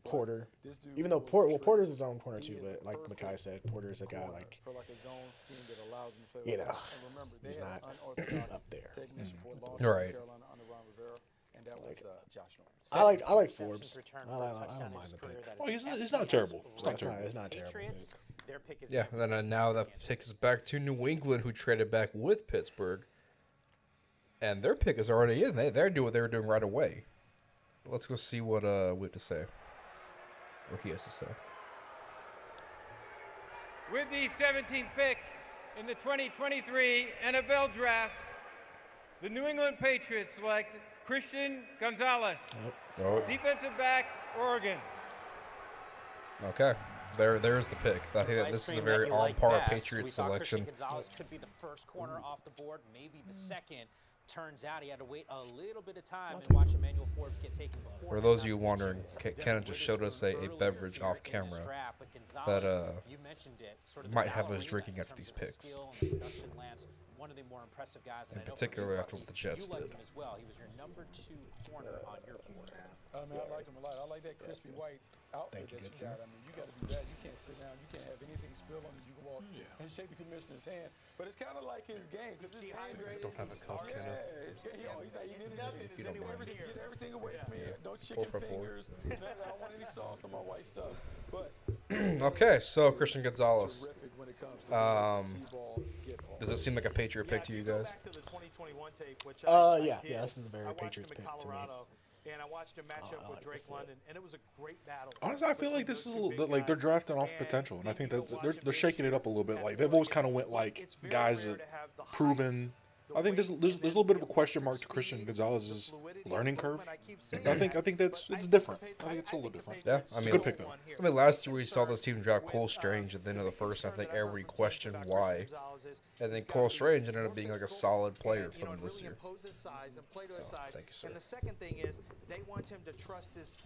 Porter. Even though Porter's his own corner too, but like Makai said, Porter's a guy like he's not up there. All right. I like Forbes. I don't mind the pick. Well, he's not terrible. It's not terrible. It's not terrible. Patriots, their pick is Yeah, and then now that takes us back to New England, who traded back with Pittsburgh. And their pick is already in. They're doing what they were doing right away. Let's go see what we have to say. What he has to say. With the 17th pick in the 2023 NFL Draft, the New England Patriots select Christian Gonzalez, Oh, defensive back, Oregon. okay. There's the pick. I think that Ice this is a cream very that you like on-par best. Patriots We thought Christian selection. Gonzalez could be the first corner off the board, maybe the second. Turns out he had to wait a little bit of time and watch Emmanuel Forbes get taken before. For those of you wondering, Kenan just showed us a beverage off camera that might have us drinking after these picks. One of the more impressive guys, In particular after what the Jets you liked did. him as well. He was your number 2 corner on your board. I mean, I like him a lot. I like that crispy white outfit that you got. I mean, you got to do that. You can't sit down. You can't have anything spill on you. You can walk and shake the commissioner's hand. But it's kind of like his game because his dehydrated. Don't have a Coke, Yeah, Kenan. he's not eating anything. If you don't mind. Get everything away from me. No Por chicken favor. fingers. I don't want any sauce on my white stuff. But Okay, so Christian Gonzalez. terrific when it comes to see-ball, get ball. Does it seem like a Patriot pick to you guys? Yeah, this is a very Patriots pick to me. And I watched him match up with Drake London, and it was a great battle. Honestly, I feel like this is a little like they're drafting off potential, and I think that they're shaking it up a little bit. Like they've always kind of went like guys that proven. I think there's a little bit of a question mark to Christian Gonzalez's learning curve. I think it's different. I think it's a little different. Yeah, I It's a mean, good pick though. I mean, last year we saw this team draft Cole Strange at the end of the first. I think everybody questioned why, and then Cole Strange ended up being like a solid player for them this year. Thank you, sir. And the second thing is they want him to trust his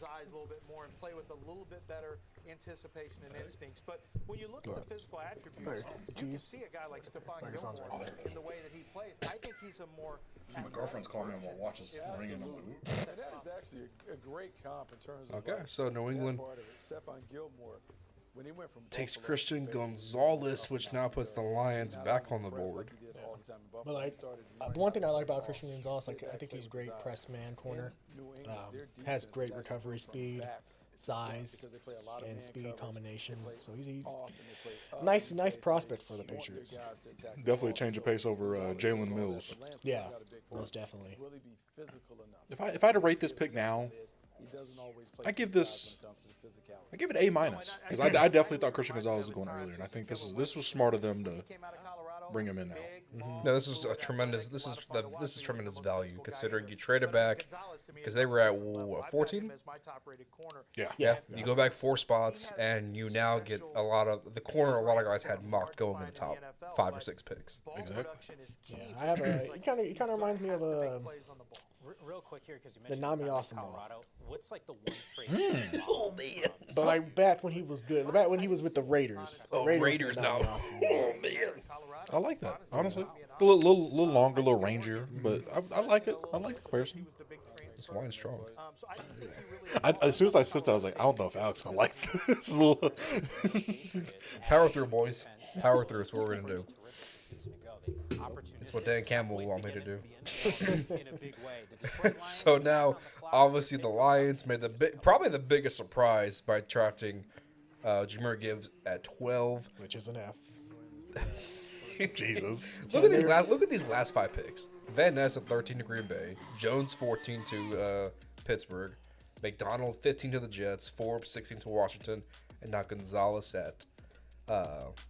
eyes a little bit more and play with a little bit better anticipation and instincts. But when you look at the physical attributes, you can see a guy like Stephon Gilmore in the way that he plays. I think he's a more. My girlfriend's calling me on my watch is ringing. And that is actually a great comp in terms of Okay, so New England part of it. Stephon Gilmore, when he went from takes Buffalo Christian to Gonzalez, which now puts the Lions back on the board. he did all the time in Buffalo. But like, He started the one thing I like about Christian Gonzalez, like I think he's a great press man corner. Has great recovery speed, size, and speed combination. So he's nice prospect for the Patriots. Definitely a change of pace over Jalen Mills. Yeah, most definitely. Will he be physical enough? If I had to rate this pick now, He doesn't always play I give for this- size when it comes to the physicality. I give it A minus because I definitely thought Christian Gonzalez was going earlier, and I think this was smart of them to bring him in now. No, this is a tremendous. This is tremendous value considering you traded back because they were at what, 14. Yeah. Yeah, you go back 4 spots and you now get a lot of the corner. A lot of guys had mocked going in the top 5 or 6 picks. Exactly. Yeah, I have a. He kind of reminds me of a. Real quick here, because you The mentioned Nami his time in Asamoah. Colorado. What's like the one trade? Oh man. But like back when he was good, back when he was with the Raiders. Oh, Raiders now. Oh man. I like that, honestly. A little longer, a little rangier, but I like it. I like the comparison. This wine's strong. As soon as I sipped it, I was like, I don't know if Alex gonna like this. Power through, boys. Power through is what we're gonna do. It's what Dan Campbell want me to do. So now, obviously, the Lions made probably the biggest surprise by drafting Jahmyr Gibbs at 12. Which is an F. Jesus. Look at these last 5 picks. Van Ness at 13 to Green Bay, Jones 14 to Pittsburgh, McDonald 15 to the Jets, Forbes 16 to Washington, and now Gonzalez at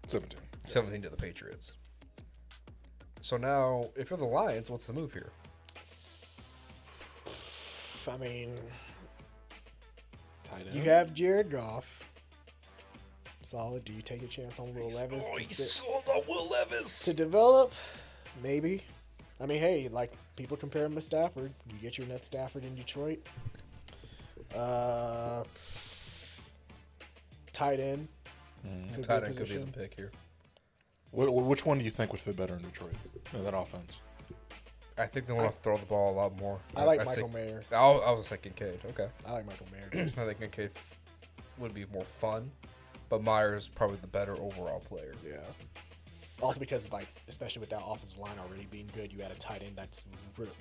17 to the Patriots. So now, if you're the Lions, what's the move here? I mean, Tight end. you have Jared Goff. Solid. Do you take a chance on Will Levis sold on Will Levis. to develop? Maybe. I mean, hey, like people compare him to Stafford. You get your net Stafford in Detroit. Tight end. Could be a Tight end could be position. the pick here. Which one do you think would fit better in Detroit? That offense. I think they want to throw the ball a lot more. I like I'd Michael say- Mayer. I was like Kincaid. Okay. I like Michael Mayer. I think Kincaid would be more fun, but Myers probably the better overall player. Yeah. Also because, like, especially with that offensive line already being good, you add a tight end that's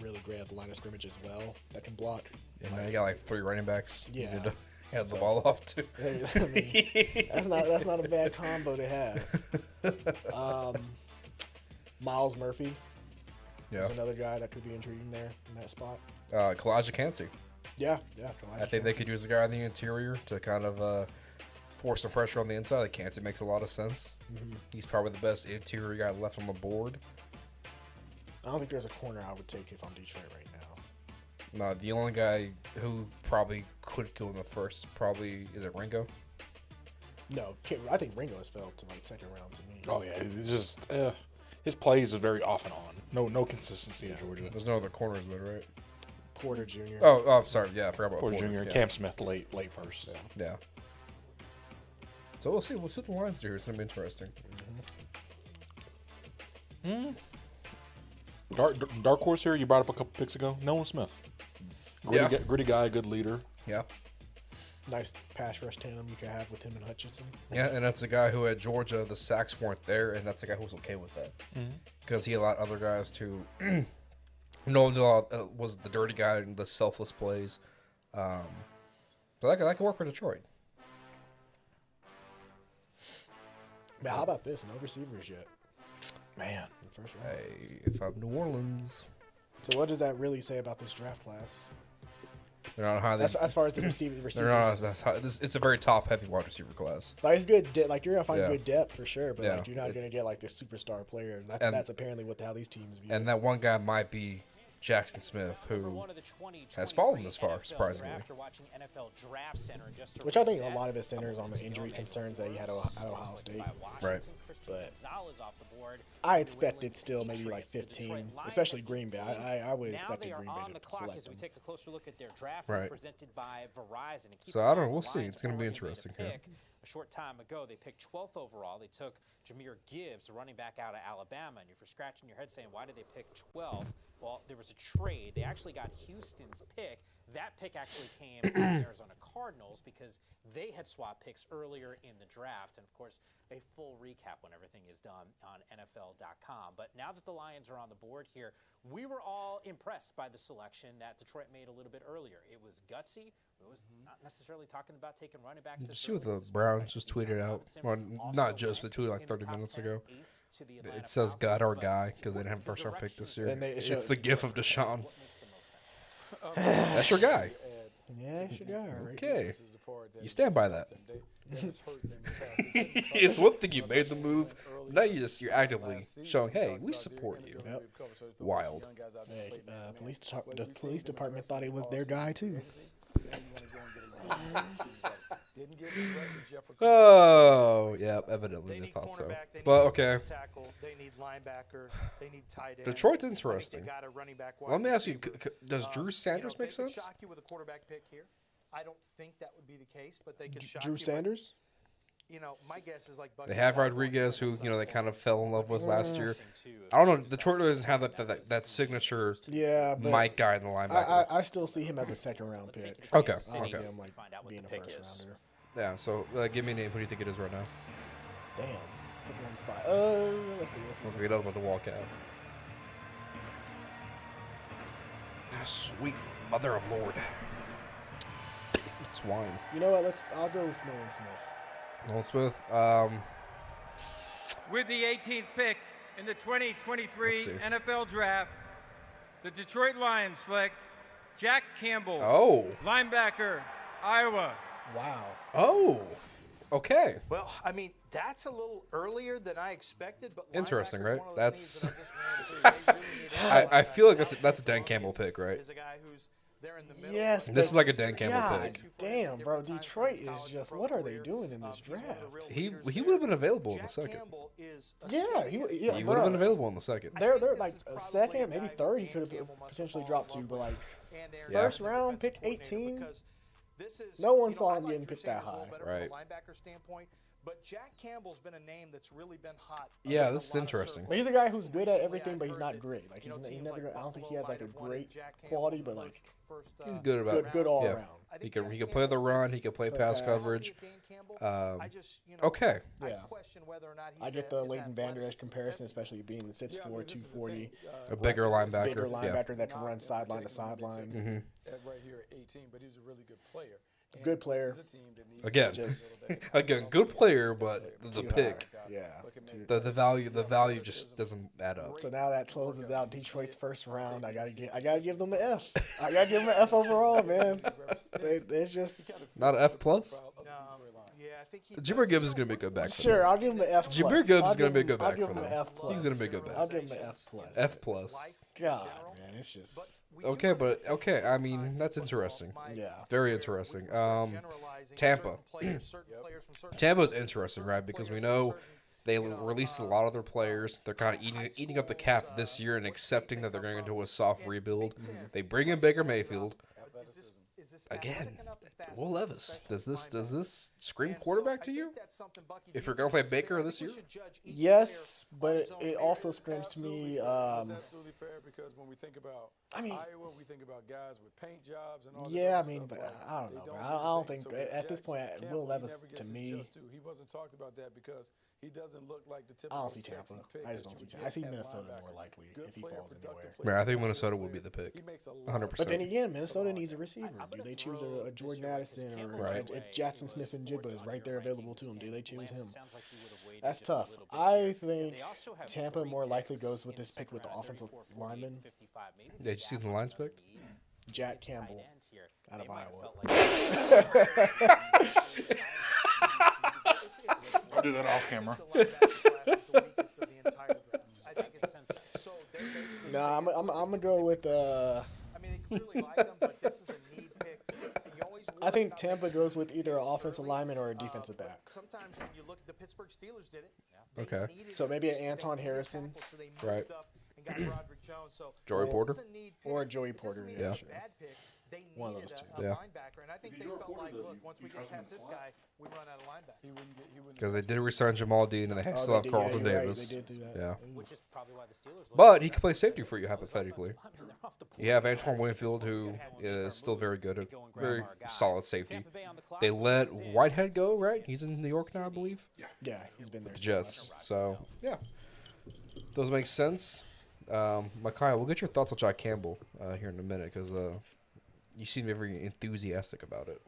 really great at the line of scrimmage as well that can block. And now you got like 3 running backs. You Yeah. need to hand the ball off to. I mean, that's not a bad combo to have. Miles Murphy Yeah. is another guy that could be intriguing there in that spot. Kalijah Kancey. Yeah. I think they could use a guy on the interior to kind of force some pressure on the inside. Like Kancey makes a lot of sense. He's probably the best interior guy left on the board. I don't think there's a corner I would take if I'm Detroit right now. No, the only guy who probably could go in the first is it Ringo? No, I think Ringo has fell to like second round to me. Oh yeah, it's just his plays are very off and on. No consistency in Georgia. There's no other corners there, right? Porter Jr. Oh, sorry. Yeah, I forgot about Porter Jr. Yeah. and Cam Smith late first. Yeah. So we'll see. We'll see what the Lions do here. It's gonna be interesting. Dark horse here. You brought up a couple picks ago. Nolan Smith. Gritty guy, good leader. Yeah. Nice pass rush tandem you could have with him and Hutchinson. Yeah, and that's a guy who at Georgia the sacks weren't there, and that's a guy who was okay with that because he allowed other guys to. Nolan was the dirty guy and the selfless plays, but that could work for Detroit. Man, how about this? No receivers yet. Man. In the first round. Hey, if I'm New Orleans, So what does that really say about this draft class? they're not high. As far as the receivers. They're not as high. It's a very top-heavy wide receiver class. Like it's good. Like you're gonna find Yeah. good depth for sure, but Yeah. like you're not gonna get like the superstar player. And- That's apparently how these teams view. And it. that one guy might be Jackson Smith, who has fallen this far, surprisingly. Which I think a lot of it centers on the injury concerns that he had at Ohio State. Right. But I expected still maybe like 15, especially Green Bay. I would expect Green Bay to select him. Take a closer look at their draft Right. presented by Verizon. And keep So in I don't mind, know. We'll the see. Lions It's gonna be already made a interesting here. pick a short time ago. They picked 12th overall. They took Jahmyr Gibbs, a running back out of Alabama. And if you're scratching your head saying, why did they pick 12? Well, there was a trade. They actually got Houston's pick. That pick actually came from the Arizona Cardinals because they had swapped picks earlier in the draft. And, of course, a full recap when everything is done on NFL.com. But now that the Lions are on the board here, we were all impressed by the selection that Detroit made a little bit earlier. It was gutsy. It was not necessarily talking about taking running backs. Did you see what the Browns just tweeted out? Well, not just, but tweeted like 30 minutes ago. It says "God our guy" because they didn't have a first-round pick this year. And It's the gif of Deshaun. That's your guy. Yeah, you are. Right? Okay. This is the part that You stand by that. that has hurt them because It's one thing you made the move. Now you're actively showing, hey, we support you. Yep. Wild. Hey, the police department thought he was their guy too. Oh, yeah, evidently they thought so. But okay. They need linebacker. They need tight end. Detroit's I think interesting. they got a running back, Let me wide ask you, receiver. does Drew Sanders They make could sense? shock you with a quarterback pick here. I don't think that would be the case, but they could shock Drew you with- Sanders? my guess is like They have Rodriguez, who they kind of fell in love with last year. I don't know. Detroit doesn't have that signature Yeah, but Mike guy in the linebacker. I still see him as a second-round pick. Okay, I don't see okay. him like being a first-rounder. Yeah. So give me a name. Who do you think it is right now? Damn. Pick one spot. Let's see. We'll get up with the walkout. Sweet mother of Lord. Swine. You know what? I'll go with Nolan Smith. Nolan Smith. With the 18th pick in the 2023 Let's see. NFL Draft, the Detroit Lions select Jack Campbell, Oh. linebacker, Iowa. Wow. Oh. Okay. Well, I mean, that's a little earlier than I expected, but Interesting, linebacker's right? one of those That's- needs that I just ran through. They really need I feel like help. that's a Dan Campbell pick, right? Is a guy who's there in the middle. Yes. This but is like a Dan Campbell God pick. damn, bro. Detroit is just. What are they doing in this draft? He would have been available in the second. Yeah, yeah. He would have been available in the second. They're like a second, maybe third. He could have potentially dropped to, but like Yeah. first round, pick 18. No one saw him getting picked that high. Right. Linebacker standpoint, but Jack Campbell's been a name that's really been hot. Yeah, in this a is lot of interesting. circles. But he's a guy who's good at Recently, everything, I but he's heard not that, great. Like he's teams never. like I don't think he Buffalo has like a might have wanted great Jack Campbell quality, in but the like first, He's good about good all yeah. around. I think He Jack can play the Campbell run. is- He can play Play pass pass. coverage. Dan Campbell, I just, Okay. I Yeah. question whether or not I he's get a- the is Leighton Vander athletic. Esch comparison, especially being the 6'4", 240, A bigger linebacker. bigger Yeah. linebacker that can run sideline to sideline. Mm-hmm. Right here at 18, but he was a really good player. And Good player. this is a team that needs Again, Just again, good player, but it's a too pick. high. Yeah. The value just doesn't add up. So now that closes out Detroit's first round. I gotta give them an F. I gotta give them an F overall, man. It's just Not an F plus. Yeah, I think he Jameer Gibbs is gonna be a good back. For sure. them. I'll give him an F plus. Jameer Gibbs I'll is gonna give be a him- good I'll back give for him an them. F plus. He's gonna be a good back. I'll give him an F plus. F plus. God, man, it's just Okay, but okay. I mean, that's interesting. yeah. Very interesting. Tampa. Tampa's interesting, right? Because we know they released a lot of their players. They're kind of eating up the cap this year and accepting that they're going into a soft rebuild. They bring in Baker Mayfield. Again, Will Levis. Does this scream quarterback to you? If you're going to play Baker this year? Yes, but it also screams to me. That's absolutely fair because when we think about I mean- Iowa, we think about guys with paint jobs and all that Yeah, I other mean, stuff. but Like, I don't they know. Bro. really I don't think- think so at this Jack point, Campbell, Will he Levis never to gets his me. just due. He wasn't talked about that because he doesn't look like the typical I don't see sexy Tampa. pick I just that don't see you Tampa. would I see get at Minnesota linebacker. more likely Good if he player, falls productive anywhere. player. Man, I think Minnesota would be the pick. He makes a lot 100%. But then again, Minnesota needs a receiver. Do they choose a Jordan Addison or Right. if Jackson Smith and Jigba is right there available to them? Do they choose him? Sounds like he would have waited That's just a tough. little bit I here. think They also have Tampa 3 more likely picks goes with in this pick with the second round, offensive 34, 48, lineman. 55. Maybe Yeah, did you see the Lions pick? Jack Campbell Tight end here. out They of might have Iowa. felt like- I'll do that off camera. No, I'm gonna go with. I mean, they clearly like him, but this is a need pick. And you always I worry think about Tampa picks goes with either an offensive early, lineman or a defensive but back. Sometimes when you look at the Pittsburgh Steelers did it. They Okay. needed So maybe an they Anton needed Harrison. tackles, so they moved Right. up and got Broderick Jones. So Joey this Porter? is a need Or pick. Joey It doesn't Porter, mean yeah. it's a Sure. bad pick. They One of needed those a two. Yeah. linebacker, and I think they felt like, look, once we get past this guy, we run out of linebacker. He wouldn't Because they did resign Jamal Dean and they Oh, still they have did- Carlton you're right, Davis. They did do that. Yeah. Which is probably why the Steelers look But at he him. could play safety for you, hypothetically. They're off the You have Antoine Winfield, who is still very good, a very solid safety. Tampa Bay on the clock. They let Whitehead go, right? He's in New York now, I believe. Yeah, he's been there. The since Jets. last So, yeah. Those make sense. Micaiah, we'll get your thoughts on Jack Campbell here in a minute because you seem very enthusiastic about it.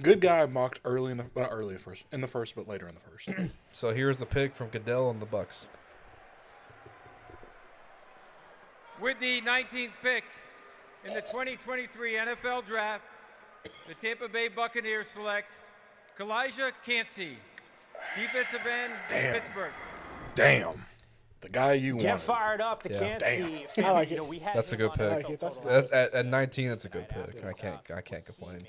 Good guy mocked early in the first, but later in the first. So here's the pick from Goodell and the Bucks. With the 19th pick in the 2023 NFL Draft, the Tampa Bay Buccaneers select Kalijah Cansey, defensive end, Pittsburgh. Damn. The guy you Get wanted. fired up. The Yeah. Cansey. I like it. You know, we had That's a him good on pick. NFL I like it. That's Total good. At 19, that's a good pick. I can't complain.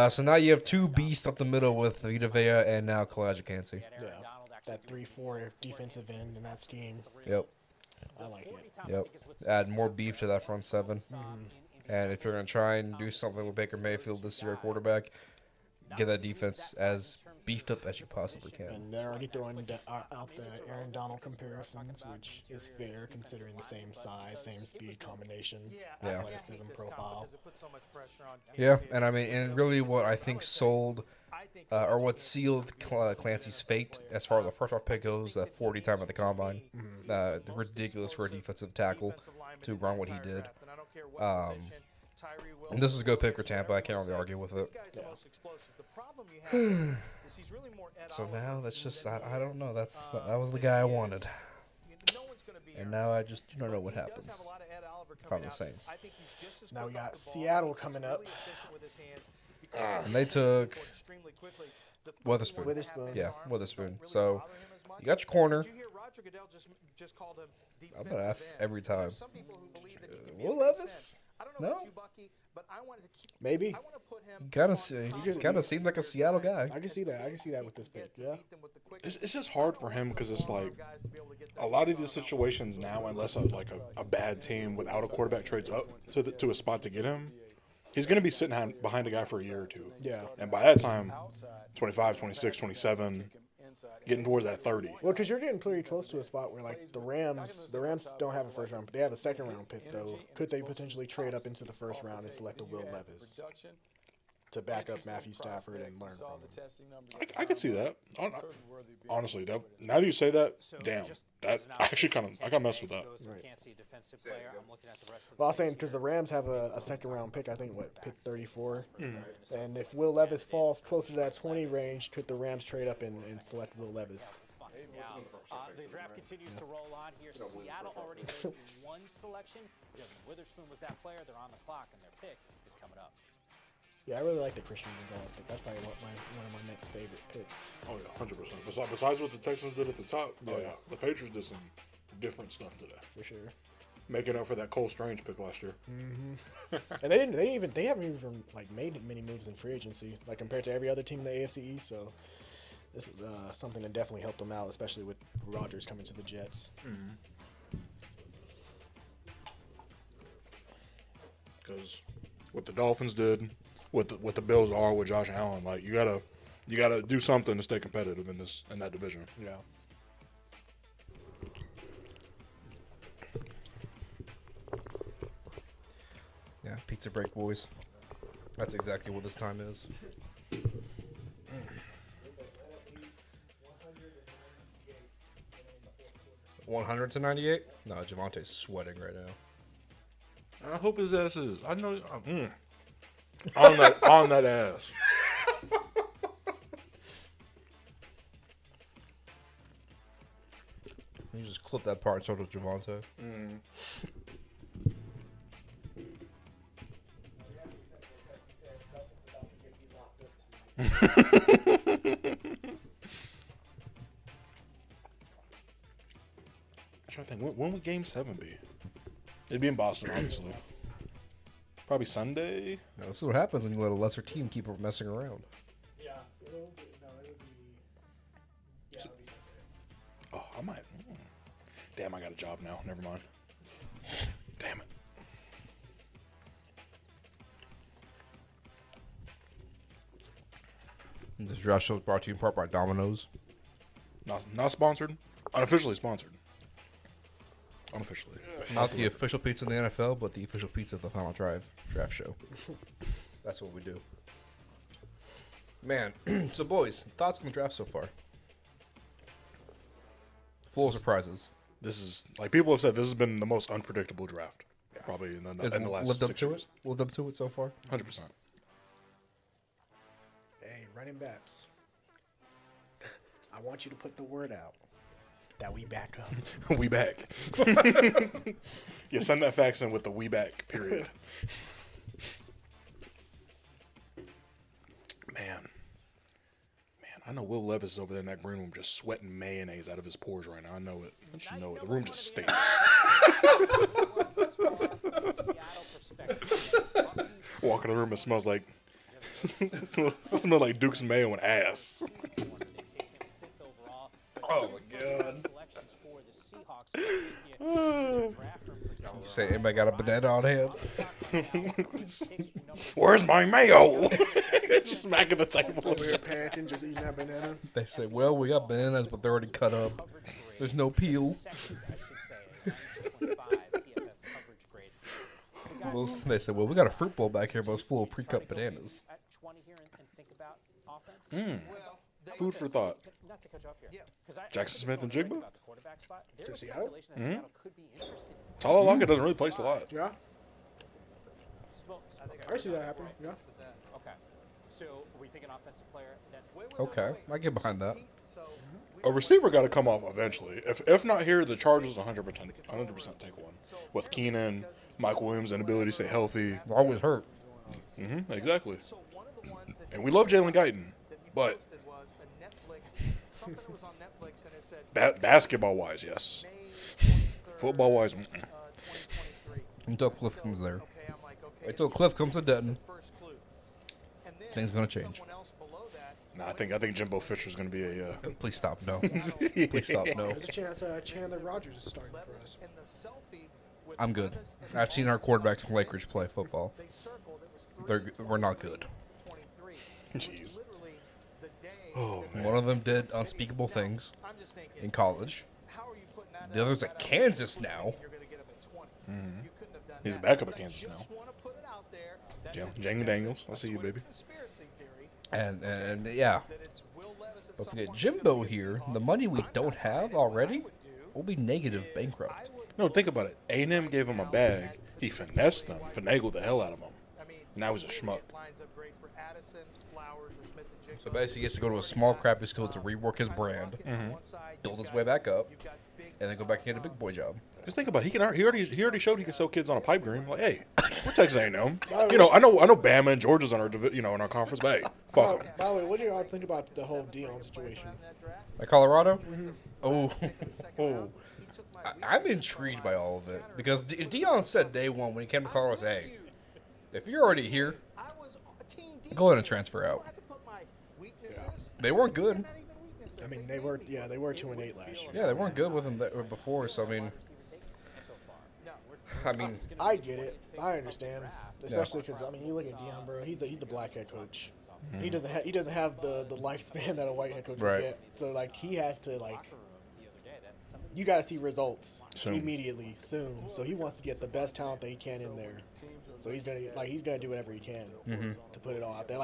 So now you have two beasts up the middle with Vita Vea and now Kalijah Cansey. Yeah, that 3-4 defensive end in that scheme. Yep. I like it. Yep. Add more beef to that front seven. And if you're going to try and do something with Baker Mayfield this year at quarterback, get that defense as beefed up as you possibly can. And they're already throwing out the Aaron Donald comparisons, which is fair considering the same size, same speed combination, Yeah. athleticism profile. Yeah, and I mean, and really what I think sold, or what sealed Clancy's fate as far as the first round pick goes, that 40 time at the combine. Ridiculous for a defensive tackle to run what he did. And this is a good pick for Tampa. I can't really argue with it. So now that's just, I don't know. That was the guy I wanted. And now I just don't know what happens from the Saints. Now we got Seattle coming up. And they took Witherspoon. Witherspoon. Yeah, Witherspoon. So you got your corner. I'm going to ask every time. Will Levis? No? Maybe. Kind of seems like a Seattle guy. I can see that. I can see that with this pick. Yeah. It's just hard for him because it's like a lot of these situations now, unless a bad team without a quarterback trades up to a spot to get him, he's going to be sitting behind a guy for a year or two. Yeah. And by that time, 25, 26, 27, getting towards that 30. Well, because you're getting pretty close to a spot where, like, the Rams don't have a first round, but they have a second round pick, though. Could they potentially trade up into the first round and select a Will Levis to back up Matthew Stafford and learn from him? I could see that. Honestly, now that you say that, damn, that I actually kind of messed with that. Right. Well, I was saying because the Rams have a second round pick, I think, pick 34. And if Will Levis falls closer to that 20 range, could the Rams trade up and select Will Levis? The draft continues to roll on here. Seattle already made one selection. Witherspoon was that player. They're on the clock, and their pick is coming up. Yeah, I really like the Christian Gonzalez pick. That's probably one of my next favorite picks. Oh yeah, 100%. Besides what the Texans did at the top, oh yeah, the Patriots did some different stuff today. For sure. Making up for that Cole Strange pick last year. And they haven't even like made many moves in free agency, like compared to every other team in the AFC East. So this is something that definitely helped them out, especially with Rodgers coming to the Jets. Because what the Dolphins did, what the Bills are with Josh Allen, like you gotta do something to stay competitive in that division. Yeah. Yeah, pizza break, boys. That's exactly what this time is. $198? No, Javante's sweating right now. I hope his ass is. I know. On that ass. You just clip that part and show it to Javante. I'm trying to think. When would Game 7 be? It'd be in Boston, obviously. Probably Sunday. Now, this is what happens when you let a lesser team keep messing around. Yeah. Oh, I might. Damn, I got a job now. Never mind. Damn it. This draft show is brought to you in part by Domino's. Not sponsored. Unofficially sponsored. Unofficially. Not the official pizza in the NFL, but the official pizza of the Final Drive draft show. That's what we do. Man, so boys, thoughts on the draft so far? Full of surprises. This is, like people have said, this has been the most unpredictable draft. Probably in the last lived up 6 to years. it? Lived up to it so far? 100%. Hey, running backs. I want you to put the word out. That we back up. We back. Yeah, send that fax in with the we back, period. Man, I know Will Levis is over there in that green room just sweating mayonnaise out of his pores right now. I know it. I just know it. The room just stinks. Walk in the room, it smells like it smells like Duke's mayo and ass. Oh my god. Say, anybody got a banana on hand? Where's my mayo? Smacking the table. Over here panting, just eating that banana. They say, well, we got bananas, but they're already cut up. There's no peel. Well, they said, well, we got a fruit bowl back here, but it's full of pre-cut bananas. Food for thought. Jackson Smith and Jigba? Talalonga doesn't really place a lot. Yeah. I see that happen. Yeah. Okay. So, are we thinking offensive player? Okay, I get behind that. A receiver got to come off eventually. If not here, the Chargers 100% take one. With Keenan, Mike Williams' inability to stay healthy. Always hurt. Exactly. And we love Jalen Guyton, but basketball-wise, yes. Football-wise, Until Cliff comes there. Wait till Cliff comes to Denton. Things gonna change. Nah, I think Jimbo Fisher's gonna be a. Please stop, no. Please stop, no. There's a chance Chandler Rogers is starting for us. I'm good. I've seen our quarterbacks from Lakeridge play football. We're not good. Jeez. Oh man. One of them did unspeakable things in college. The other's at Kansas now. He's a backup at Kansas now. Jalen Daniels, I see you, baby. And yeah. Don't forget, Jimbo here, the money we don't have already, will be negative bankrupt. No, think about it. A&M gave him a bag. He finessed them, finagled the hell out of them. Now he's a schmuck. So basically, he gets to go to a small, crappy school to rework his brand, build his way back up, and then go back and get a big boy job. Just think about it. He already showed he can sell kids on a pipe dream. Like, hey, we're Texas A&M. I know Bama and Georgia's on our in our conference. But hey, fuck them. By the way, what do you all think about the whole Deion situation? Like Colorado? Oh, I'm intrigued by all of it because Deion said day one when he came to Colorado, hey, if you're already here, go ahead and transfer out. Yeah. They weren't good. I mean, they were 2-8 last year. Yeah, they weren't good with him before. So I mean, I get it. I understand, especially because you look at Deion, bro. He's the black head coach. He doesn't have the lifespan that a white head coach would get. So he has to you got to see results immediately, soon. So he wants to get the best talent that he can in there. So he's gonna do whatever he can to put it all out there.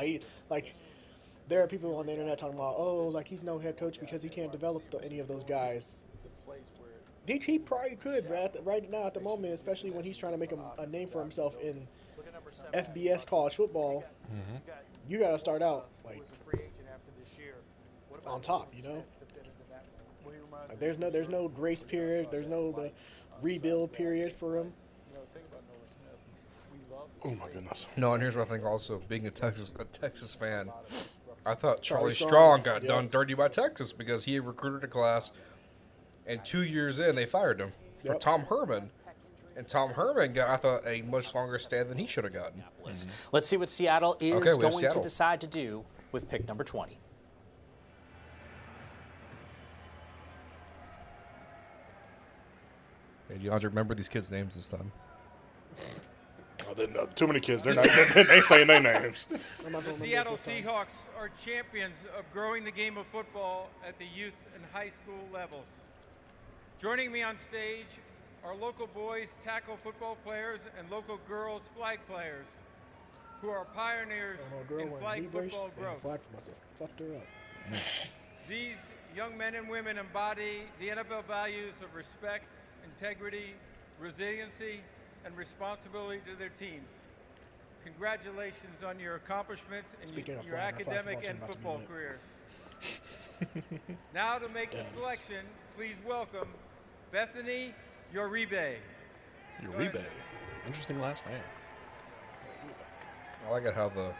There are people on the internet talking about, he's no head coach because he can't develop any of those guys. He probably could right now at the moment, especially when he's trying to make a name for himself in FBS college football. You got to start out on top, there's no grace period. There's no the rebuild period for him. Oh my goodness. No, and here's what I think also, being a Texas fan, I thought Charlie Strong got done dirty by Texas because he recruited a class, and 2 years in, they fired him for Tom Herman. And Tom Herman got, I thought, a much longer stand than he should have gotten. Let's see what Seattle is going to decide to do with pick number 20. Hey, DeAndre, remember these kids' names this time. Too many kids. They ain't saying their names. The Seattle Seahawks are champions of growing the game of football at the youth and high school levels. Joining me on stage are local boys tackle football players and local girls flag players who are pioneers in flag football growth. These young men and women embody the NFL values of respect, integrity, resiliency, and responsibility to their teams. Congratulations on your accomplishments in your academic and football careers. Now to make the selection, please welcome Bethany Uribe. Uribe. Interesting last name. I like it how the With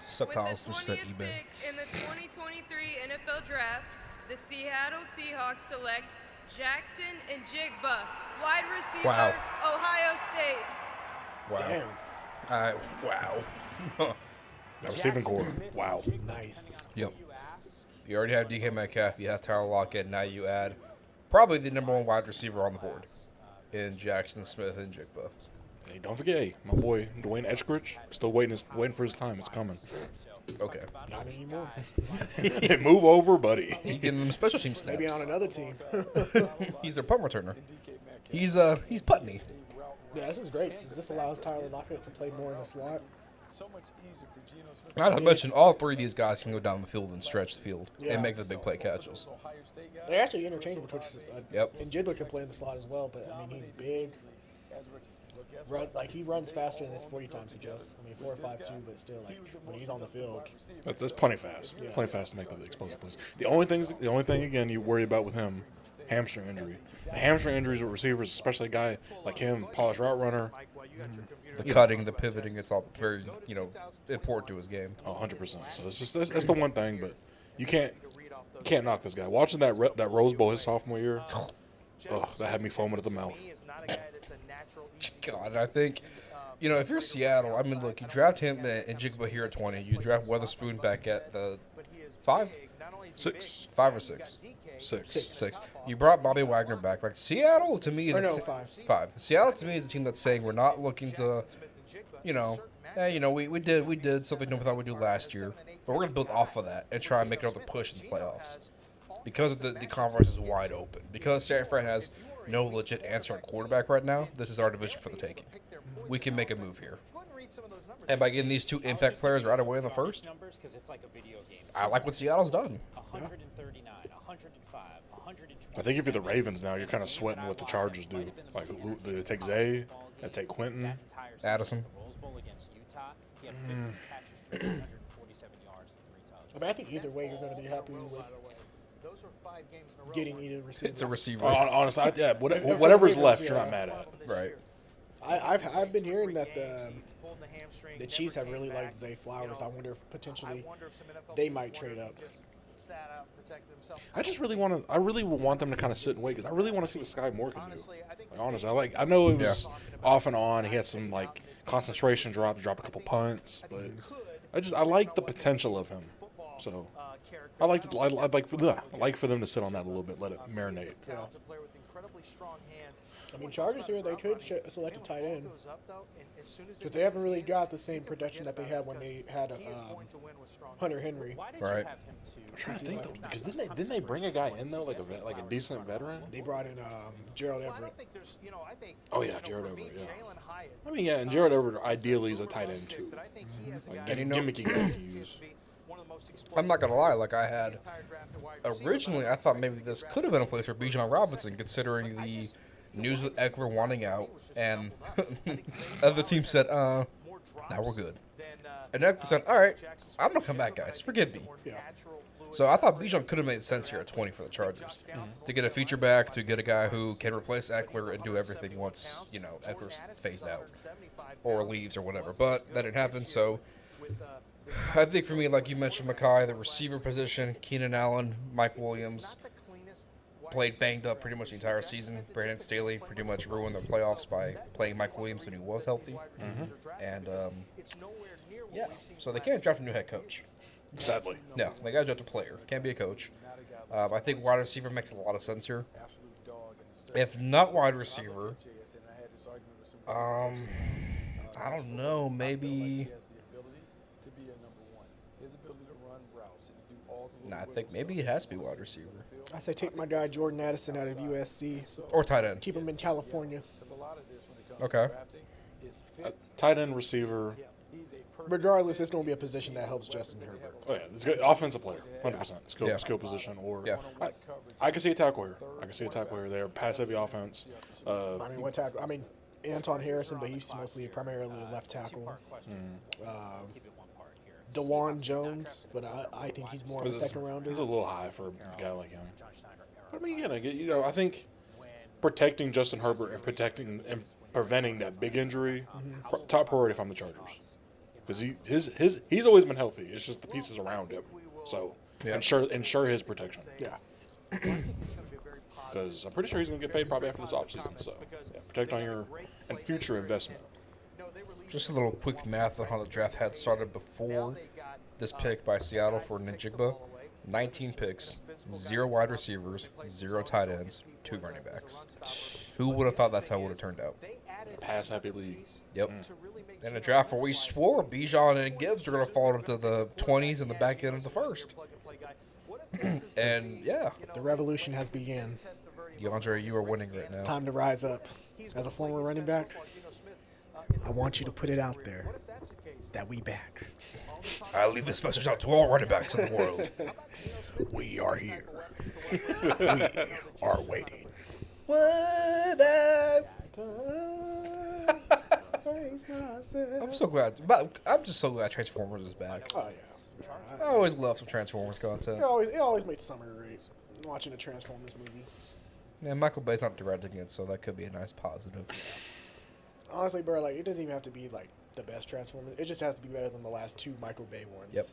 subtitles the just said 20th eBay. pick in the 2023 NFL Draft, the Seattle Seahawks select Jackson and Jigba, wide receiver, Wow. Ohio State. Wow. Damn. Wow. That receiving core. Wow. Nice. Yep. You already have DK Metcalf. You have Tyler Lockett. Now you add probably the number 1 wide receiver on the board in Jackson Smith and Jigba. Hey, don't forget, hey, my boy Dwayne Eskridge, still waiting for his time. It's coming. Okay. Not anymore. Move over, buddy. He getting them special team snaps. Maybe on another team. He's their punt returner. He's Putney. Yeah, this is great. This allows Tyler Lockett to play more in the slot. So much easier for Geno Smith. Not to mention, all 3 of these guys can go down the field and stretch the field Yeah. and make the big play catches. Ohio State guy They're actually interchangeable, which Yep. and Jigba can play in the slot as well, but I mean he's big. as rookie. But guess Run, what? like he runs faster than his 40 time suggests. I mean 4.52, but still like when he's on the field. That's plenty fast. Plenty fast to make the explosive plays. The only thing again you worry about with him, hamstring injury. The hamstring injuries with receivers, especially a guy like him, polished route runner, The cutting, the pivoting, it's all very, important to his game. 100%. So it's just that's the one thing, but you can't knock this guy. Watching that Rose Bowl his sophomore year, that had me foaming at the mouth. God, I think, if you're Seattle, I mean, look, you draft him and Jigba here at 20. You draft Weatherspoon back at the 5? 6. 5 or 6? 6. 6. You brought Bobby Wagner back. Like, Seattle, to me, is Or no, a 5. 5. Seattle, to me, is a team that's saying we're not looking to, we did something we thought we'd do last year, but we're going to build off of that and try and make another push in the playoffs. Because the conference is wide open. Because San Fran has no legit answer on quarterback right now, this is our division for the taking. We can make a move here. And by getting these 2 impact players right away in the first, Numbers because it's like a video game. I like what Seattle's done. 139, 105, 120. I think if you're the Ravens now, you're kind of sweating what the Chargers do. Like, do they take Zay? They take Quentin? Addison. Rose Bowl against Utah, he had 15 catches for 147 yards and 3 touchdowns. I mean I think either way you're going to be happy with getting either receiver. It's a receiver. Honestly, whatever's left, you're not mad at. Right. I've been hearing that the Chiefs have really liked Zay Flowers. I wonder if potentially they might trade up. I really want them to kind of sit and wait because I really want to see what Sky Moore can do. Like, honestly, I know it was off and on. He had some like concentration drops, drop a couple punts, but I like the potential of him. So I'd like for them to sit on that a little bit, let it marinate. Yeah. I mean, Chargers here, they could select a tight end. Because they haven't really got the same production that they had when they had Hunter Henry. Why did Right. you have him to? I'm trying to think though, because didn't they bring a guy in though, like a decent veteran? They brought in Gerald Everett. Oh yeah, Jared Everett. Yeah. I mean, yeah, and Jared Everett ideally is a tight end too, like gimmicky guy to use. I'm not going to lie. Like, I had originally, I thought maybe this could have been a place for Bijan Robinson, considering the news with Eckler wanting out, and other team said, now we're good. And Eckler said, all right, I'm going to come back, guys. Forgive me. Yeah. So I thought Bijan could have made sense here at 20 for the Chargers. To get a feature back, to get a guy who can replace Eckler and do everything once, Eckler's phased out or leaves or whatever. But that didn't happen, so I think for me, like you mentioned, Mackay, the receiver position, Keenan Allen, Mike Williams, played banged up pretty much the entire season. Brandon Staley pretty much ruined their playoffs by playing Mike Williams when he was healthy. And, so they can't draft a new head coach. Sadly. No, they got to draft a player. Can't be a coach. I think wide receiver makes a lot of sense here. If not wide receiver, I don't know, maybe... I think maybe it has to be wide receiver. I say take my guy Jordan Addison out of USC. Or tight end. Keep him in California. Okay. Tight end, receiver. Regardless, it's going to be a position that helps Justin Herbert. Oh yeah, it's good. Offensive player, 100%. Skill position, or I can see a tackle here. I can see a tackle here. They're pass-heavy offense. I mean, what tackle? I mean, Anton Harrison, but he's primarily left tackle. DeJuan Jones, but I think he's more of a second rounder. It's a little high for a guy like him. But I mean, I think protecting Justin Herbert and protecting and preventing that big injury, top priority if I'm the Chargers, because he's always been healthy. It's just the pieces around him. So ensure his protection. Yeah. Because I'm pretty sure he's going to get paid probably after this offseason. So protect on your and future investment. Just a little quick math on how the draft had started before this pick by Seattle for Njigba. 19 picks, 0 wide receivers, 0 tight ends, 2 running backs. Who would have thought that's how it would have turned out? Pass happy league. Yep. In a draft where we swore Bijan and Gibbs were going to fall into the 20s and the back end of the first. And, yeah. The revolution has begun. DeAndre, you are winning right now. Time to rise up. As a former running back, I want you to put it out there that we back. I leave this message out to all running backs in the world. We are here. We are waiting. What I've done. I'm so glad. I'm just so glad Transformers is back. Oh, yeah. I always love some Transformers content. It always makes the summer great. Watching a Transformers movie. Yeah, Michael Bay's not directing it, so that could be a nice positive. Honestly, bro, like it doesn't even have to be like the best Transformers. It just has to be better than the last 2 Michael Bay ones. Yep.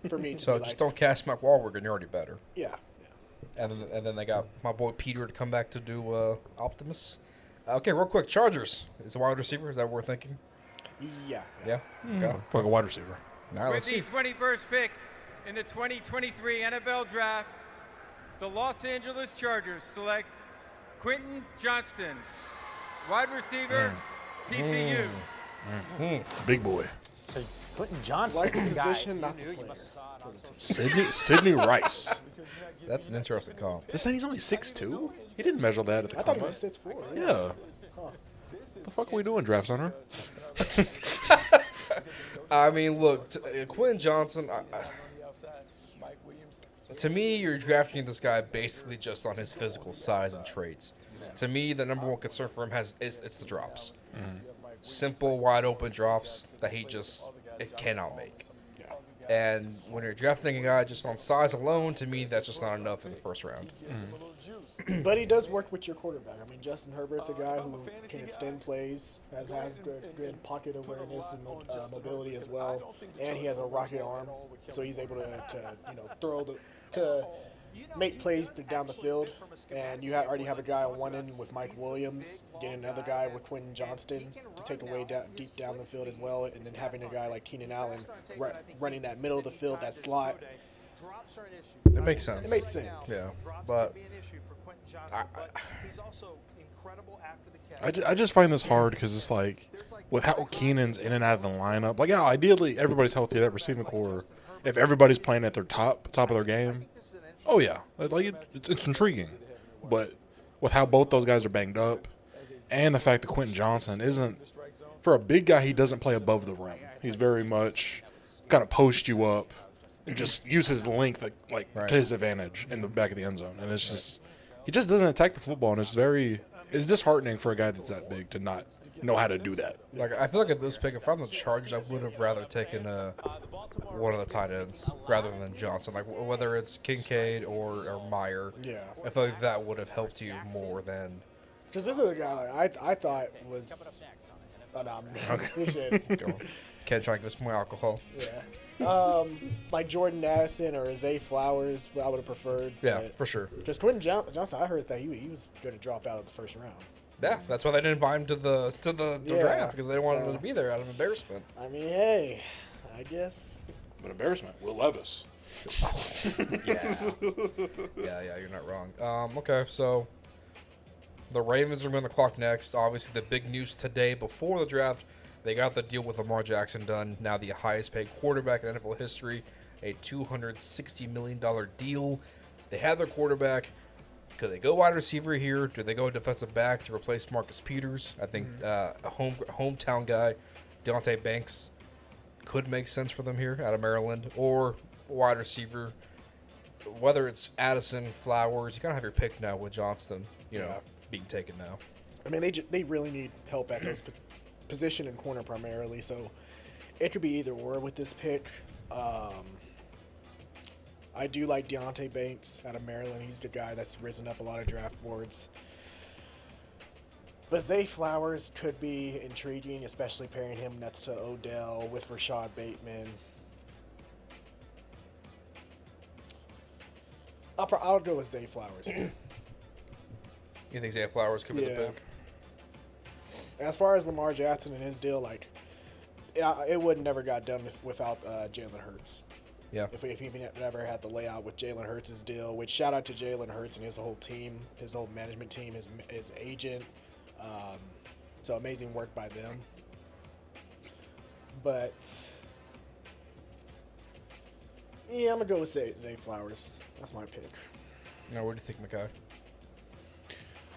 For me, So just don't cast Mark Wahlberg, and you're already better. Yeah. And then they got my boy Peter to come back to do Optimus. Okay, real quick, Chargers is a wide receiver. Is that what we're thinking? Yeah. Yeah. Okay. Like a wide receiver. Now let's With see. the 21st pick in the 2023 NFL Draft, the Los Angeles Chargers select Quentin Johnston, wide receiver, TCU. Big boy. So Quentin Johnson, Like the the guy, position, you not knew the you player. must have saw it on social Sydney Rice. That's an interesting comp. They're saying he's only 6'2"? He didn't measure that at the I thought he combine. was 6'4". Yeah. The fuck are we doing, Draft Center? I mean, look, Quentin Johnson. To me, you're drafting this guy basically just on his physical size and traits. To me, the number one concern for him is the drops. Simple, wide open drops that it cannot make. And when you're drafting a guy just on size alone, to me, that's just not enough in the first round. But he does work with your quarterback. I mean, Justin Herbert's a guy who can extend plays, has good pocket awareness and mobility as well, and he has a rocket arm, so he's able to make plays down the field. And you already have a guy on one end with Mike Williams, getting another guy with Quentin Johnston to take away deep down the field as well, and then having a guy like Keenan Allen running that middle of the field, that slot. It makes sense. It makes sense. Yeah, but I just find this hard because it's like with how Keenan's in and out of the lineup. Like, yeah, ideally everybody's healthy at that receiving core. If everybody's playing at their top of their game, oh yeah, like it's intriguing. But with how both those guys are banged up, and the fact that Quentin Johnson isn't, for a big guy, he doesn't play above the rim. He's very much kind of post you up and just use his length to his advantage in the back of the end zone. And it's just he just doesn't attack the football, and it's disheartening for a guy that's that big to not know how to do that. like I feel like at this pick, if I'm the Chargers, I would have rather taken one of the tight ends rather than Johnson. Like whether it's Kincaid or Meyer. Yeah. I feel like that would have helped you more than. Because this is a guy I thought was. Can't try to give us more alcohol. Yeah. Like Jordan Addison or Zay Flowers, I would have preferred. Yeah, for sure. Just Quentin Johnson, I heard that he was going to drop out of the first round. Yeah, that's why they didn't invite him to the draft, because they didn't want him to be there out of embarrassment. I mean, hey, I guess. But embarrassment, Will Levis. Yeah, you're not wrong. Okay, so the Ravens are going to clock next. Obviously, the big news today before the draft, they got the deal with Lamar Jackson done. Now the highest paid quarterback in NFL history, a $260 million deal. They have their quarterback. Could they go wide receiver here? Do they go defensive back to replace Marcus Peters? I think a hometown guy, Deontay Banks, could make sense for them here out of Maryland. Or wide receiver, whether it's Addison, Flowers, you kind of have your pick now with Johnston, being taken now. I mean, they really need help at those position and corner primarily, so it could be either or with this pick. I do like Deontay Banks out of Maryland. He's the guy that's risen up a lot of draft boards. But Zay Flowers could be intriguing, especially pairing him next to Odell with Rashad Bateman. I'll go with Zay Flowers. You think Zay Flowers could be the Yeah. pick? As far as Lamar Jackson and his deal, like, yeah, it would never got done without Jalen Hurts. Yeah. If he never had the layout with Jalen Hurts' deal, which shout out to Jalen Hurts and his whole team, his whole management team, his agent. So amazing work by them. But yeah, I'm gonna go with Zay Flowers. That's my pick. Now, what do you think, Mackay?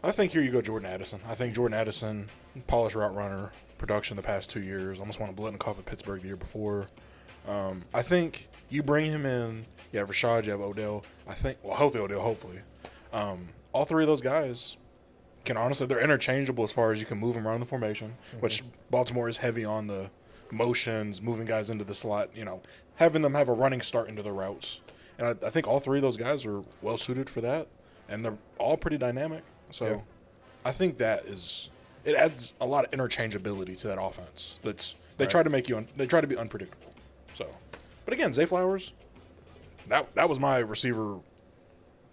I think here you go Jordan Addison. I think Jordan Addison, polished route runner, production the past 2 years. Almost won a Blitnikoff at Pittsburgh the year before. I think you bring him in. You have Rashad, you have Odell. I think, well, healthy Odell, hopefully. All three of those guys can honestly, they're interchangeable as far as you can move them around the formation, which Baltimore is heavy on the motions, moving guys into the slot, having them have a running start into their routes. And I think all three of those guys are well suited for that, and they're all pretty dynamic. So Yeah. I think it adds a lot of interchangeability to that offense. They Right. try to they try to be unpredictable. So, but again, Zay Flowers, that was my receiver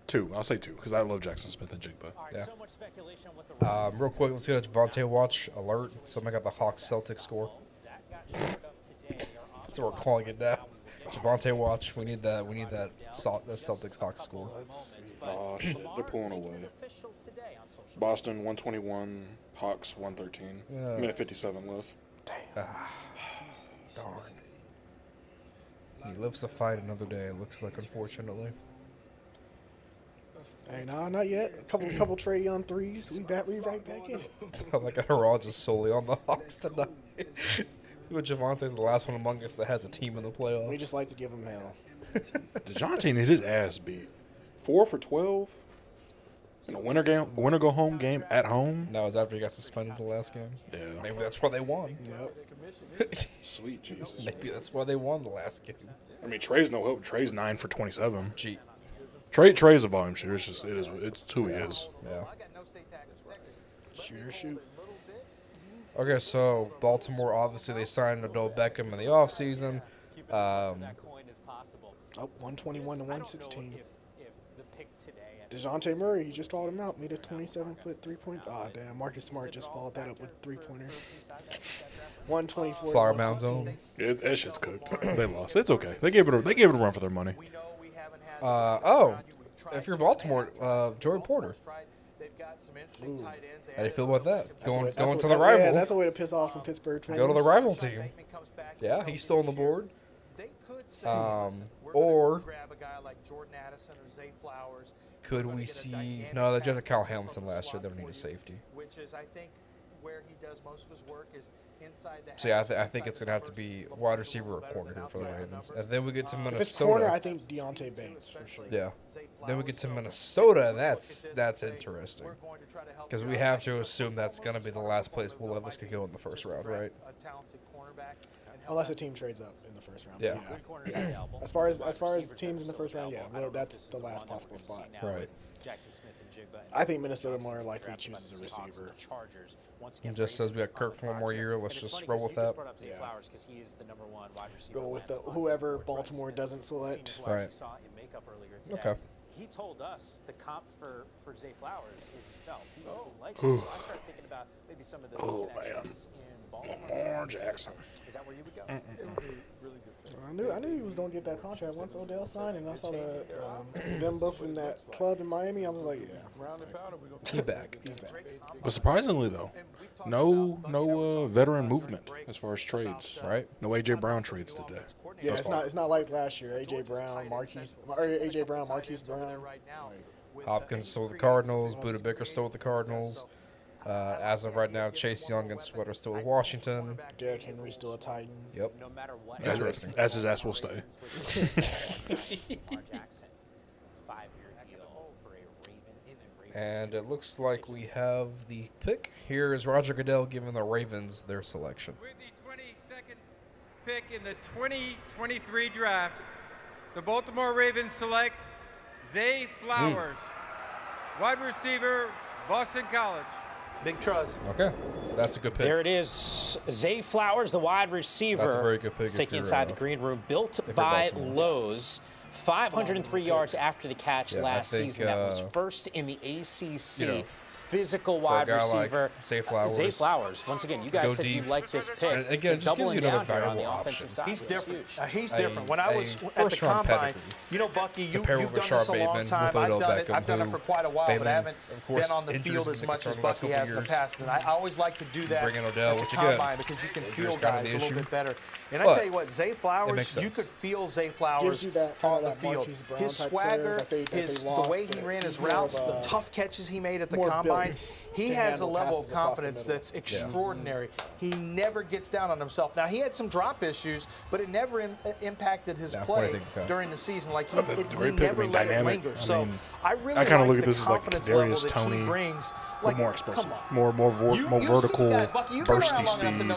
2. I'll say 2 because I love Jackson Smith and Jigba. Yeah. So much speculation on what the Real quick, let's get a Javante Watch alert. Somebody got the Hawks Celtics score. that got showed up today. That's what we're calling it now. Javante Watch. We need that. We need that Celtics Hawks score. Oh shit, they're pulling away. Boston 121, Hawks 113. Yeah. Minute 57 left. Darn. He lives to fight another day. It looks like, unfortunately. Hey, nah, not yet. Couple Trae Young threes. We right back in. Like we're all just solely on the Hawks tonight. Javante's the last one among us that has a team in the playoffs. We just like to give him hell. DeJounte needed his ass beat. 4 for 12 in a winner go home game at home. That was after he got suspended the last game. Yeah. Maybe that's why they won. Yep. Sweet Jesus. Maybe that's why they won the last game. I mean, Trey's no help. Trey's 9 for 27. Gee. Trey's a volume shooter. It's who he is. Yeah. Shoot. Okay, so Baltimore, obviously, they signed Odell Beckham in the offseason. That coin is possible. Oh, 121 to 116. If the pick today. DeJounte Murray, you just called him out. Made a 27-foot three-point. Ah, damn. Marcus Smart just followed that up with three-pointer. 124. Flower Mound Zone. That shit's cooked. They lost. It's okay. They gave it a run for their money. If you're Baltimore, Joey Porter. How do you feel about that? Going to the rival. Yeah, that's a way to piss off some Pittsburgh fans. Go to the rival team. Yeah, he's still on the board. Or could we see? No, they just had Kyle Hamilton last year. They don't need a safety. Which is, I think, where he does most of his work is inside the. So yeah, I think it's gonna have to be wide receiver or corner here for the Ravens, and then we get to Minnesota. If it's corner, I think Deontay Banks for sure. Yeah. Then we get to Minnesota, and that's interesting. Because we have to assume that's going to be the last place Will Levis could go in the first round, right? Unless a team trades up in the first round. Yeah. As far as teams in the first round, yeah, well, that's the last possible spot. Right. I think Minnesota more likely chooses a receiver. It just says we got Kirk for one more year. Let's just roll with that. Yeah. Go with whoever Baltimore doesn't select. Right. Okay. He told us the comp for Zay Flowers is himself. He likes him. So I started thinking about maybe some of the connections in Baltimore. Lamar Jackson. Is that where you would go? It would be really good. I knew he was gonna get that contract once Odell signed, and I saw them both in that club in Miami. I was like, yeah, Round and powder, we He back. he's back. But surprisingly though, no veteran movement as far as trades. Right. No AJ Brown trades today. Yeah, it's not like last year. AJ Brown, Marquise Brown. Hopkins still with the Cardinals. Buda Baker still with the Cardinals. As of right now, Chase Young and Sweater still with Washington. Derrick Henry still a Titan. Yep. No matter what. Interesting. As his ass will stay. Lamar Jackson, 5-year deal for a Raven in a Ravens. And it looks like we have the pick. Here is Roger Goodell giving the Ravens their selection. With the 22nd pick in the 2023 draft, the Baltimore Ravens select Zay Flowers, wide receiver, Boston College. Big trust. Okay, that's a good pick. There it is. Zay Flowers, the wide receiver. That's a very good pick. Taking inside the green room. Built by Lowe's. 503 yards after the catch last season. That was first in the ACC. Physical wide receiver. Like Zay Flowers. Zay Flowers. Once again, you guys said you like this pick. And again, it just gives you another valuable option. He's different. He's different. When I was at the combine, you know, Bucky, you've done this a long time. I've done it for quite a while, but I haven't been on the field as much as Bucky has in the past. And I always like to do that at the combine because you can feel guys a little bit better. And I tell you what, Zay Flowers, you could feel Zay Flowers on the field. His swagger, the way he ran his routes, the tough catches he made at the combine. He has a level of confidence that's extraordinary. He never gets down on himself. Now, he had some drop issues, but it never impacted his play during the season. Like, he never let it linger. So, I really I kind of like look at the this as like confidence level Kadarius that Toney, he brings. but Like, more explosive, come on. more vertical, bursty speed,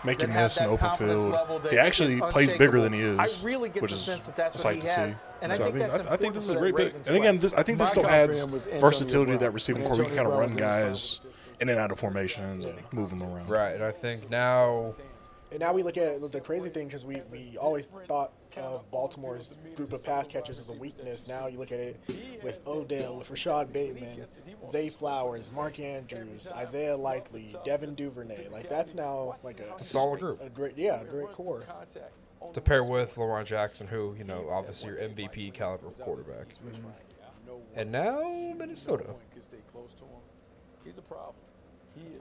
make him miss in open field. He actually plays bigger than he is, I really get which the is sense that that's a what sight he to has. see. And So, I think that's I think this is a important great for pick. that And again, I think this still adds was Antonio versatility to Brown. that receiving When core. You can kind of Antonio run Brown was in guys in and out of formations and move them around. Right, and I think now. And now we look at the crazy thing because we always thought of Baltimore's group of pass catchers as a weakness. Now you look at it with Odell, with Rashad Bateman, Zay Flowers, Mark Andrews, Isaiah Likely, Devin Duvernay. Like that's now like a solid group. A great core. To pair with Lamar Jackson, who, you know, obviously your MVP caliber quarterback. And now Minnesota.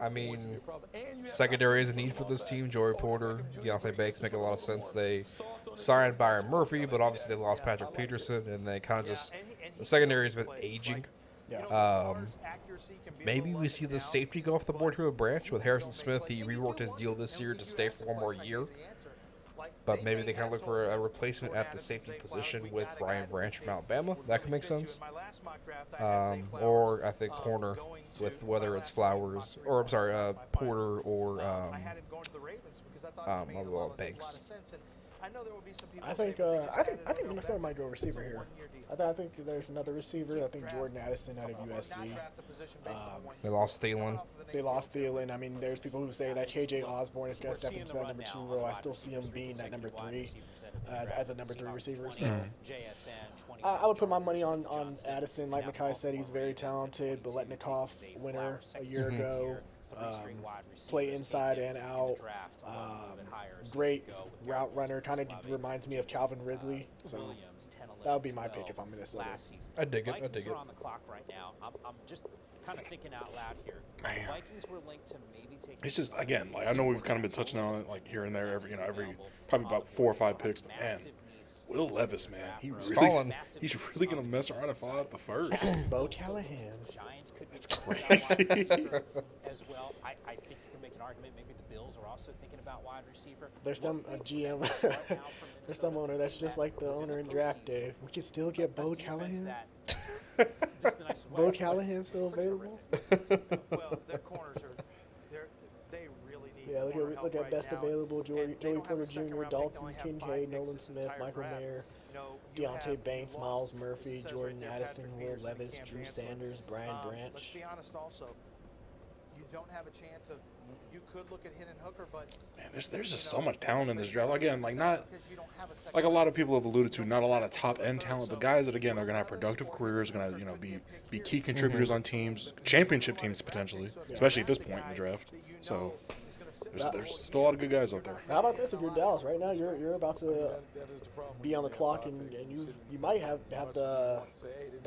I mean, secondary is a need for this team. Joey Porter, Deontay Banks make a lot of sense. They signed Byron Murphy, but obviously they lost Patrick Peterson, and they kind of just the secondary has been aging. Maybe we see the safety go off the board to a Branch with Harrison Smith. He reworked his deal this year to stay for one more year. But maybe they kind of look for a replacement at the safety position with Brian Branch from Alabama. That could make sense. Or I think corner with whether it's Flowers or I'm sorry, Porter or Banks. I think Minnesota might go receiver here. I think there's another receiver. I think Jordan Addison out of USC. They lost Thielen. I mean, there's people who say that KJ Osborne is going to step into that number 2 role. I still see him being that number 3 as a number 3 receiver. So I would put my money on Addison. Like Makai said, he's very talented. Biletnikoff winner a year ago. Play inside and out. Great route runner. Kind of reminds me of Calvin Ridley. So that would be my pick if I'm Minnesota. I dig it. Vikings are on the clock right now. I'm just kind of thinking out loud here. The Vikings were linked to maybe taking. It's just again, like I know we've kind of been touching on it like here and there, every probably about 4 or 5 picks, but man. Will Levis, man, he's really gonna mess around and fall out the first. Bo Callahan, it's crazy. As well, I think you can make an argument. Maybe the Bills are also thinking about wide receiver. There's some GM, there's some owner that's just like the owner in draft day. We can still get Bo Callahan. Bo Callahan still available? Well, their corners are they really need. Yeah, look at best available: Joey Porter Jr., Dalton Kincaid, Nolan Smith, Michael Mayer, Deontay Banks, Miles Murphy, Jordan Addison, Will Levis, Drew Sanders, Brian Branch. Let's be honest, also, you don't have a chance of. You could look at Hendon Hooker, but man, there's just so much talent in this draft. Again, like not like a lot of people have alluded to, not a lot of top end talent, but guys that again are gonna have productive careers, gonna be key contributors on teams, championship teams potentially, especially at this point in the draft. So. There's still a lot of good guys out there. How about this? If you're Dallas right now, you're about to be on the clock, and you might have the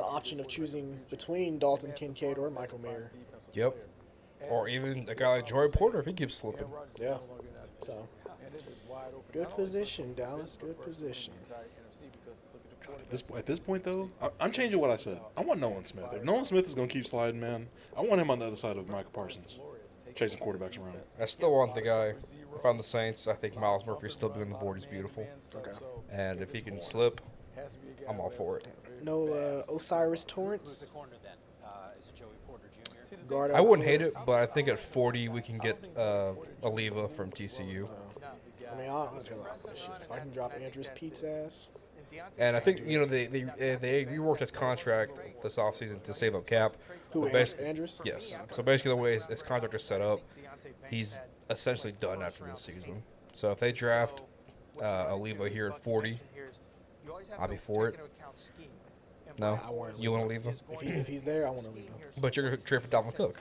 option of choosing between Dalton Kincaid or Michael Mayer. Yep. Or even a guy like Joey Porter if he keeps slipping. Yeah. So good position, Dallas. Good position. At this point, though, I'm changing what I said. I want Nolan Smith. If Nolan Smith is going to keep sliding, man, I want him on the other side of Michael Parsons, chasing quarterbacks around. I still want the guy. If I'm the Saints, I think Miles Murphy is still being on the board. He's beautiful. Okay. And if he can slip, I'm all for it. No Osiris Torrance. I wouldn't hate it, but I think at 40 we can get Oliva from TCU. I mean, honestly, if I can drop Andrews Pete's ass. And I think, you know, they reworked his contract this offseason to save up cap. Who, But basi- Andrews? Yes. So basically, the way his contract is set up, he's essentially done after this season. So if they draft Oliva here at 40, I'll be for it. No? You want to leave him? If he's there, I want to leave him. But you're going to trade for Dalvin Cook.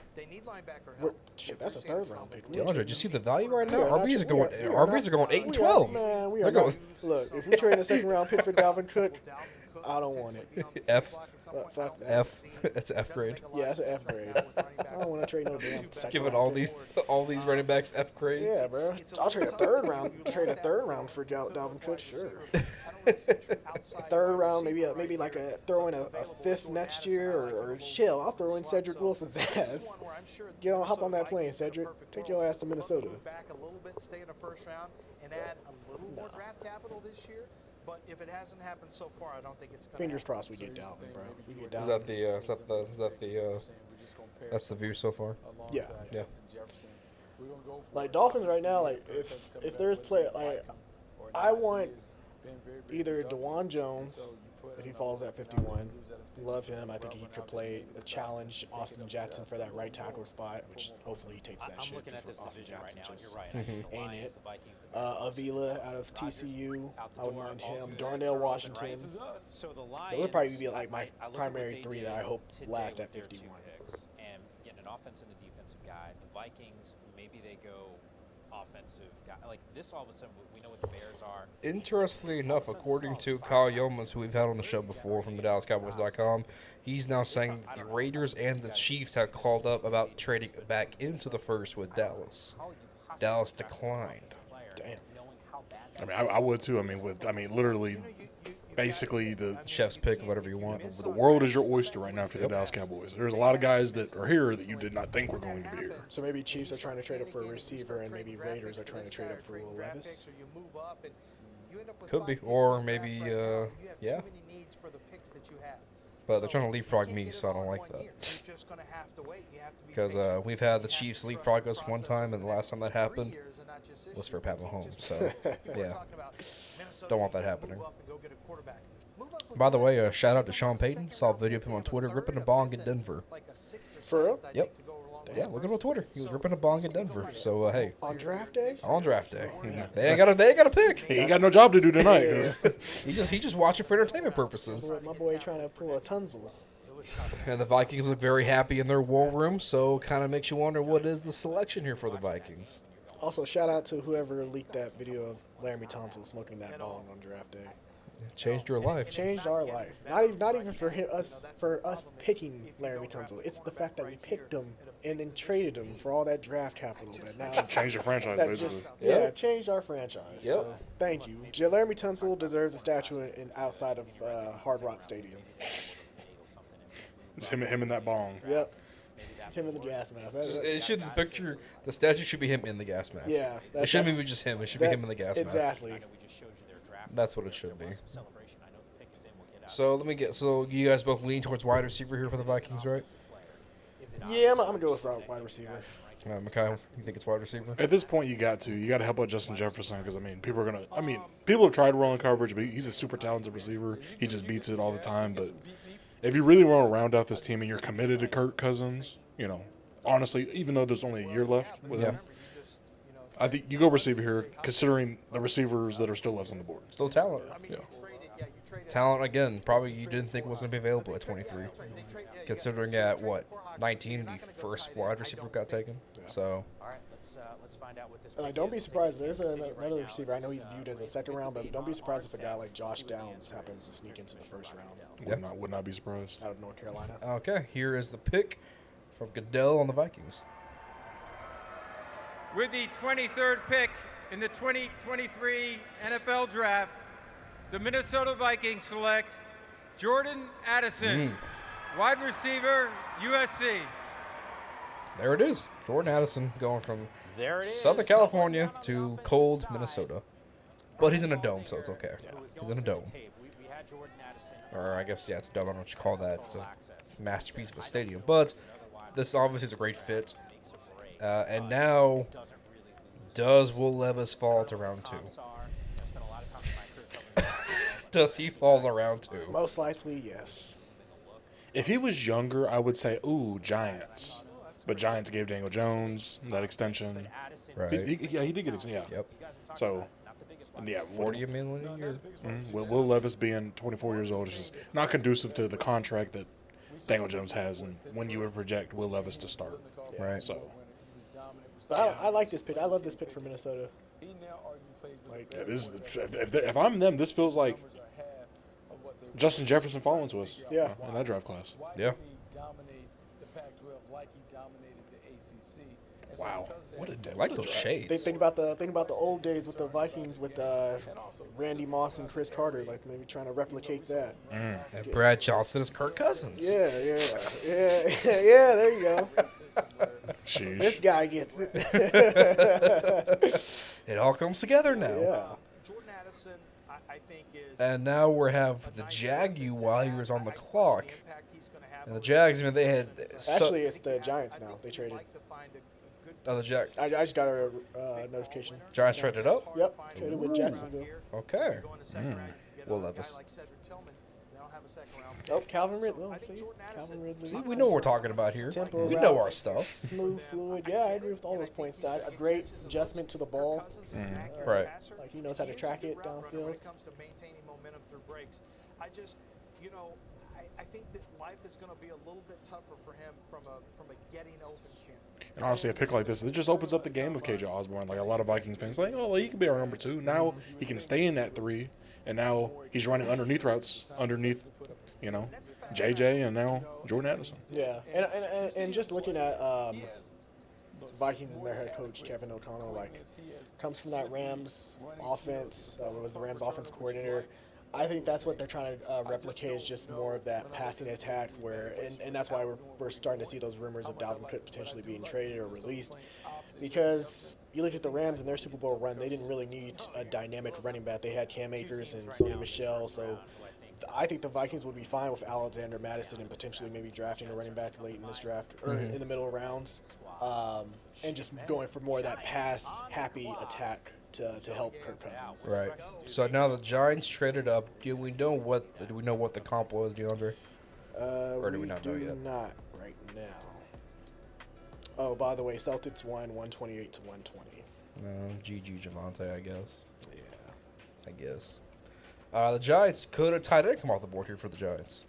Shit, that's a third-round pick. DeAndre, did you see the value right now? We are not- RBs are we going. we are RBs are going 8 and we are- 12. Man, we They're are going not, look, if we trade a second-round pick for Dalvin Cook, I don't want it. F. Fuck that. F. It's F grade. Yeah, that's an F grade. I don't want to trade no damn second. Giving all these running backs F grades. Yeah, bro. I'll trade a third round. Trade a third round for Dalvin Cook, sure. Third round, maybe like throw in a fifth next year, or chill. I'll throw in Cedric Wilson's ass. Get on, hop on that plane, Cedric. Take your ass to Minnesota. Back a little bit, stay in the first round, and add a little more draft capital this year. But if it hasn't happened so far, I don't think it's going to. Fingers crossed we get Dalvin, bro. We get Is Dalvin. that the that's the view so far? Yeah. Yeah. Like Dolphins right now, like if there's play, like I want either DeJuan Jones if he falls at 51. Love him. I think he could play the challenge Austin Jackson for that right tackle spot, which hopefully he takes that I'm shit. looking at this Austin division right Jackson now, and just you're right. I think the ain't Lions, it. the Vikings, Avila out of TCU, I would mind him. Darnell Washington. So the Lions, Those would probably be like my I look at what primary they three did that I hope today last with at their 51. 2 picks and getting an offensive and a defensive guy. The Vikings, maybe they go offensive guy. Like this, all of a sudden, we know what the Bears are. Interestingly enough, according to Kyle Yeomans, who we've had on the show before from the DallasCowboys.com, he's now saying the Raiders and the Chiefs have called up about trading back into the first with Dallas. Dallas declined. Damn. I mean, I would too. I mean, literally, basically the Chef's pick, whatever you want. the world is your oyster right now for the Dallas Cowboys. There's a lot of guys that are here that you did not think were going to be here. So maybe Chiefs are trying to trade up for a receiver, and maybe Raiders are trying to trade up for Will Levis. Could be, or maybe, yeah. But they're trying to leapfrog me, so I don't like that. Because we've had the Chiefs leapfrog us one time, and the last time that happened was for Pat Mahomes. So, yeah, don't want that happening. By the way, shout out to Sean Payton. Saw a video of him on Twitter ripping a bong in Denver. For real? Yep. Yeah, look at him on Twitter. He was ripping a bong in Denver. So, hey. On draft day? On draft day. They ain't got a pick. He ain't got no job to do tonight. He just watching for entertainment purposes. My boy trying to pull a Tunzel. And the Vikings look very happy in their war room, so kind of makes you wonder what is the selection here for the Vikings. Also, shout out to whoever leaked that video of Laramie Tunsil smoking that bong on draft day. Changed your life. Changed our life. Not even for us picking Laramie Tunsil. It's the fact that we picked him and then traded him for all that draft capital that now Changed your franchise, that basically. just yeah changed our franchise. Yep. So, thank you. Laramie Tunsil deserves a statue outside of Hard Rock Stadium. It's him in that bong. Yep. Him in the gas mask. It should the statue should be him in the gas mask. Yeah, It shouldn't be just him. It should be him in the gas mask. Exactly. That's what it should be. So so you guys both lean towards wide receiver here for the Vikings, right? Yeah, I'm gonna go with wide receiver. Mikhail, you think it's wide receiver? At this point, you got to help out Justin Jefferson because people have tried rolling coverage, but he's a super talented receiver. He just beats it all the time. But if you really want to round out this team and you're committed to Kirk Cousins, honestly, even though there's only a year left with him, I think you go receiver here, considering the receivers that are still left on the board. Still talent. Yeah. Talent again. Probably you didn't think was going to be available at 23, considering at 19 the first wide receiver got taken. So. All right, let's find out what this. And don't be surprised. There's another receiver. I know he's viewed as a second round, but don't be surprised if a guy like Josh Downs happens to sneak into the first round. Would not be surprised. Out of North Carolina. Okay, here is the pick from Goodell on the Vikings. With the 23rd pick in the 2023 NFL Draft, the Minnesota Vikings select Jordan Addison, wide receiver, USC. There it is. Jordan Addison going from There it is. Southern California to cold Minnesota. But he's in a dome, so it's okay. He's in a dome. We had Jordan Addison. Or I guess, yeah, it's a dome. I don't know what you call that. It's a masterpiece of a stadium. But this obviously is a great fit. And now Does Will Levis fall to round 2? Comps are. I spent a lot of time in my career covering basketball, but Does he fall to round 2? Most likely, yes. If he was younger, I would say, ooh, Giants. But Giants gave Daniel Jones that extension. Addison, Right. Yeah, he did get extension. Yeah. Yep. So, not the biggest yeah, 40 million a year. Will Levis being 24 years old is just not conducive to the contract that Daniel Jones has, and when you would project Will Levis to start. Right. So, But I like this pick. I love this pick for Minnesota. He now arguably plays with Like, yeah, this is, if I'm them, this feels like numbers are half of what they Justin Jefferson falling to us. Yeah. In that draft class. Why Yeah. didn't he dominate the Pac-12 like he dominated the ACC? And so Wow. because of that, What a I like those shades. They think about the old days with the Vikings with Randy Moss and Chris Carter, like maybe trying to replicate that. And Brad Johnson is Kirk Cousins. Yeah. There you go. This Sheesh. guy gets it. It all comes together now. Yeah. Jordan Addison, I think, is And now we have the Jaguars on the clock. impact he's going to have. And the Jags, I mean, they had. Actually, it's the Giants now. They traded. Oh, the Jag I just got a notification. Giants traded up? Yep, traded with Jacksonville. Okay. Will Levis. Oh, Calvin Ridley. Oh, see? Calvin Ridley. See, we know what we're talking about here. Tempo We know routes, our stuff. Smooth, fluid. Yeah, I agree with all those points. A great adjustment to the ball. Right. Like he knows how to track it downfield. When it comes to maintaining momentum through breaks, I just, I think that life is going to be a little bit tougher for him from a getting open standpoint. And honestly, a pick like this, it just opens up the game of KJ Osborne. Like a lot of Vikings fans, like, oh, well, he can be our number 2. Now he can stay in that 3, and now he's running underneath routes, JJ, and now Jordan Addison. Yeah, and just looking at Vikings and their head coach Kevin O'Connell, like comes from that Rams offense. Was the Rams offense coordinator. I think that's what they're trying to replicate is just more of that passing attack where, and that's why we're starting to see those rumors of Dalvin Cook potentially being traded or released, because you look at the Rams and their Super Bowl run, they didn't really need a dynamic running back. They had Cam Akers and Sony Michel, so I think the Vikings would be fine with Alexander Madison and potentially maybe drafting a running back late in this draft or in the middle rounds, and just going for more of that pass-happy attack to help Kirk Cousins. Right. So now the Giants traded up. Do we know what the comp was, DeAndre? Or do we not know yet? Not right now. Oh, by the way, Celtics won 128 to 120. GG Javante, I guess. Yeah. I guess. The Giants could have tight end come off the board here for the Giants.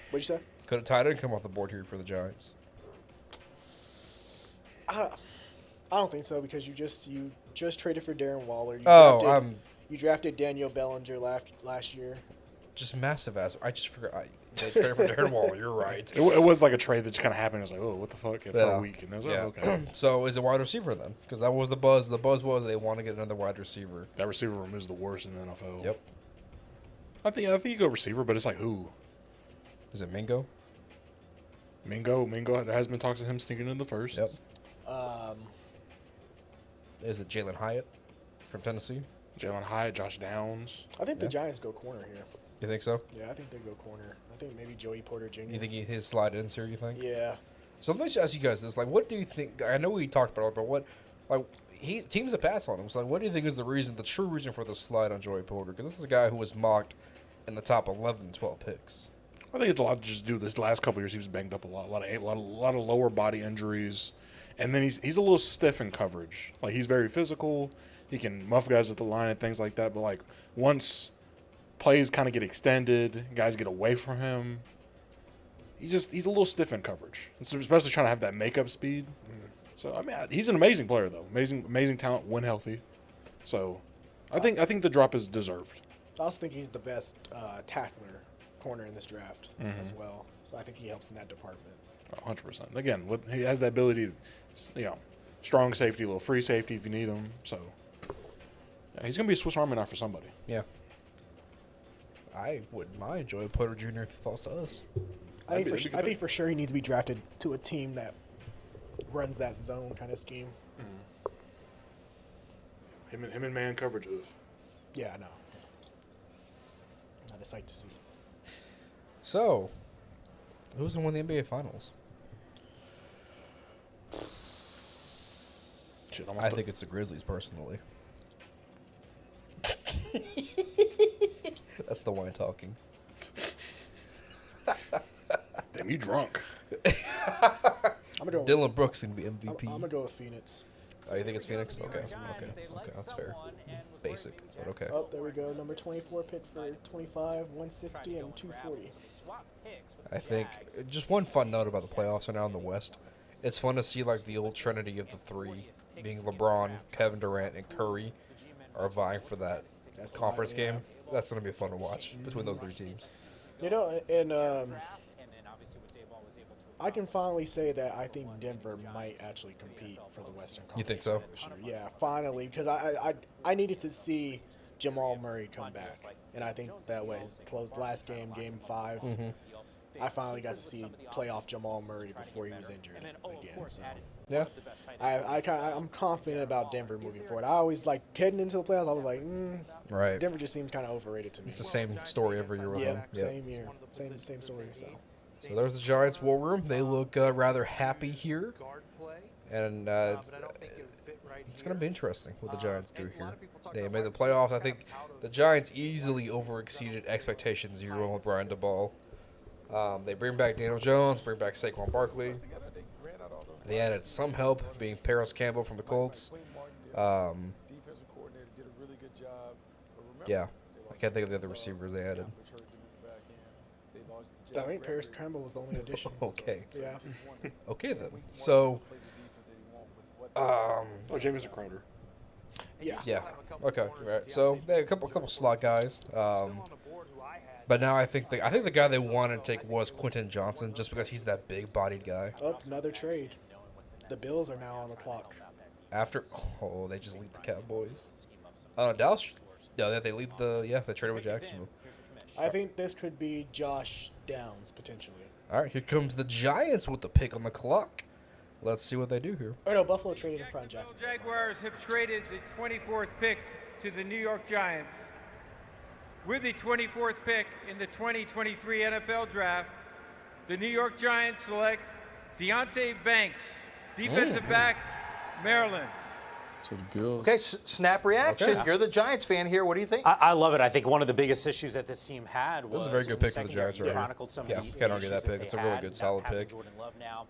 What'd you say? Could have tight end come off the board here for the Giants. I don't think so because you just traded for Darren Waller. You drafted Daniel Bellinger last year. Just massive ass. I just forgot. They traded for Darren Waller. You're right. It was like a trade that just kind of happened. It was like, oh, what the fuck? For a week. And it was like, okay. So is it wide receiver then? Because that was the buzz. The buzz was they want to get another wide receiver. That receiver room is the worst in the NFL. Yep. I think you go receiver, but it's like who? Is it Mingo? Mingo. There has been talks of him sneaking in the first. Yep. Is it Jalen Hyatt from Tennessee? Jalen Hyatt, Josh Downs. I think the Giants go corner here. You think so? Yeah, I think they go corner. I think maybe Joey Porter Jr. You think his slide ins here? You think? Yeah. So let me just ask you guys this: like, what do you think? I know we talked about it, but what, like, teams have passed on him. So, like, what do you think is the true reason for the slide on Joey Porter? Because this is a guy who was mocked in the top 11, 12 picks. I think it's a lot to just do this last couple of years. He was banged up a lot of lower body injuries, and then he's a little stiff in coverage. Like he's very physical. He can muff guys at the line and things like that. But like once plays kind of get extended, guys get away from him. He's a little stiff in coverage, especially trying to have that makeup speed. So I mean, he's an amazing player though, amazing talent when healthy. So I think the drop is deserved. I also think he's the best tackler corner in this draft as well. So I think he helps in that department. 100%. Again, he has the ability to, strong safety, a little free safety if you need him. So yeah, he's gonna be a Swiss Army knife for somebody. Yeah. I wouldn't mind Joey Porter Jr. if he falls to us. I think for sure he needs to be drafted to a team that runs that zone kind of scheme. Him and man coverage. Ugh. Yeah, no. Not a sight to see. So, who's going to win the NBA Finals? Shit, I think it's the Grizzlies personally. That's the wine talking. Damn, you drunk. I'm gonna go. Dylan Brooks can be MVP. I'm gonna go with Phoenix. Oh, you think it's Phoenix? Okay, that's fair. Basic, but okay. Oh, there we go. Number 24 picked for 25, 160, and 240. I think just one fun note about the playoffs are now in the West. It's fun to see like the old trinity of the three, being LeBron, Kevin Durant, and Curry, are vying for that conference game. That's gonna be fun to watch between those three teams. You know, and I can finally say that I think Denver might actually compete for the Western Conference. You think so? This year. Yeah, finally, because I needed to see Jamal Murray come back, and I think that was close last game, Game 5. I finally got to see playoff Jamal Murray before he was injured again. So Yeah. I'm confident about Denver moving forward. I always like heading into the playoffs. I was like, Right. Denver just seems kind of overrated to me. It's the same story every year with them. Yeah, same year, same story. So there's the Giants' war room. They look rather happy here, and it's going to be interesting what the Giants do here. They made the playoffs. I think the Giants easily overexceeded expectations year one with Brian DeBall. They bring back Daniel Jones, bring back Saquon Barkley. They added some help, being Paris Campbell from the Colts. Yeah, I can't think of the other receivers they added. I think Paris Campbell was the only addition. Okay. Yeah. Okay then. So, Oh, Jamison Crowder. Yeah. Yeah. Okay. Right. So they had a couple slot guys. But now I think the guy they wanted to take was Quentin Johnson, just because he's that big-bodied guy. Oh, another trade. The Bills are now on the clock. After they just lead the Cowboys. Dallas. No, they lead the they traded with Jacksonville. I think this could be Josh Downs potentially. All right, here comes the Giants with the pick on the clock. Let's see what they do here. Oh no, Buffalo traded in front of Jackson. Jaguars have traded the 24th pick to the New York Giants. With the 24th pick in the 2023 NFL Draft, the New York Giants select Deontay Banks, defensive back, Maryland. So the Bills. Okay, snap reaction. Okay. You're the Giants fan here. What do you think? I love it. I think one of the biggest issues that this team had was This is a very good in the pick for the secondary. Giants You right here. chronicled some Yeah, of the can't argue that issues pick. they It's a really had good, without solid having pick. Jordan Love now.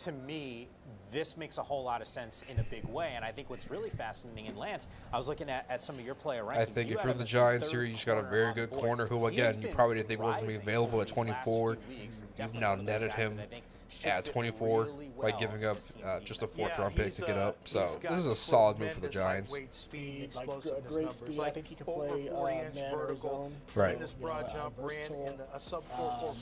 To me, this makes a whole lot of sense in a big way. And I think what's really fascinating in Lance, I was looking at some of your player rankings. I think You if had you're him the as Giants third here, you just got a corner very on good the board. corner who, He has again, you been probably didn't think wasn't going to be rising available over at these last 24. few weeks. You've Definitely now one of those netted guys him that I think at shifted 24 really by well giving for up this team's just a defense. fourth-round pick to get up. So this is a solid move for the Giants. Speed, Like explosiveness great numbers. speed. Like I think he could over play 40-inch man or vertical, zone. Right. tremendous broad jump, ran versatile. in a sub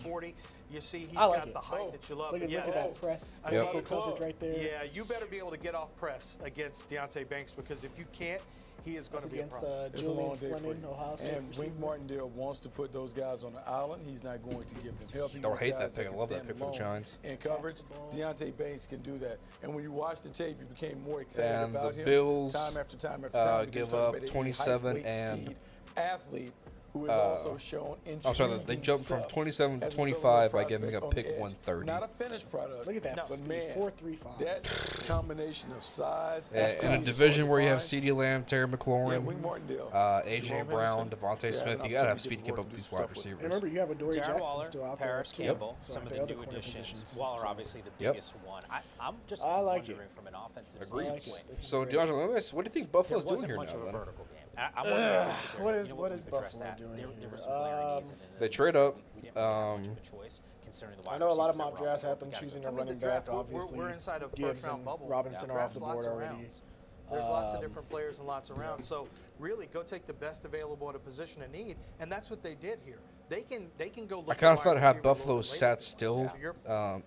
4.40. You see, he's I like got it. the height that you love. Look at that press. I Yep. mean, Coverage right there. Yeah, you better be able to get off press against Deontay Banks, because if you can't, he is going That's to be a against problem. It's a long Julian day for Fleming, you. Ohio State And receiver. Wink Martindale wants to put those guys on the island. He's not going to give them help. He Don't wants hate guys that pick. I can love that stand pick for the alone Giants. in coverage. Deontay Banks can do that. And when you watch the tape, you became more excited And the about him. Bills, time after time after time. because give you're talking up about a 27 height, weight, and, speed athlete who has also shown I'm sorry, they intriguing jumped from stuff 27 to as a 25 by prospect giving up on pick the edge. 130. Not a finished product. Look at that But speed, man, 4.35. that combination of size. In a speed, division where you have fine. CeeDee Lamb, Terry Yeah, McLaurin, Wink Martindale. AJ Jerome Brown, Henderson. Devontae Yeah, Smith, an you got to have opportunity speed to keep work up with and these do wide stuff with him. receivers. And remember, you have a Dory Darren Jackson Waller, still out Paris there. Campbell, So some of the the other new corner additions. positions. Waller, So obviously the Yep. biggest one. I'm just I like wondering it. from an offensive Agreed. I like standpoint. it. This is So, great. DeAndre, what do you think There Buffalo's doing wasn't here much now, of a then? vertical game. I'm wondering if this is What great. is- You know what we've is addressed Buffalo that. doing There here? were some glaring needs, and They this trade was- up. we didn't really have much of a choice, considering the I wide know a lot of receivers that mock were drafts off had the them board. choosing I a mean, running the draft, back, obviously. we're inside of Gibbs first-round and bubble. Robinson are off the Lots board of already. rounds. There's lots of Um, different players and lots of rounds. So really, go take the best available at a position of need, and that's what they did here. They can go look. I at kind of wide thought had receiver a little Buffalo bit later. sat still To your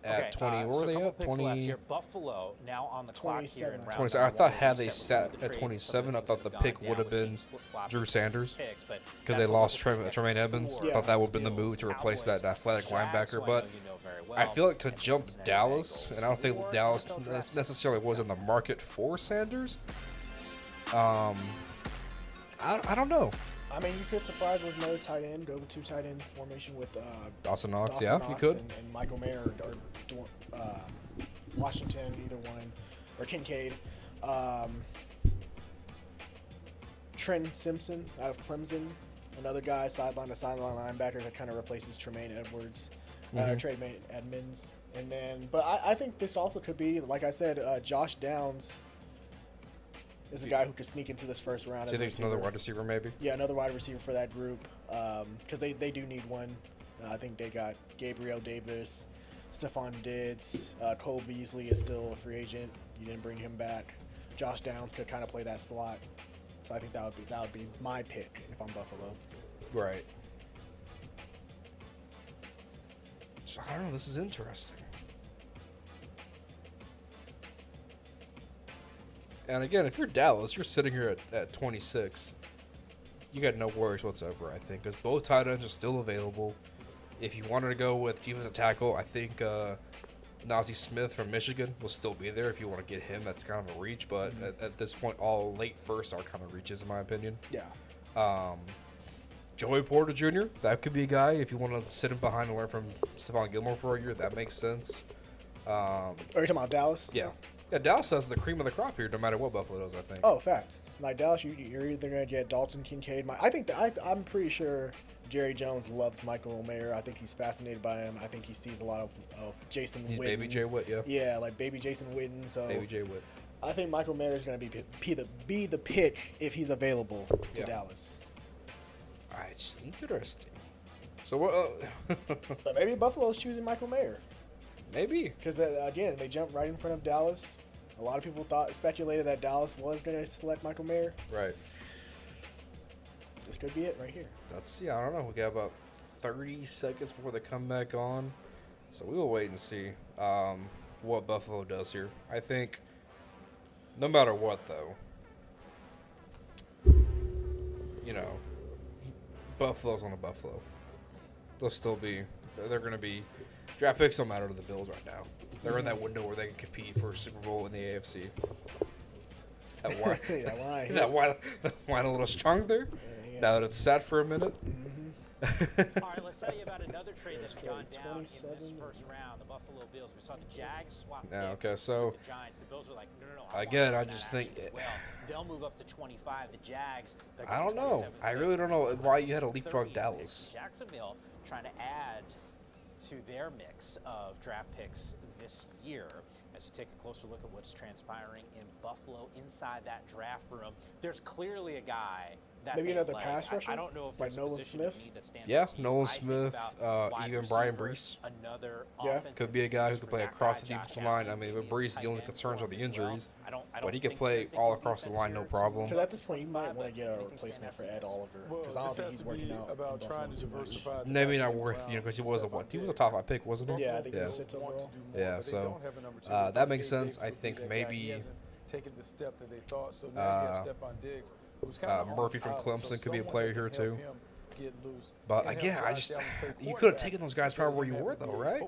at 20. Where so were a they couple at? picks left 20. here. Buffalo now on the clock here in 27. round 27. I number thought one. had We they said some of sat the at trades, some of 27, I things thought that the have pick gone would have down with been these flip-flops Drew with these Sanders, picks, but because they that's lost what we're Tremaine looking at. Evans. Four, I thought that would have been the Bills, move to replace that Cowboys, athletic Jags, linebacker. who I But know you know very I well, feel like to and the jump Cincinnati Dallas, Bengals. and I don't think Four Dallas NFL draft necessarily was in the market for Sanders. I don't know. I mean, you could surprise with another tight end, go with two tight end formation with Dawson Knox, Dawson yeah, Knox you could. and Michael Mayer or Washington, either one, or Kincaid. Trent Simpson out of Clemson, another guy, sideline to sideline linebacker that kind of replaces Tremaine Edwards, Tremaine Edmonds. And then, but I think this also could be, like I said, Josh Downs is a guy who could sneak into this first round. Do you think it's another wide receiver maybe? Yeah, another wide receiver for that group, because they do need one. I think they got Gabriel Davis, Stephon Diggs, Cole Beasley is still a free agent. You didn't bring him back. Josh Downs could kind of play that slot. So I think that would be my pick if I'm Buffalo. Right. So I don't know. This is interesting. And again, if you're Dallas, you're sitting here at 26. You got no worries whatsoever, I think, because both tight ends are still available. If you wanted to go with defensive tackle, I think Nazi Smith from Michigan will still be there. If you want to get him, that's kind of a reach. But at this point, all late first are kind of reaches, in my opinion. Yeah. Joey Porter Jr., that could be a guy. If you want to sit him behind and learn from Stephon Gilmore for a year, that makes sense. Are you talking about Dallas? Yeah. Yeah, Dallas has the cream of the crop here, no matter what Buffalo does, I think. Oh, facts. Like Dallas, you're either going to get Dalton Kincaid. I think I'm pretty sure Jerry Jones loves Michael Mayer. I think he's fascinated by him. I think he sees a lot of Jason Witten. He's Baby Jay Witt, yeah. Yeah, like Baby Jason Witten. So Baby Jay Witt. I think Michael Mayer is going to be the pick if he's available to Dallas. All right, interesting. So what? But maybe Buffalo's choosing Michael Mayer. Maybe. Because, again, they jumped right in front of Dallas. A lot of people speculated that Dallas was going to select Michael Mayer. Right. This could be it right here. I don't know. We got about 30 seconds before they come back on. So we will wait and see what Buffalo does here. I think no matter what, though, Buffalo's on a Buffalo. They're going to be draft picks don't matter to the Bills right now. They're in that window where they can compete for a Super Bowl in the AFC. Is that why? That wine a little strong there? Yeah. Now that it's sat for a minute? All right, let's tell you about another trade that's gone down in this first round. The Buffalo Bills. We saw the Jags swap okay, so the Giants. The Bills were like, no. Again, I just think they'll move up to 25. The Jags. I don't know. I really don't know why you had to leapfrog Dallas. Jacksonville trying to add to their mix of draft picks this year. As you take a closer look at what's transpiring in Buffalo inside that draft room, there's clearly a guy that maybe another pass rusher. I don't know if like Nolan Smith. Nolan Smith, even Brian Brees. Another could be a guy who could play across the defensive line. I mean, with Brees, the only concerns are the injuries, but he could play all across the line, no problem. Because at this point, you might want to get a replacement for Ed Oliver, because I don't think he's working out. About trying to diversify. Maybe not worth, because he was a top 5 pick, wasn't he? Yeah, I think he sits overall. Yeah, so that makes sense. I think maybe taking the step that they thought. So now you have Stephon Diggs, who's kind of Murphy from Clemson could be a player here too. But again, you could have taken those guys probably where you were though, right?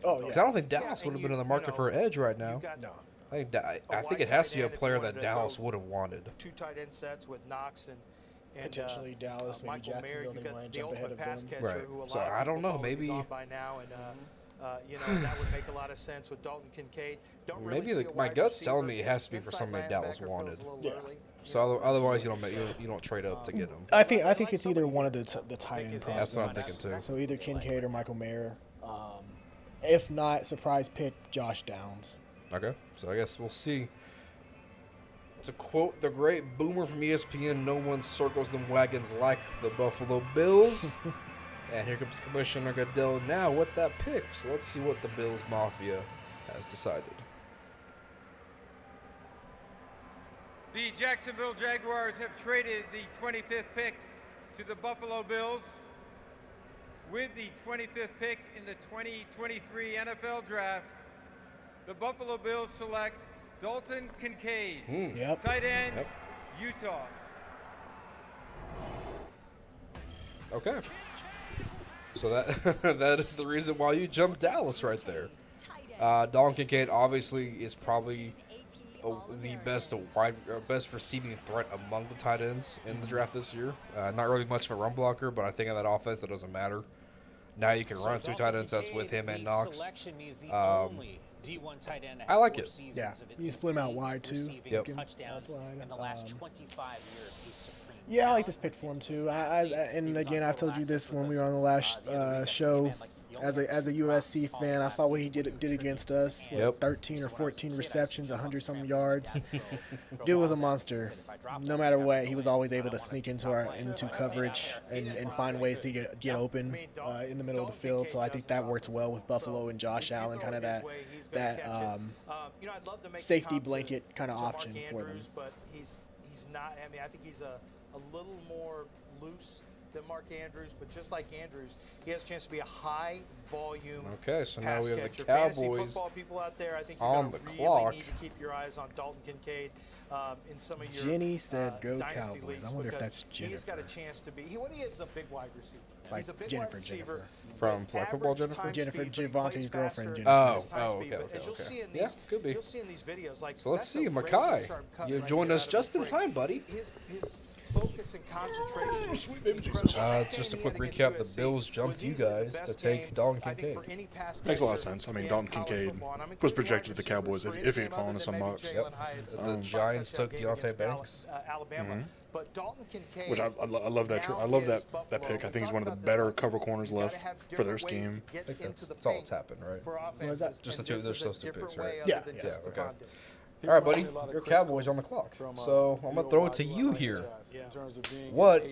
Oh, yeah. Because I don't think Dallas would have been in the market for an edge right now. No. I think it has to be a player that Dallas would have wanted. 2 tight end sets with Knox and potentially Dallas, maybe Jacksonville. They want to jump ahead of them. Right. So I don't know. Maybe. By now, and that would make a lot of sense with Dalton Kincaid. Maybe my gut's telling me it has to be for somebody Dallas wanted. Yeah. So otherwise, you don't trade up to get him. I think it's either one of the tight end prospects. That's what I'm thinking too. So either Kincaid or Michael Mayer. If not, surprise pick Josh Downs. Okay, so I guess we'll see. To quote the great boomer from ESPN, no one circles them wagons like the Buffalo Bills. And here comes Commissioner Goodell now with that pick. So let's see what the Bills Mafia has decided. The Jacksonville Jaguars have traded the 25th pick to the Buffalo Bills. With the 25th pick in the 2023 NFL Draft, the Buffalo Bills select Dalton Kincaid, tight end, Utah. Okay. So that is the reason why you jumped Dallas right there. Dalton Kincaid obviously is probably the best receiving threat among the tight ends in the draft this year. Not really much of a run blocker, but I think in that offense it doesn't matter. Now you can run 2 tight end sets with him and Knox. D1 tight end. I like it. Yeah, you split him out wide too. Yep. Touchdowns in the last 25 years. He's supreme. Yeah, I like this pick for him too. And again, I've told you this when we were on the last show. As a USC fan, I saw what he did against us. Yep. 13 or 14 receptions, 100-something yards. Dude was a monster. No matter what, he was always able to sneak into coverage and find ways to get open in the middle of the field. So I think that works well with Buffalo and Josh Allen, kind of that safety blanket kind of option for them. But he's not. I mean, I think he's a little more loose than Mark Andrews, but just like Andrews, he has a chance to be a high volume. Okay, so now pass we have catcher. the Cowboys Fantasy football people out there, I think on you're the really clock. need to keep your eyes on Dalton Kincaid in some of your Jenny said, "Go dynasty Cowboys." leagues I wonder if because that's Jennifer. He's got a chance to be. He is a big wide receiver. Like He's a big Jennifer, wide receiver. From Flag Football, Jennifer? Jennifer, Javonte's girlfriend, Jennifer. Okay. Yeah, could be. You'll see in these videos, like, So let's that's see, a Makai. razor-sharp cut You right joined there us out of just his in break. time, buddy. His focus and concentration. incredible. Just a Game quick he had recap. against The USC Bills jumped was you easily the guys to best take game, Dalton I think, Kincaid. for any pass Makes a lot of catcher sense. I mean, in Dalton college Kincaid football. And I mean, was including projected to the wide receivers Cowboys for if he any had fallen game to some other than mocks. maybe Yep. Jalen Hyatt, The five Giants touchdown took game Deontay against Banks. Alabama. But Dalton Kincaid, Which I love that. I love that pick. I think he's one of the better cover corners left for their scheme. I think that's all that's happened, right? Was that just the two? There's those two picks, right? Yeah. Yeah. Okay. All right, buddy. Your Cowboys on the clock. So I'm gonna throw it to you here. What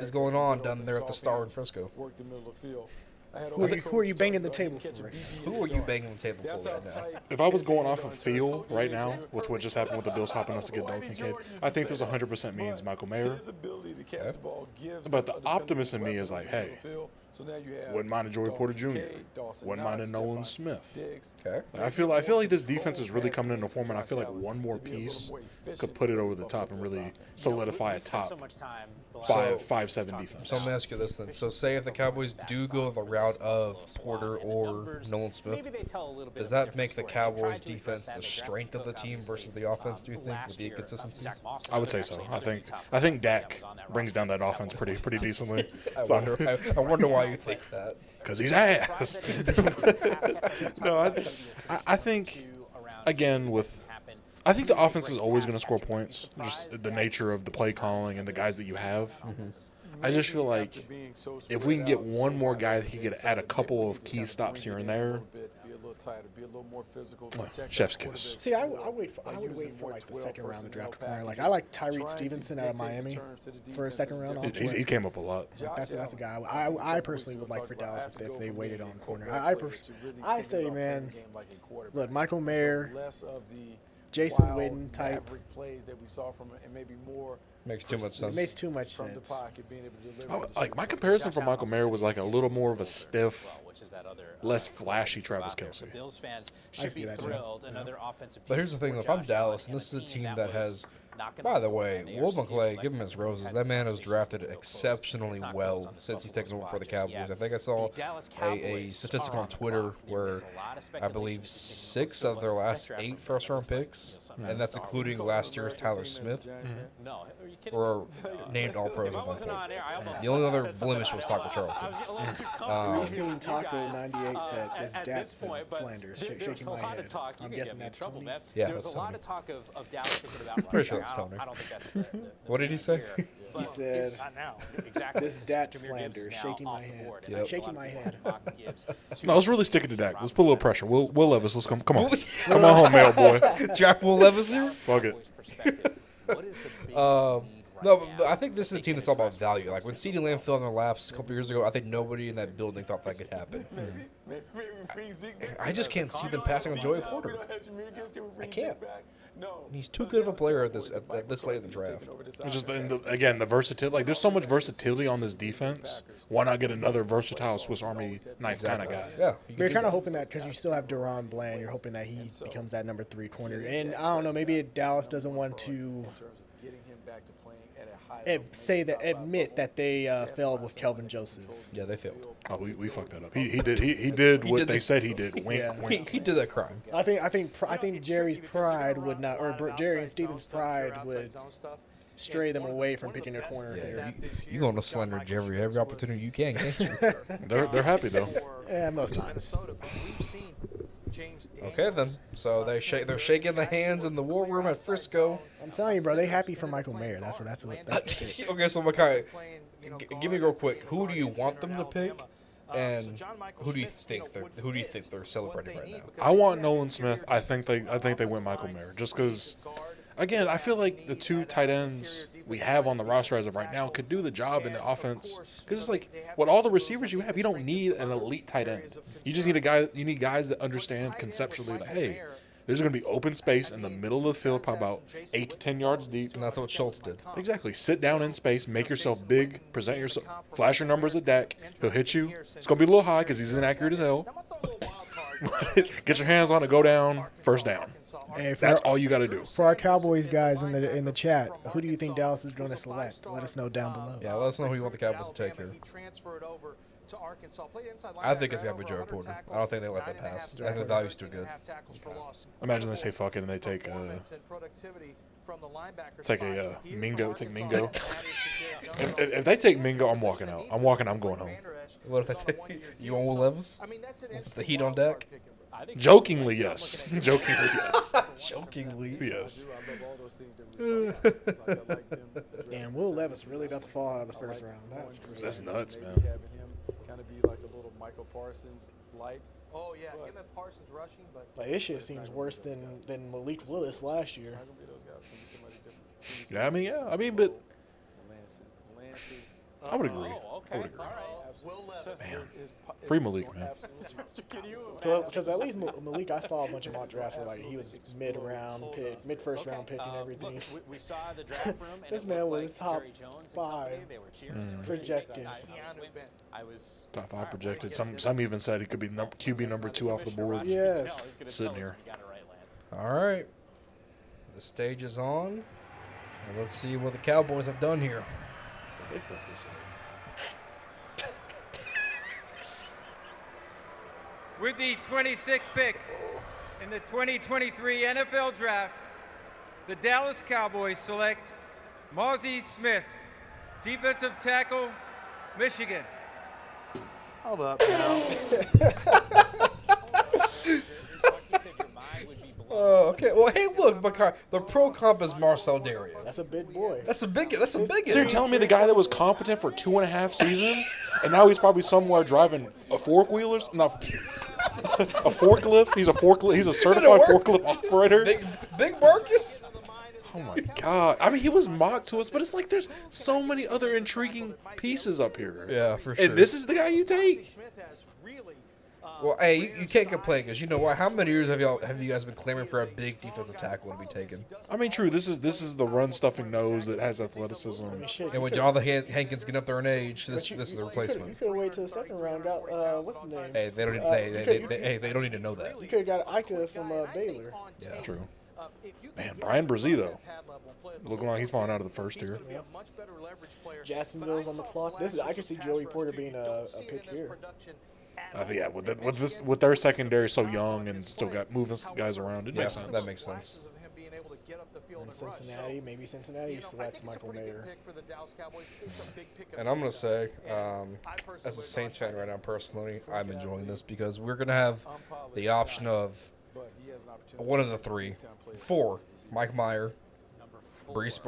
is going on down there at the Star in Frisco? Work the middle of the field. Who are you banging the table for? Who are you banging the table for right now? If I was going off of feel right now with what just happened with the Bills helping us to get Dalton Kincaid, I think this 100% means Michael Mayer. But the optimist in me is like, hey, wouldn't mind a Joey Porter Jr. Wouldn't mind a Nolan Smith. Okay. And I feel like this defense is really coming into form, and I feel like one more piece could put it over the top and really solidify a top 5-7 defense. So let me ask you this then. So say if the Cowboys do go the route of Porter or Nolan Smith, does that make the Cowboys defense the strength of the team versus the offense, do you think, with the inconsistencies? I would say so. I think Dak brings down that offense pretty decently. I wonder why you think that. Because he's ass. No, I think, again, I think the offense is always going to score points, just the nature of the play calling and the guys that you have. I just feel like if we can get one more guy that he could add a couple of key stops here and there, chef's kiss. See, I would wait for like the second round of draft corner. Like I like Tyreek Stevenson out of Miami for a second round. He came up a lot. That's a guy I personally would like for Dallas if they waited on corner. I say, man, look, Michael Mayer, Jason Witten type. Makes too much sense. It makes too much sense. Like my comparison for Michael Mayer was like a little more of a stiff, less flashy Travis Kelce. Bills fans I should see be that too. thrilled. Another offensive. But here's the thing, if I'm Dallas, and this is a team that has, by the way, Will McClay, give him his roses. That man has drafted exceptionally well since he's taken over for the Cowboys. I think I saw a statistic on Twitter where I believe 6 of their last 8 first-round picks, and that's including last year's Tyler Smith, No, are you kidding? were named All-Pros at one point. The only other blemish was Taco Charlton. Briefing Taco 98 said this Datsun slander. Shaking my head. I'm guessing that's Tony. Yeah, There was that's a lot Tony. of talk of Dallas thinking about Pretty sure running that's back. Tony. I don't think that's the What did he say? here. He But said, Not now. exactly. this Dat Jameer slander, Gibbs now shaking off my the head. board. Yep. And Shaking a lot my of head. people mock Gibbs. No, let's really stick it to Dak. Let's put a little pressure. Will Levis, let's come on. Come on home, mail boy. Draft Will Levis here? Fuck it. What is the biggest No, need but I think this is a team that's all about value. Like when CeeDee Lamb fell in their laps a couple years ago, I think nobody in that building thought that could happen. I just can't see them passing on Joey Porter. I can't. He's too good of a player at this late in the draft. It's just again the versatility. Like there's so much versatility on this defense. Why not get another versatile Swiss Army knife kind of guy? Yeah, We're kind of hoping that because you still have Deron Bland, you're hoping that he becomes that number 3 corner. And I don't know, maybe Dallas doesn't want to admit that they failed with Kelvin Joseph. Yeah, they failed. Oh, we fucked that up. He did what did they the- said he did. Wink, Yeah. wink. He did that crime. I think Jerry's pride would not, or Jerry and Steven's pride would stray them away from picking a corner Yeah, here. you going to slender Jerry every opportunity you can, can't you? They're happy though. Yeah, most times. James Okay, then. So they're shaking the hands in the war room at Frisco. I'm telling you, bro, they happy for Michael Mayer. That's the pick. Okay, so Makai, give me real quick. Who do you want them to pick, and who do you think they're celebrating right now? I want Nolan Smith. I think they win Michael Mayer just because. Again, I feel like the two tight ends we have on the roster as of right now could do the job in the offense. Because it's like, with all the receivers you have, you don't need an elite tight end. You just need a guy. You need guys that understand conceptually that, hey, there's going to be open space in the middle of the field, probably about 8 to 10 yards deep. And that's what Schultz did. Exactly. Sit down in space, make yourself big, present yourself, flash your numbers at Dak. He'll hit you. It's going to be a little high because he's inaccurate as hell. Get your hands on it, go down, first down. Hey, That's all you got to do. For our Cowboys guys in the chat, who do you think Dallas is going to select? Let us know down below. Yeah, let us know who you want the Cowboys to take here. I think it's got to be Joey Porter. I don't think they let that pass. I think the value's too good. Imagine they say fuck it and they take Mingo. Take Mingo. If they take Mingo, I'm walking out. I'm going home. What if they take you on Will Levis? The heat on deck? Jokingly, yes. Jokingly, yes. Jokingly. Yes. Damn, Will Levis really about to fall out of the first round. That's crazy. That's nuts, man. Having him kind of be like a little Michael Parsons light. Oh yeah, him and Parsons rushing, but Like, this shit seems worse than Malik Willis last year. Yeah, I mean, but I would agree. I would agree. Man, free Malik, man. Because at least Malik, I saw a bunch of mock drafts where like he was mid-round pick, mid-first round pick and everything. Look, we saw the draft room, and This it man looked was like top Jerry Jones and 5 company, they were cheering. projected. I was Top 5 projected. Some even said he could be QB number 2 off the board. Yes. Sitting here. All right. The stage is on. And let's see what the Cowboys have done here. With the 26th pick in the 2023 NFL Draft, the Dallas Cowboys select Mozzie Smith, defensive tackle, Michigan. hold up now. Okay. Well, hey, look, Bakar. The pro comp is Marcel Darius. That's a big boy. That's a big. So you're telling me the guy that was competent for 2.5 seasons, and now he's probably somewhere driving a fork-wheelers? Not a forklift. He's a forklift. He's a certified forklift operator. Big Marcus. Oh my God! I mean, he was mocked to us, but it's like there's so many other intriguing pieces up here. Yeah, for sure. And this is the guy you take. Well, hey, you can't complain because you know what? How many years have you guys been clamoring for a big defensive tackle to be taken? I mean, true. This is the run stuffing nose that has athleticism. And with Jonathan Hankins getting up there in age, this is the replacement. You could have waited till the second round. Got what's his name? Hey, they don't need. They don't need to know that. You could have got Ika from Baylor. Yeah, true. Man, Brian Brzee though, looking like he's falling out of the first here. Jacksonville's on the clock. I could see Joey Porter being a pick here. I think with their secondary so young and still got moving guys around, it makes sense. That makes sense. And Cincinnati selects Michael Mayer. And I'm gonna say, as a Saints fan right now, personally, I'm enjoying this because we're gonna have the option of one of the 4: Mike Meyer, Brees,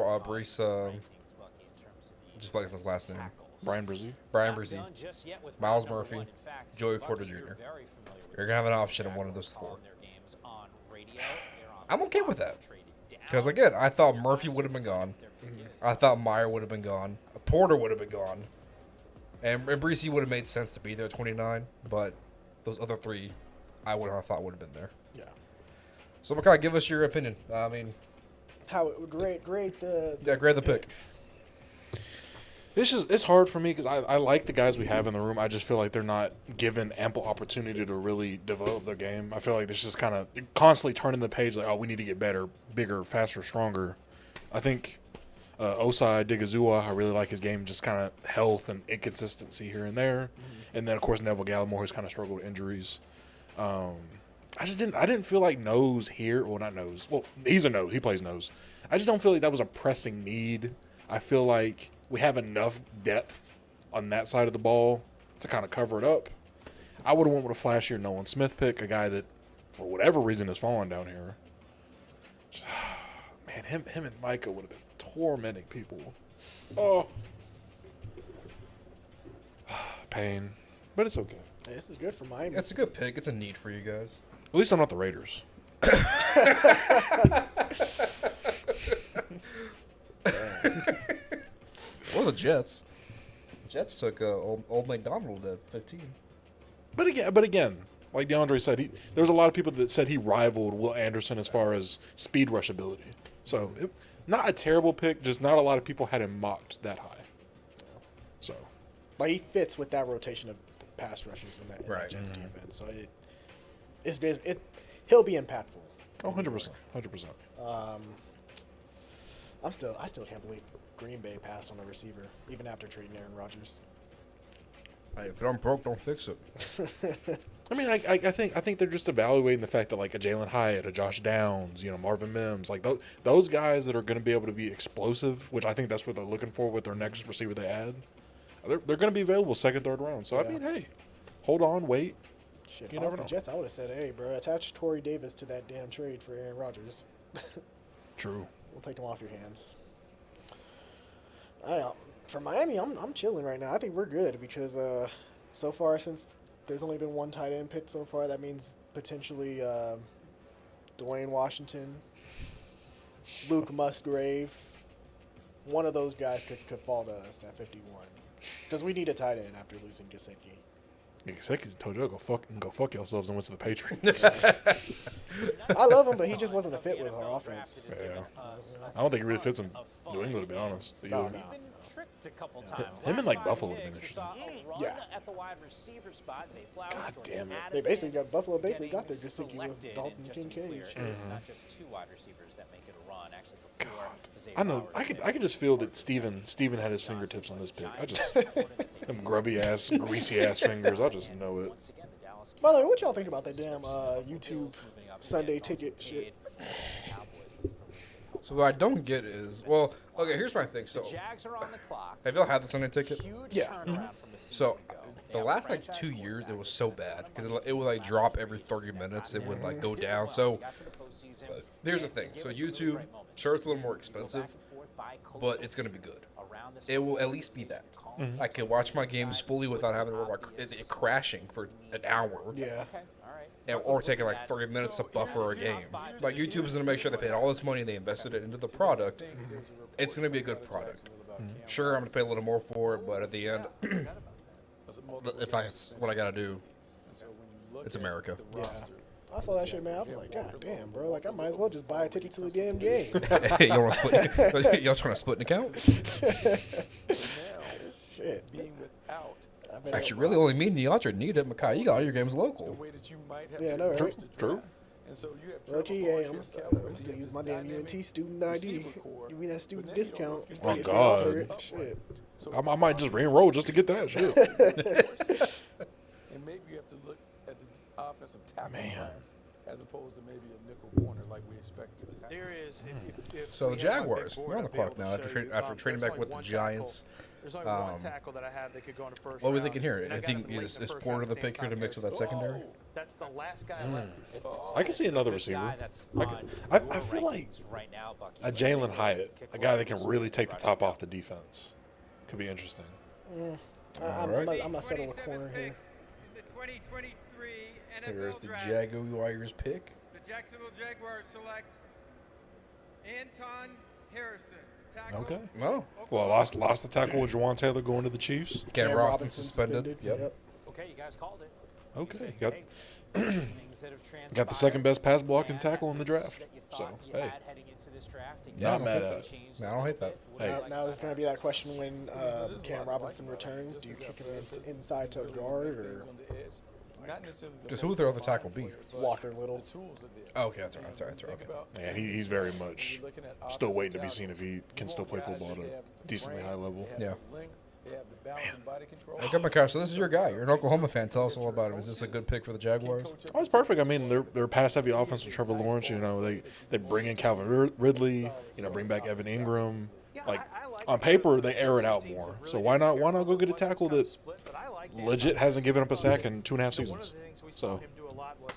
just like his last name. Brian Brzee, Miles Murphy, Joey Porter Jr. You're gonna have an option of one of those 4. I'm okay with that because again, I thought Murphy would have been gone. I thought Meyer would have been gone. Porter would have been gone, and Brzee would have made sense to be there at 29. But those other 3, I would have thought would have been there. Yeah. So Makai, give us your opinion. I mean, how it would grade the grade the pick. It's hard for me because I like the guys we have in the room. I just feel like they're not given ample opportunity to really develop their game. I feel like it's just kind of constantly turning the page like, oh, we need to get better, bigger, faster, stronger. I think Osai Digizua, I really like his game, just kind of health and inconsistency here and there. Mm-hmm. And then, of course, Neville Gallimore, who's kind of struggled with injuries. I didn't feel like nose here. Well, not nose. Well, he's a nose. He plays nose. I just don't feel like that was a pressing need. I feel like we have enough depth on that side of the ball to kind of cover it up. I would have went with a flashier Nolan Smith pick, a guy that for whatever reason is falling down here. Man, him and Micah would have been tormenting people. Oh, pain, but it's okay. Hey, this is good for Miami. It's a good pick. It's a need for you guys. At least I'm not the Raiders. Or the Jets. Jets took old McDonald at 15. But again, like DeAndre said, there's a lot of people that said he rivaled Will Anderson as far as speed rush ability. So, not a terrible pick, just not a lot of people had him mocked that high. So, But he fits with that rotation of pass rushers in that Right. Jets defense. So he'll be impactful. oh, 100%. 100%. I still can't believe Green Bay passed on a receiver, even after trading Aaron Rodgers. Hey, if it aren't broke, don't fix it. I mean, I think they're just evaluating the fact that like a Jalen Hyatt, a Josh Downs, Marvin Mims, like those guys that are going to be able to be explosive, which I think that's what they're looking for with their next receiver they add. They're going to be available second, third round. So I mean, hey, hold on, wait. Shit, You if I was never the know. Jets, I would have said, hey, bro, attach Torrey Davis to that damn trade for Aaron Rodgers. True. We'll take them off your hands. For Miami, I'm chilling right now. I think we're good because so far, since there's only been one tight end pick so far, that means potentially Dwayne Washington, Luke Musgrave. One of those guys could fall to us at 51 because we need a tight end after losing Gesicki. Gesicki's told you go fuck yourselves and went to the Patriots. I love him, but he just wasn't a fit with our offense. Yeah. I don't think he really fits in New England, to be honest. No. Tricked a couple times. Him and, like, Buffalo would have been interesting. Yeah. At the wide receiver spot, Zay Flowers, God damn it. They basically got Buffalo got their Gesicki with Dalton Kincaid. It's not just two wide receivers that make it a run. Actually, before Zay I know. Flowers I could just feel that Steven had his fingertips on this pick. I just them grubby ass, greasy ass fingers. I just know it. once again, the Dallas By the way, what y'all think about that damn YouTube Sunday ticket shit? So what I don't get is, well, okay, here's my thing. So, Jags are on the clock. have y'all had the Sunday ticket? Huge Yeah. turnaround from a season So, ago. the last like 2 years, it was so bad because it would like drop every 30 minutes. It would like go down. So, there's the thing. So YouTube, sure, it's a little more expensive, but it's gonna be good. It will at least be that. I can watch my games fully without having to worry about it crashing for an hour. Yeah. Or taking like 30 minutes to buffer a game. Like YouTube is going to make sure they paid all this money, they invested it into the product. It's going to be a good product. Sure, I'm going to pay a little more for it, but at the end, it's what I got to do. It's America. Yeah. I saw that shit, man. I was like, God damn, bro. Like, I might as well just buy a ticket to the damn game. Hey, you want to split? Y'all trying to split an account? Shit. Being without Actually, really only me and DeAndre need it. Makai, you got all your games the local. way that you might have Yeah, to no, right? approach the True. draft. And so you have Loki, Trevor hey, Lawrence, I'm still use my damn dynamic UNT student ID. receiver core, Give me that student but then you don't know discount. if Oh, If they God. offer it. Shit. So I might just re-enroll just to get that shit. and maybe you have to look at the offensive tackle Man. class as opposed to maybe a nickel corner like we expected. There is. If So we the had my big Jaguars, board, they're on the I'd be clock able to now after show you, after trading there's back with only the one tackle. Giants. There's only one tackle that I have that could go in the first What are we round, thinking here? and I I got think him late in is the first Porter round the at pick here to Sam mix with that Harrison. secondary? That's the last guy left. I can see another receiver. I feel like a Jalen Hyatt, a guy that can really take the top off the defense, could be interesting. I'm gonna settle a corner here. In the 2023 Here's NFL the Draft, Jaguars pick. the Jacksonville Jaguars select Anton Harrison. Tackle. Okay. No, Well, lost the tackle with Jawan Taylor going to the Chiefs. Cam Cam Robinson suspended. Yep. Okay, you guys called it. Okay. Things that have Got the second best pass blocking tackle in the draft. So, hey. Yeah, Not mad at it. No, I don't hate that. Hey. Now there's gonna be that question when Cam Robinson returns. Do you kick him inside to guard or Not necessarily the Because who would their other tackle be? Walker Little? tools are there. Oh, okay, that's right. Okay. Man, he's very much still waiting to be seen if he can still play football at a decently high level. Yeah. They have the balance and body control. Okay, Makai, so this is your guy. You're an Oklahoma fan. Tell us all about him. Is this a good pick for the Jaguars? Oh, it's perfect. I mean, they're pass heavy offense with Trevor Lawrence. You know, they bring in Calvin Ridley. You know, bring back Evan Ingram. Like on paper, they air it out more. So why not go get a tackle that legit hasn't given up a sack in 2.5 seasons? So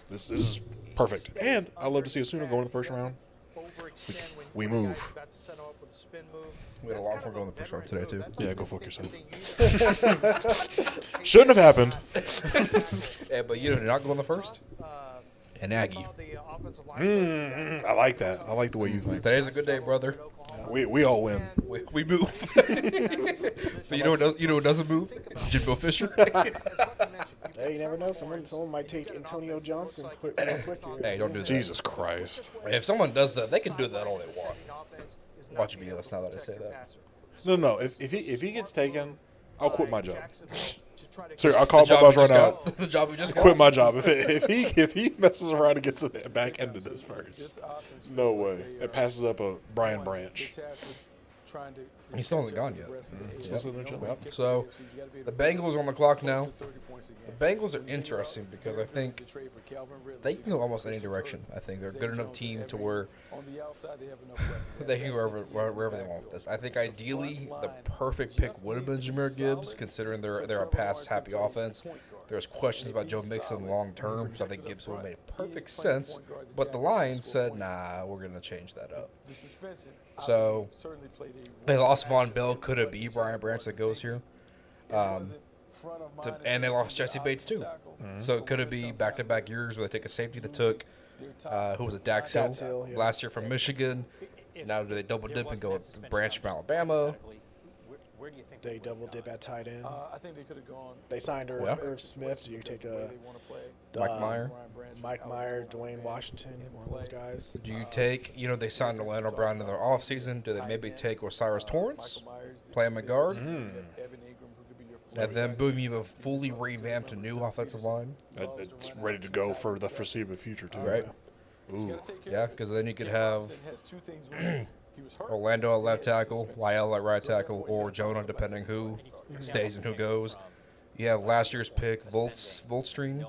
this is perfect. And I love to see a Sooner go in the first round. We move. We had a lot more going in the first round today, too. Yeah, go fuck yourself. Shouldn't have happened. Yeah, but you did not go in the first? And Aggie. I like that. I like the way you think. Today's a good day, brother. We all win. We move. But you know what doesn't move? Jimbo Fisher. Hey, you never know. Someone might take Antonio Johnson quick, real quick here. Hey, don't do that. Jesus Christ. If someone does that, they can do that all they want. Watch me, now that I say that. No. If he gets taken, I'll quit my job. Sorry, I'll call my boss right now. The job we just got. Quit my job. If he messes around and gets to the back end of this first, no way. It passes up a Brian Branch. He still hasn't gone yet. Still sitting there chilling. Yep. So the Bengals are on the clock now. The Bengals are interesting because I think they can go almost any direction. I think they're a good enough team to where they can go wherever they want with this. I think ideally the perfect pick would have been Jahmyr Gibbs, considering they're a pass-happy offense. There's questions about Joe Mixon long term, so I think Gibbs would have made perfect sense. But the Lions said, nah, we're going to change that up. So they lost Von Bell. Could it be Brian Branch that goes here? And they lost Jesse Bates, too. So it could it be back-to-back years where they take a safety that took, who was it, Dax Hill, last year from Michigan. Now do they double dip and go with Branch from Alabama? Where do you think They double dip at tight end. I think they could have gone. They signed Irv Smith. Do you take Mike Meyer? Mike Meyer, Dwayne Washington, one of those guys. Do you take, they signed Orlando Brown in their offseason. Do they maybe take Osiris Torrance, play him at guard? And then, boom, you have a fully revamped new offensive line. It's ready to go for the foreseeable future, too. Right. Ooh. Yeah, because then you could have Orlando at left tackle, Lyle at right tackle, or Jonah, depending who stays and who goes. You have last year's pick, Voltstream,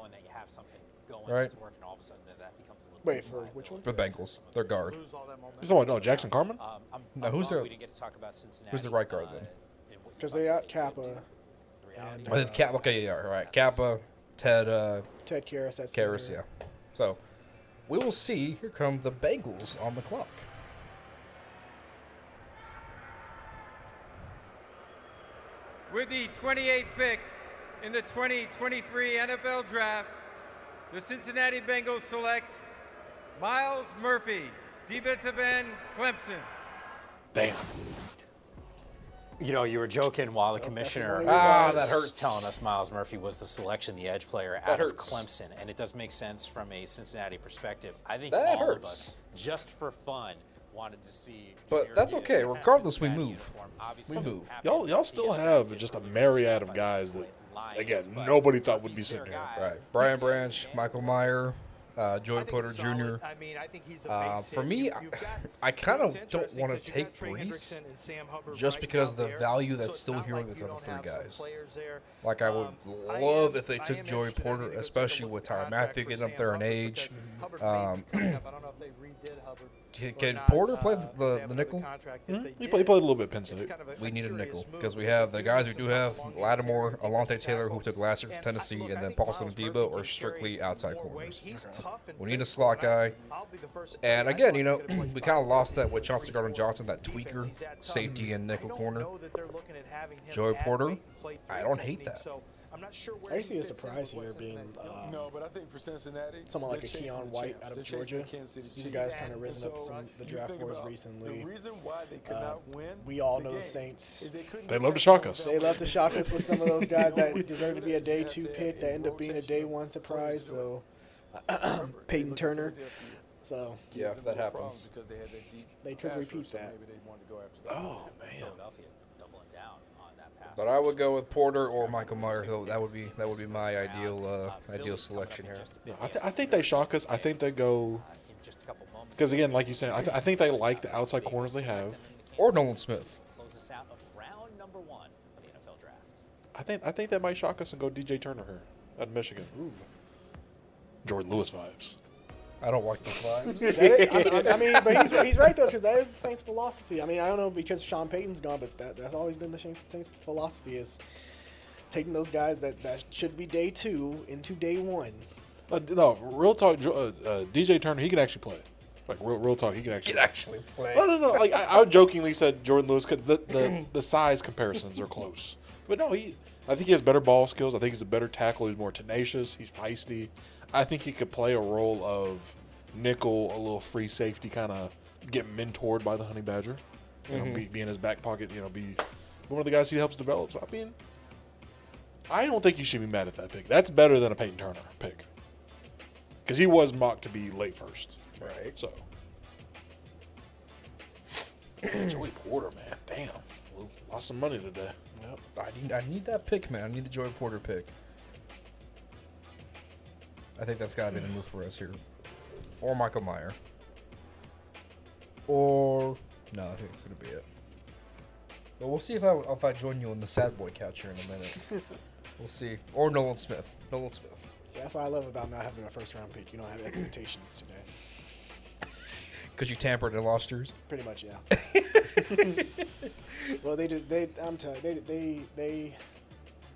right? Wait, for which one? For the Bengals. Their guard. You talking about Jackson Carman? No, who's their right guard then? Because they got Kappa. And, Okay, yeah, all right. Kappa, Ted Karras at Karras, center. yeah. So, we will see. Here come the Bengals on the clock. With the 28th pick in the 2023 NFL Draft, the Cincinnati Bengals select Myles Murphy, defensive end, Clemson. Damn. You were joking while the commissioner that hurts. telling us Myles Murphy was the selection, the edge player out of Clemson, and it does make sense from a Cincinnati perspective. I think That all hurts. of us, just for fun, wanted to see. But Jahmyr that's Gibbs okay. in that Regardless, we Cincinnati move. uniform. Obviously, We it was move. happening Y'all still have just a myriad of guys that, again, nobody thought would be sitting here. Right. Brian Branch, Michael Meyer, Joey Porter Jr. I mean, I think he's a base For hit. me, I kind of It's don't interesting want to 'cause you got take Trey Brees Hendrickson and Sam Hubbard just right because out the there. value So that's it's still not here like with you the other don't three have some guys. players there. Like I would I love am- if they I took am Joey interested. I Porter, need to go take a especially look with at the Tyrann contract Matthew for getting up Sam there in Hubbard age. because Hubbard may be coming up. I don't know if they redid Hubbard. Can or not. Porter play They the have another nickel? contract that they He did. played a little bit Penn It's State. kind of We need a curious nickel move because we have the guys we do have, Long Lattimore, interior Alontae defensive Taylor, who tackle. took last year from And Tennessee, look, and I then think Paulson Myles and Murphy Debo can are strictly carry outside more weight. corners. He's tough and We need a physical, slot and guy. I'll be the first to tell And you, I again, thought he could have we played kind of five lost that games with in Chauncey 3-4 Gardner-Johnson, that defense. tweaker, He's that tough. safety and nickel I don't corner. know that they're looking at having him Joey add Porter, weight and play I through don't technique, hate that. so I'm not sure where I he see a fits in surprise with here what being Cincinnati's doing. No, but I think for Cincinnati, someone like a they're chasing Keon the White champ. out of They're chasing Georgia. the Kansas City These Chiefs. guys kind of And risen up so some the you draft think boards about recently. The reason why they could not win. We all the know the game Saints. is they couldn't They get love to that shock ball us. down. They love to shock us with some of those guys that We deserve to be a day had two to pick add that end up being a rotation day of one surprise. So Peyton Turner. So Yeah, that happens. Because they had that deep They could pass repeat rush, so that. maybe they wanted to go after that. Oh, man. Philadelphia doubling down on that pass. But I would go with Porter or Michael Meyer. Though that would be my ideal selection here. Yeah, I think they shock us. I think they go In just a couple moments. because again, like you said, I think they like the outside corners they have. Or Nolan Smith. Close us out of round number 1 of the NFL Draft. I think they might shock us and go DJ Turner here at Michigan. Ooh. Jordan Lewis vibes. I don't like the vibes. Said it. I mean, but he's right though, because that is the Saints' philosophy. I mean, I don't know because Sean Payton's gone, but that's always been the Saints' philosophy is taking those guys that should be day 2 into day 1. No, real talk. DJ Turner, he can actually play. Like real talk, he can actually play. No. Like I jokingly said Jordan Lewis because the size comparisons are close, but no, I think he has better ball skills. I think he's a better tackle. He's more tenacious. He's feisty. I think he could play a role of nickel, a little free safety, kind of get mentored by the Honey Badger. You know, be in his back pocket. You know, be one of the guys he helps develop. So I mean, I don't think you should be mad at that pick. That's better than a Peyton Turner pick because he was mocked to be late first. Right. So, Joey Porter, man, damn, lost some money today. Yep. I need that pick, man. I need the Joey Porter pick. I think that's got to be the move for us here, or Michael Mayer, or no, I think it's gonna be it. But we'll see if I join you on the sad boy couch here in a minute. We'll see, or Nolan Smith. Nolan Smith. So that's what I love about not having a first-round pick. You don't have expectations today. Because you tampered and lost yours? Pretty much, yeah. Well, they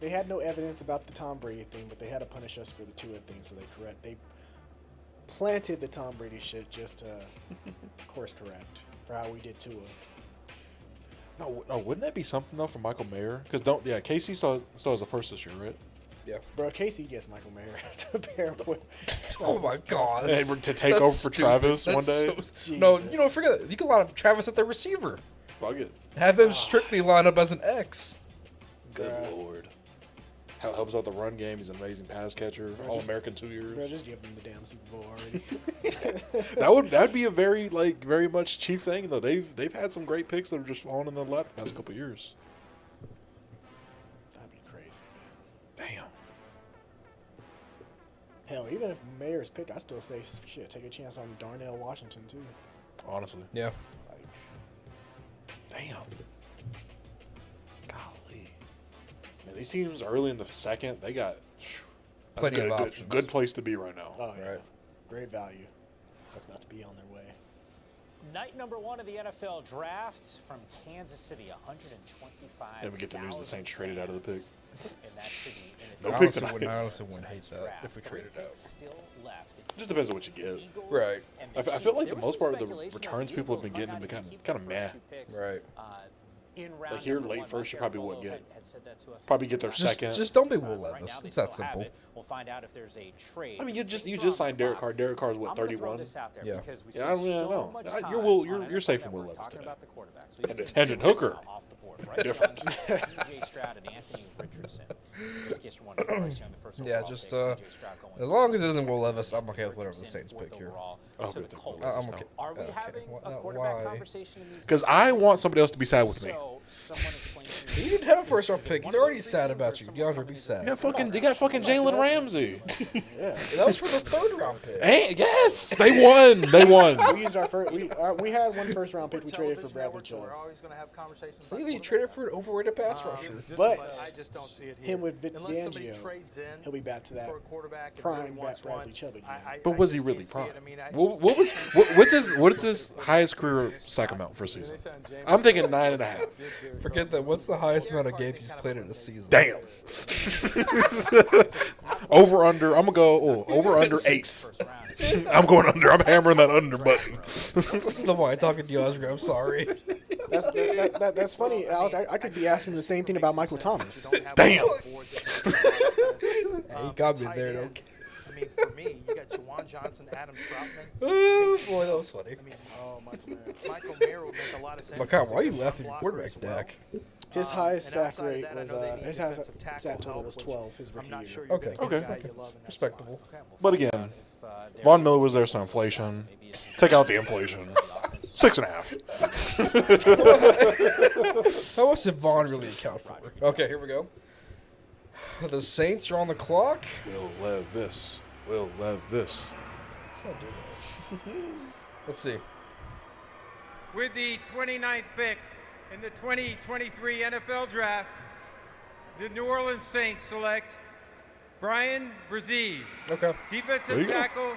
had no evidence about the Tom Brady thing, but they had to punish us for the Tua thing, so they planted the Tom Brady shit just to course correct for how we did Tua. No, wouldn't that be something though for Michael Mayer? Because KC still has a first this year, right? Yeah. Bro, Casey gets Michael Mayer to pair up with. Oh my God! And to take over for Travis one day. No, forget it. You can line up Travis at the receiver. Fuck it. Have him strictly line up as an X. Good Lord. How helps out the run game. He's an amazing pass catcher. All-American 2 years. Bro, just give him the damn Super Bowl already. That'd be a very much Chief thing though. They've had some great picks that have just fallen in the lap the past couple of years. That'd be crazy, man. Damn. Hell, even if Mayer's picked, I still say shit. Take a chance on Darnell Washington too. Honestly. Yeah. Damn. Golly. Man, these teams early in the second, they got plenty of options. Good place to be right now. Oh yeah. Right. Great value. That's about to be on their way. Night number 1 of the NFL draft from Kansas City, 125. And we get the news the Saints traded out of the pick. In that city. No I pick honestly tonight. wouldn't hate that if we traded out. Still left. Just depends on what you get. Right. I feel like the most part of the returns people have been getting have been kind of meh. Right. Like here, late first, you probably would get. Probably get their second. Just don't be Will Levis. It's that simple. We'll find out if there's a trade. I mean, you just signed Derek Carr. Derek Carr's what, 31? Yeah. Yeah, I don't really know. You're safe from Will Levis today. And Hendon Hooker. Different. CJ Stroud and Anthony Richardson. Just in case you're wondering, Yeah, just as long as it isn't Will Levis, I'm okay with whatever the Saints pick here. I'm okay. Are we having a quarterback conversation in these? Because I want somebody else to be sad with me. He didn't have a first round pick. He's already sad about you. DeAndre, be sad. They got fucking Jalen Ramsey. Yeah, that was for the third round pick. Hey, yes, they won. They won. We used our first. We had one first round pick. We traded for Bradley Chubb. We're always going to have conversations. See, you traded for an overrated pass rusher. But I just don't see it here. him with Vic Unless somebody Fangio, trades in he'll be back to that for a quarterback and prime really wants Bradley one. Chubb again. But was he just really can't see prime? it. I mean, What's his highest career sack amount for a season? I'm thinking 9.5. Forget that. What's the highest amount of games he's played in a season? Damn. Over under. I'm gonna go over under 8. I'm going under. I'm hammering that under button. This is the one talking to you, Oscar. I'm sorry. That's funny, Alec. I could be asking the same thing about Michael Thomas. Damn. He got me there. Okay. I mean, for me, you got Juwan Johnson, Adam Troutman. Oh, boy, that was funny. I mean, Michael Mayer would make a lot of sense. Look, why are you laughing at quarterback's Dak? His highest and sack outside of rate that, I was know they need his defensive highest tackle sack total help, was which 12 his I'm rookie not year. sure you're Okay. gonna get Okay. a guy you love, and that's Respectable. fine. But again, Von Miller was there, so inflation. Take out the inflation. 6.5. How much did Vaughn really account for? Okay, here we go. The Saints are on the clock. Will Levis. Let's not do that. Let's see. With the 29th pick in the 2023 NFL Draft, the New Orleans Saints select Brian Brzee, Okay. There you defensive go. tackle,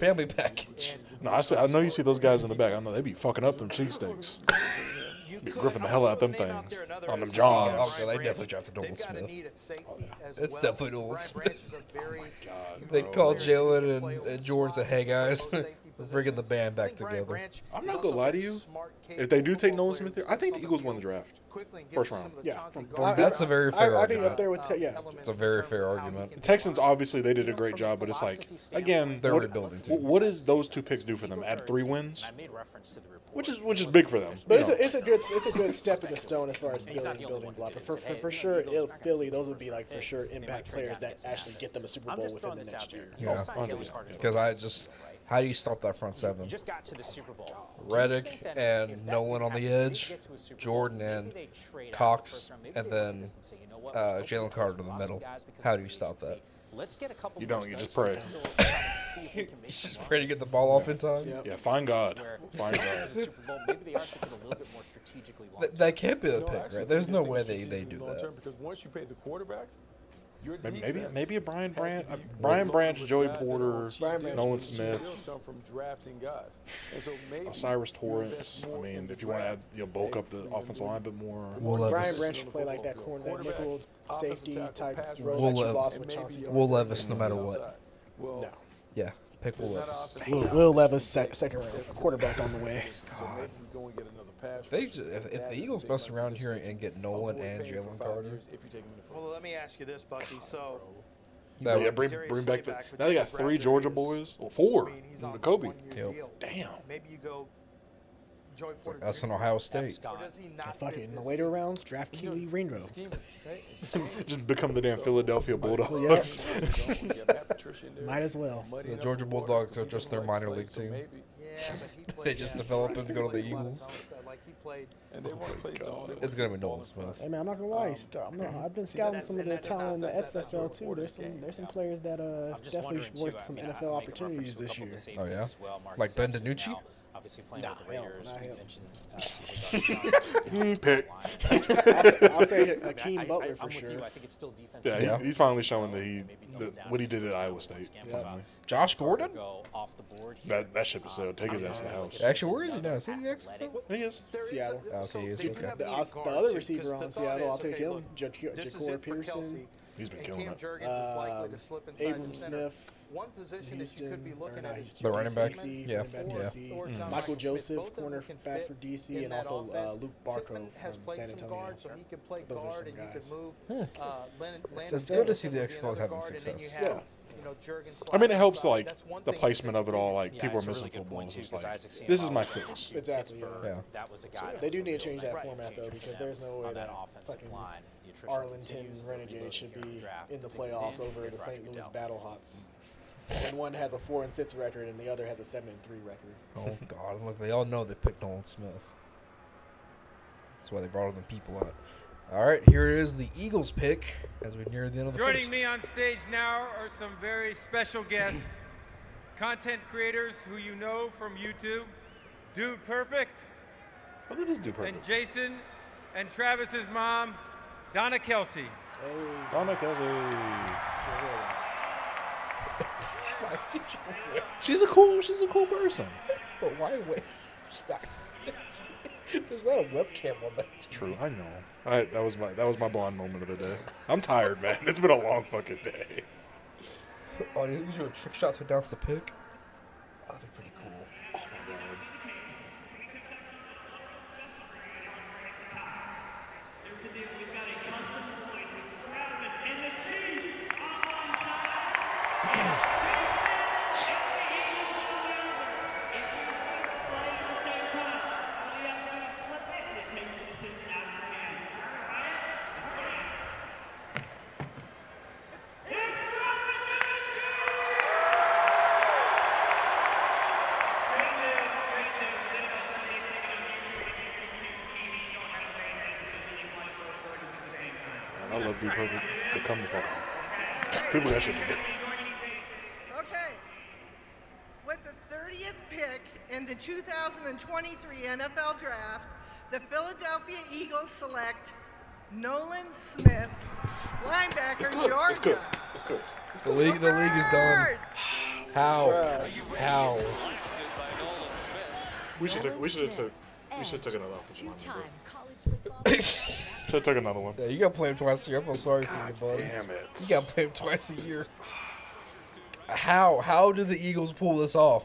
family package. No, I know you see those guys in the back. I know they be fucking up them cheesesteaks. Be gripping the hell out them things on them Johns. Oh, God, they definitely drafted Nolan Smith. It's definitely Nolan Smith. They called Jalen and George the hey guys. position. bringing the band back I think Brian together. Branch I'm is not also gonna lie a to you. smart, If they do capable take Nolan football Smith here, player I think the who's Eagles up win the the field draft. quickly and First gives you round. some of the Yeah, Chauncey from- Gardner That's a very fair I think argument. up there with yeah. elements It's a in very terms fair of how he argument. can The Texans define. obviously they did a great job, but it's like again, They're what, rebuilding too. what does those two picks do for them? Add 3 wins, And I made reference to the report. which is big for them. But you know. it's a good step in the stone as far as building block. But for sure, Philly, those would be like for sure impact players that actually get them a Super Bowl within the next year. Yeah. Because how do you stop that front seven? Just got to the Super Bowl. Reddick and Nolan on the edge, Jordan and Cox, and then Jalen Carter in the middle. How do you stop that? Let's get a couple You more don't. You just starts. pray. We're still trying to see if we can make You just some pray to get the ball off in time. Yep. Yeah, find God. where Find to God. the Super Bowl, maybe they are thinking a little bit more strategically long. That can't be the No, pick, actually, right? There's I no think way it's they strategically do long-term that. Because once you pay the quarterback, your Maybe defense a Brian has to Branch, be Brian loaded Branch, with Joey guys that are on Porter, cheap Brian deals. Nolan Cheap Smith, deals come from drafting guys. And so maybe Osiris you Torrance. invest I more mean, in the if you want to add, draft. bulk up the offensive line a bit more. Will Brian Levis. Branch should play like that corner, that nickel safety type pass role Will that you Lev- lost with Chauncey. Will Levis, no matter what. Well, No. Yeah, pick Will Levis. Will Levis, second round quarterback on the way. So maybe we go and get another pass. If the Eagles mess around here and get Nolan and Jalen Carter, If you take him in the Well, let me ask you this, Bucky. So, that Yeah, would bring back the. Now they got 3 Georgia boys. Well, 4. I mean, he's on a Kobe. 1-year Yep. deal. Damn. Maybe you go Joey Porter. that's Jr. an Ohio State. Or does he not Fuck fit it. In the this later rounds, draft Keely Ringo. Just become the damn Philadelphia Bulldogs. Might as well. The Georgia Bulldogs are just their minor league team. Yeah, but he played, They just developed him to go to the Eagles. Like he played. And they want to play zone. It's gonna be Nolan Smith. Hey man, I'm not gonna lie. I've been scouting some of the talent in the XFL too. There's some players that I'm just definitely wondering, too, worth I some mean, NFL I'll make a opportunities reference this to a couple year. of the Oh, safeties yeah? as well. Marcus Like Ben Epps, who's DiNucci? now Obviously playing with the hell, Raiders. not We him. mentioned Pick. I'll say I Akeem mean, Butler I'm for with sure. you. I think it's still defense. Yeah, Yeah. he's finally showing what he did at Iowa State. Finally. Josh Gordon? Go off the board here. That ship is sailed. Take his ass to the house. Actually, where is he now? Is he in the XFL? He is. Seattle. Okay, yes, they do okay. have The, needed the guards, other too, receiver 'cause on the thought Seattle, is, I'll take okay, him. look, this is Jacor it for Peterson, Kelsey, He's been and killing Cam it. Jurgens is likely to slip inside Abram the center. Smith, One position that you could be Houston, looking or at not is The running back? DC, Yeah, running back yeah. DC. or John Michael Michael Smith. Joseph, Both of them corner can back fit for DC, in and that also offense. Luke Barco Tippmann has from played San some Antonio. guard, so he can play Those are guard some and you guys. can move. It's good to see the XFL having success. Yeah. I mean, it helps like That's one the thing placement of it all. Like Yeah, people are it's a missing really good football. point, It's too, just 'cause like Isaac Seumalo this is my was fix. Exactly. Pittsburgh, Yeah. That was a guy that They was do a need to real change that game format though, changer because for there's them no way on that offensive fucking line. The attrition Arlington continues, the Renegades reloading should here be draft. in the I think playoffs he's in. over the Here's St. Roger Louis Goodell. Battlehawks. And one has a 4-6 record, and the other has a 7-3 record. Oh God! And look, they all know they picked Nolan Smith. That's why they brought all them people out. All right, here is the Eagles pick as we near the end of the Joining first. me on stage now are some very special guests, content creators who you know from YouTube, Dude Perfect, What did this do and perfect? Jason and Travis's mom, Donna Kelsey. Donna Kelsey. She's a cool person. But why wait? There's not a webcam on that. True, I know. That was my blonde moment of the day. I'm tired, man. It's been a long fucking day. Oh, you do a trick shot to announce the pick? That'd be pretty cool. Oh my god. I love Deep Purple. But come the fuck on. People that shit to do. Okay. With the 30th pick in the 2023 NFL Draft, the Philadelphia Eagles select Nolan Smith, linebacker, It's cooked. Georgia. It's cooked. It's cooked. The league is done. Birds. How? How? We should have took another offensive lineman. Two-time college football. Should have took another one. Yeah, you gotta play him twice a year. I feel sorry for you, bud. Damn it. You gotta play him twice a year. How did the Eagles pull this off?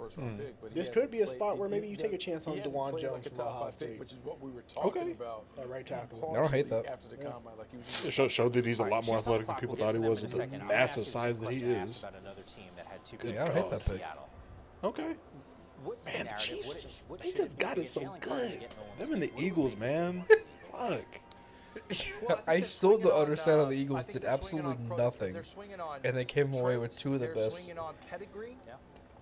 first round pick. But This could be a spot where maybe you take a chance on DeJuan Jones from Ohio State. which is what we were talking about. Right tackle. I don't hate that. After the combine, like he was It showed that he's a lot more athletic than people thought he was at the massive size that he is. About another team that had two Good Yeah, I don't hate calls. that pick. Seattle. Okay. What's Man, the narrative? Chiefs What- just, what they should just it got be? it so Jalen Carter to good. get Nolan Them and the Smith. Eagles, man. Fuck. I still don't understand how the Eagles did absolutely nothing, and they came away with two of the best. Swinging on pedigree.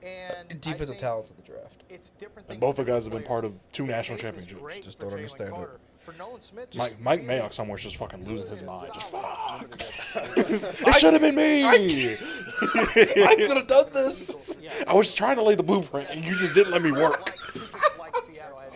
And Defensive talents of the draft. it's different And things both for the guys have different been part players. of 2 The national tape was championships. great Just for don't Jalen understand it. Carter. For Nolan Smith, Mike Mayock somewhere's just fucking losing his mind. Just fuck. It should have been me. I could have done this. I was trying to lay the blueprint, and you just didn't let me work. like Seattle had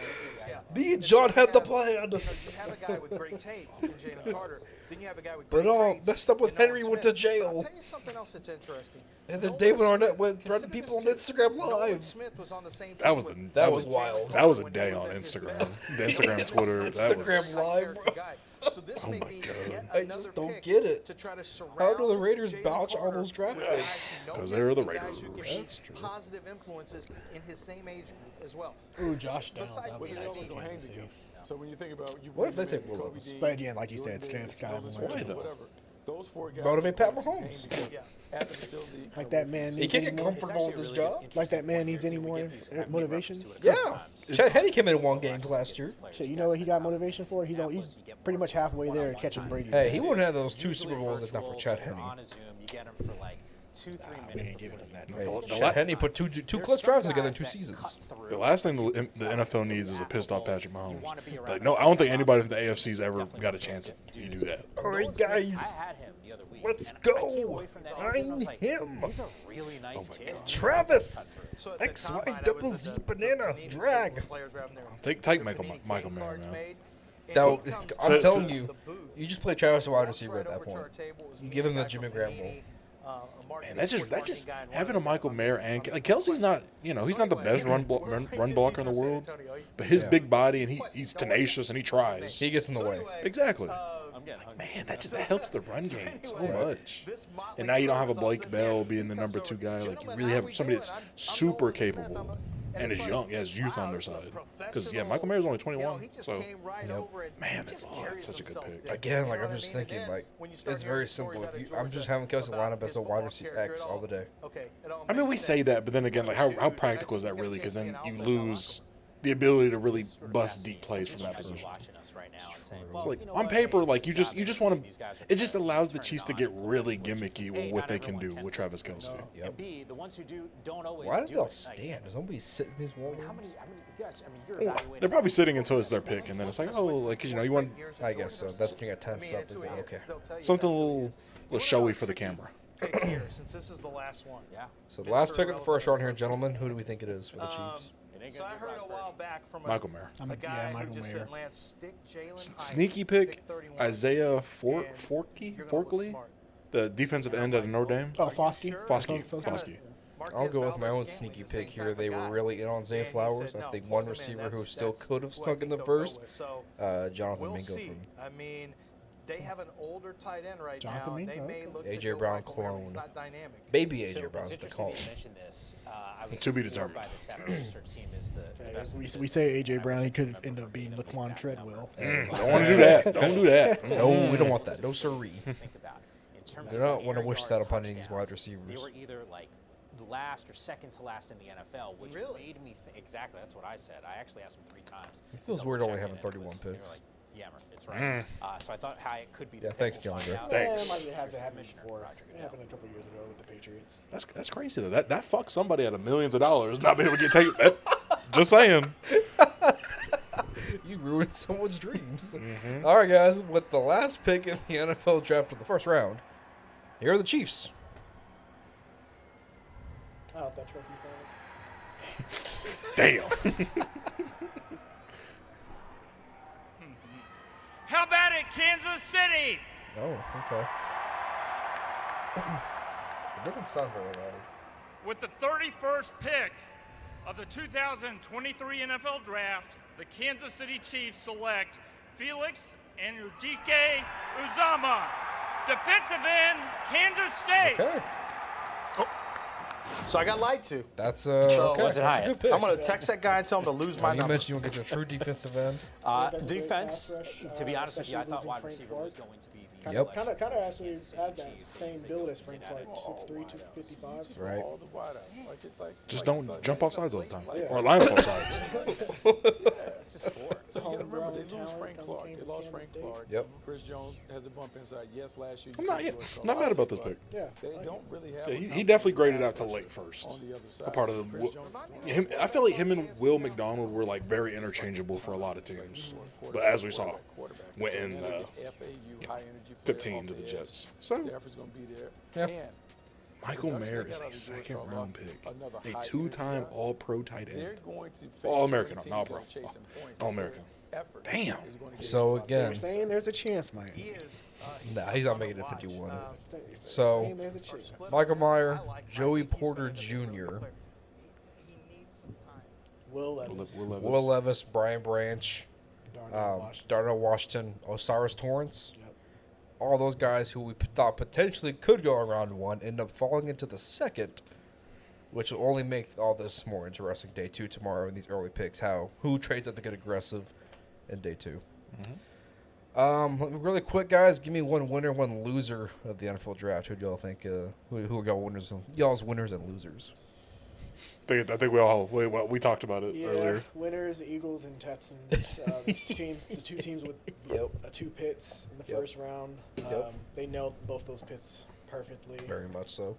yeah. Me and John had the plan. You have a guy with great tape in Jalen Carter. Then you have a guy with But great all traits messed up with in Nolan Henry went Smith. to jail. I'll tell you something else that's interesting. And then Nolan David Smith, Arnett went threatening consider people on this too. Instagram Nolan Live. Smith was on the same That team was with- the That was with wild. Jalen That was a Carter day when he on was at his Instagram. best. The Instagram, Twitter. That Instagram was. Live, bro. Guy. So this Oh may my be God. yet I another just don't pick get it. to try to surround How do the Raiders Jalen belch all Carter those draft with picks? guys who know 'Cause him, they're the guys who can Raiders. be That's true. positive influences in his same age group as well. Ooh, Josh Downs. Besides That would be But they nice always for gonna hang Kansas City. together. So when you think about you, What if they bring take in Will Kobe Levis? Dean, But again, like you Jordan said, Davis, Sky Moses Why, Malone, though? whatever. Those 4 guys Motivate are Pat going to hang Mahomes. together at the facility. Like that man He needs can't any get more. comfortable with his job. Like that man needs any more motivation. Yeah. Chet Henny came in and won games last year. Shit, you know what he got motivation for? He's pretty much halfway there catching Brady. Hey, he wouldn't have those 2 Super Bowls if not for Chet Henny. On a Zoom, you get him for like 2-3 minutes. giving him that. Hey, The Chet la- Henny put two clutch drives together in 2 seasons. The last thing the NFL needs is a pissed off Patrick Mahomes. Like, no, I don't think anybody from the AFC's ever got a chance if you do that. All right, guys. I had him the other week. Let's and I came go. away from that interview and I was I'm like, him. He's a really nice kid. Travis. So at the X, Y, combine, I double was Z, at the banana, Panini drag. Stadium, players were having their Take Michael Panini Mayer, cards man. made, and Now, he comes I'm So- telling so- you, the booth. you just play Travis as a wide Walks receiver right at that over to our point. table. It was You me give him and a the guy Jimmy from Graham Panini, role. a marketing Man, sports that marketing just guy, and one having of a the Michael guys Mayer from and the like Kelsey's not, he's not the best run blocker in the world, but his big body and he's tenacious and he tries. He gets in the So way. anyway, Exactly. I'm getting hungry. Man, that helps the run game so anyway, much. this motley And now you don't have a crew is Blake also Bell there. being the He number comes 2 over, guy. Like you "Gentlemen, really how have we somebody doing? that's I'm super Nolan Smith. capable And and it's is like, young, has youth on their wow, side. this is a Because professional- Michael Mayer's only you know, 21, he just so came right Yep. over and Man, he just that's carries such a good himself pick. there. Again, You like know I'm what just I mean? thinking, And like when you start it's hearing very stories simple. out of I'm Georgia just having Kelsey about line up his as a wide football receiver character X at all the day. Okay, it all I mean, makes we sense. say that, but then again, like how Dude, I practical is think that really? he's Because gonna then be you an alpha, not lose the ability to really bust deep plays from that Guys are position. watching us right now and saying, It's well, like you know on what? paper, Hey, like you just want to. these guys are It just gonna allows the turn Chiefs it to on get and really forward. gimmicky A, with what not they can everyone do can with do Travis it. Kelsey. Yep. And B, the ones who do don't always Why do do they all it. stand? Does nobody sit in these war Like, how rooms? many you guys? I mean, you're Well, evaluating. they're probably sitting until it's their pick, and then it's like, oh, like, 'cause, you want I guess so. That's being a 10 something, but okay. something a little showy for the camera. Pick here, since this is the last one. Yeah. So the last pick of the first round here, gentlemen. Who do we think it is for the Chiefs? So I heard a while back from Michael Mayer. a guy who Michael just Mayer. said, Lance, stick Jalen Sneaky Hyatt, pick, 31, Isaiah and you're Forkley, gonna look smart. the defensive end at Notre Dame. Oh, Foskey. Foskey. I'll go with my own sneaky pick here. They were really in on Zay Flowers. I think one receiver who still could have snuck in the first, Jonathan We'll Mingo see. from I mean, they have an older tight end right Jonathan now. Mingo, They may okay. look A.J. to go Brown Michael Mayer, but he's clone. not dynamic. Baby So AJ Brown, it's what they interesting call that you him. mentioned this. I was To be informed determined. by the stat research team is the best in We business, say and AJ I Brown. wish He I could remember end up the being exact Laquan number. Treadwell. Don't want to do that. Don't do that. No, we don't want that. No siree. Think about it. In terms Do of not want to air wish yard that upon any of these touchdowns, wide They receivers. were either like the last or second to last in the NFL, which Really? made me think exactly. That's what I said. I actually asked them 3 times. It feels to weird only double-check having it, and 31 they were picks. like, Yammer, it's right. So I thought Hyatt could be the Yeah, pick. thanks, We'll find John. out. Thanks. It hasn't happened Commissioner before. Roger It Goodell. happened a couple years ago with the Patriots. That's crazy though. That fucks somebody out of millions of dollars not being able to get taken. Just saying. You ruined someone's dreams. All right, guys. With the last pick in the NFL draft of the first round, here are the Chiefs. I hope that trophy falls. Damn. How about it, Kansas City? Oh, okay. It doesn't sound very loud. With the 31st pick of the 2023 NFL Draft, the Kansas City Chiefs select Felix Enrique Uzama, defensive end, Kansas State. Okay. So I got lied to. That's okay. that's a good pick. I'm going to text that guy and tell him to lose my You number. mentioned you want to get your true defensive end. Defense, to be honest with you, I thought wide receiver was going to be the Yep. Kind of actually has that same build as Frank Clark, 6'3", 255. Right. All the wide out. Like it's like Just don't jump off sides all the time. Or line up off sides. It's just sports. So you got to remember, homegrown they lose talent Frank from Clark. Kansas They lost Frank State. Clark. Yep. Chris Jones has the bump inside. Yes, last year. I'm not, a not lot mad about of this it, pick. but Yeah, They I like don't really have. Yeah, a he competent definitely graded pass out to rusher late first. on the other side. A part of Chris the. Jones- I feel like him and Will McDonald were like very interchangeable for a lot of teams, but as we saw, went in 15 to the Jets. So The effort's going to be there. Yeah. And Michael production Mayer they is got a out of Georgia second-round pick, another a high two-time energy guy. All-Pro tight They're end. going to face All-American, certain no, teams bro. that are chasing points. All-American. Effort Damn. is going to get So us again, You're saying there's a chance, Mike. nah, he's not making it 51. So So, Michael Mayer, Joey Porter Jr., Will Levis, Will Levis, Brian Branch, Darnell Washington. Darnell Washington, Osiris Torrance. Yep. All those guys who we thought potentially could go around one end up falling into the second, which will only make all this more interesting day two tomorrow in these early picks. Who trades up to get aggressive in day two. Really quick, guys, give me one winner, one loser of the NFL draft. Who do y'all think? Who are y'all winners? Y'all's winners and losers. I think we talked about it Yeah, earlier. winners, Eagles and Texans. The two teams with two pits in the Yep. first round. Yep. They nailed both those pits perfectly. Very much so.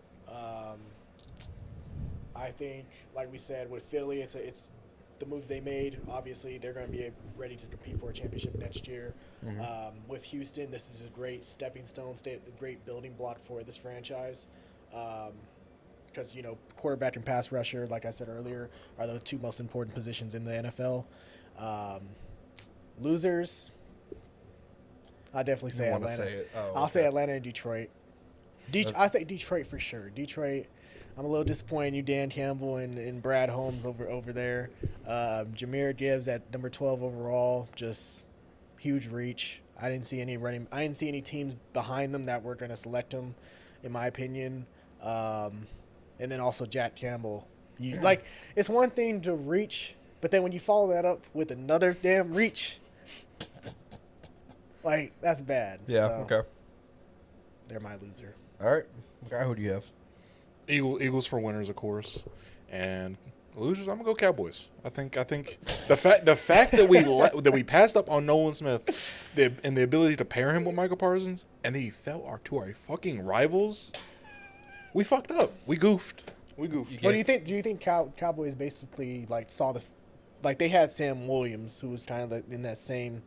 I think, like we said, with Philly, it's the moves they made. Obviously, they're going to be ready to compete for a championship next year. With Houston, this is a great stepping stone, a great building block for this franchise. Because, quarterback and pass rusher, like I said earlier, are the two most important positions in the NFL. Losers, I definitely say You wanna Atlanta. say it? Oh, I'll say okay. Atlanta and Detroit. I say Detroit for sure. Detroit, I'm a little disappointed in you, Dan Campbell and Brad Holmes over there. Jahmyr Gibbs at number 12 overall, just huge reach. I didn't see any teams behind them that were going to select him, in my opinion. And then also Jack Campbell. It's one thing to reach, but then when you follow that up with another damn reach, that's bad. Yeah, So, okay. They're my loser. All right. Okay, who do you have? Eagles for winners, of course, and losers. I'm gonna go Cowboys. I think the fact that we passed up on Nolan Smith, and the ability to pair him with Michael Parsons, and then he fell to our fucking rivals. We fucked up. We goofed. What do you think? Do you think Cowboys basically saw this? They had Sam Williams, who was kind of in that same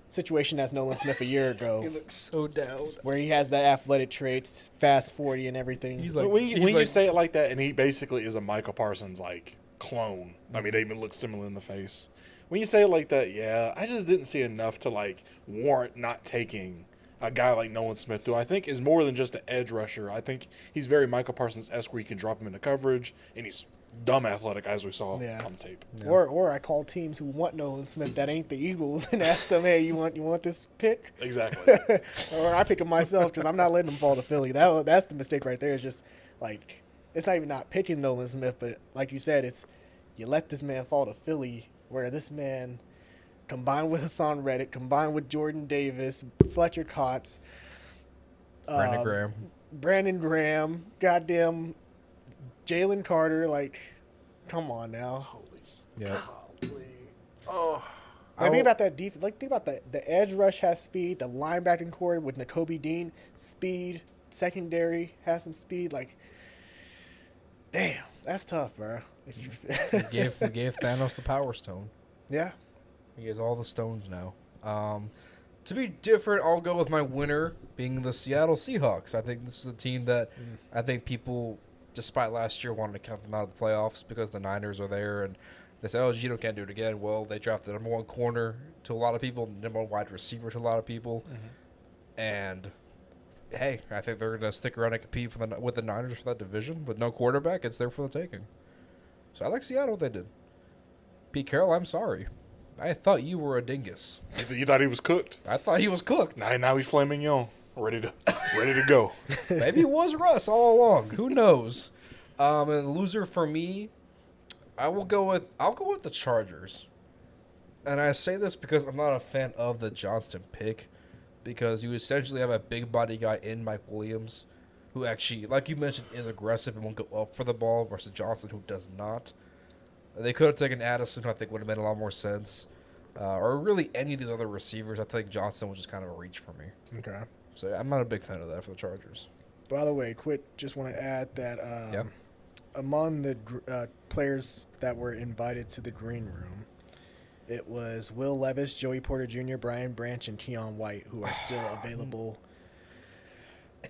situation as Nolan Smith a year ago. He looks so down. Where he has the athletic traits, fast 40 and everything. He's When you say it like that, and he basically is a Michael Parsons clone. I mean, they even look similar in the face. When you say it like that, yeah, I just didn't see enough to warrant not taking a guy like Nolan Smith, who I think is more than just an edge rusher. I think he's very Michael Parsons-esque, where you can drop him into coverage, and he's dumb athletic, as we saw on tape. Yeah. Or I call teams who want Nolan Smith that ain't the Eagles and ask them, hey, you want this pick? Exactly. Or I pick him myself because I'm not letting him fall to Philly. That's the mistake right there. It's just it's not even not picking Nolan Smith, but like you said, it's you let this man fall to Philly, where this man, combined with Hassan Reddick, combined with Jordan Davis, Fletcher Cox, Brandon Graham, goddamn Jalen Carter, come on now. Yeah. Think about that defense. Think about the edge rush has speed. The linebacking core with Nakobe Dean, speed. Secondary has some speed. Damn, that's tough, bro. If you we gave Thanos the Power Stone. Yeah. He has all the stones now. To be different, I'll go with my winner being the Seattle Seahawks. I think this is a team that I think people, despite last year, wanted to count them out of the playoffs because the Niners are there and they said, Gino can't do it again. Well, they drafted the number one corner to a lot of people, number one wide receiver to a lot of people. And, hey, I think they're going to stick around and compete with the Niners for that division. With no quarterback, it's there for the taking. So I like Seattle, what they did. Pete Carroll, I'm sorry. I thought you were a dingus. You thought he was cooked? I thought he was cooked. Now he's flaming young, ready to go. Maybe it was Russ all along. Who knows? And loser for me, I'll go with the Chargers. And I say this because I'm not a fan of the Johnston pick, because you essentially have a big body guy in Mike Williams, who actually, like you mentioned, is aggressive and won't go up for the ball, versus Johnson, who does not. They could have taken Addison, who I think would have made a lot more sense. or really any of these other receivers. I think Johnson was just kind of a reach for me. Okay. So I'm not a big fan of that for the Chargers. By the way, just want to add that among the players that were invited to the green room, it was Will Levis, Joey Porter Jr., Brian Branch, and Keon White, who are still available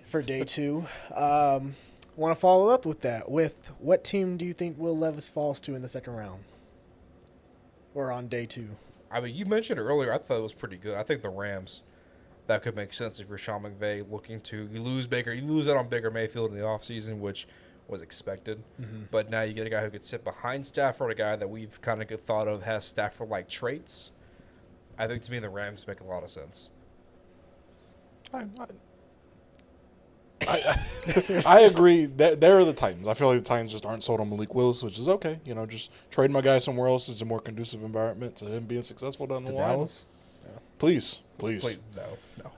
for day 2. Want to follow up with that. With what team do you think Will Levis falls to in the second round? Or on day 2? I mean, you mentioned it earlier. I thought it was pretty good. I think the Rams, that could make sense if you're Sean McVay looking to – you lose out on Baker Mayfield in the offseason, which was expected. But now you get a guy who could sit behind Stafford, a guy that we've kind of thought of has Stafford-like traits. I think to me the Rams make a lot of sense. I agree. They're the Titans. I feel like the Titans just aren't sold on Malik Willis, which is okay. You know, just trade my guy somewhere else is a more conducive environment to him being successful down the line. Dallas? Yeah. Please. Wait,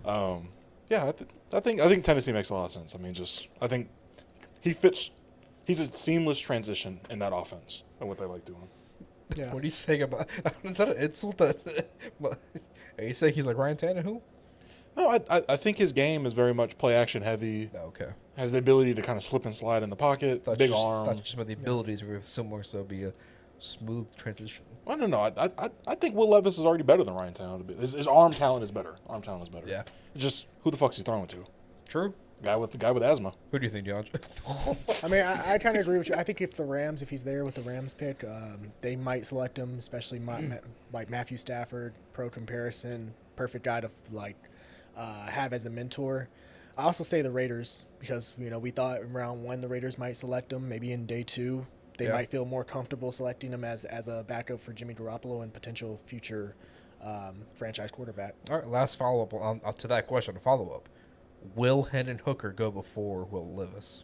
no. Yeah, I think Tennessee makes a lot of sense. I mean, I think he fits. He's a seamless transition in that offense and what they like doing. Yeah. What are you saying about? Is that an insult? Are you saying he's like Ryan Tannehill? No, I think his game is very much play action heavy. Okay. Has the ability to kind of slip and slide in the pocket. Big arm. Thought just about the abilities were similar, so it'd be a smooth transition. Well, no. I think Will Levis is already better than Ryan Tannehill. His arm talent is better. Yeah. It's just who the fuck's he throwing to? True. The guy with asthma. Who do you think, DeAndre? I mean, I kind of agree with you. I think if he's there with the Rams pick, they might select him, especially like Matthew Stafford, pro comparison, perfect guy to have as a mentor. I also say the Raiders because we thought in round 1 the Raiders might select him. Maybe in day 2 they might feel more comfortable selecting him as a backup for Jimmy Garoppolo and potential future franchise quarterback. All right, last follow up to that question. A follow up. Will Hendon Hooker go before Will Levis?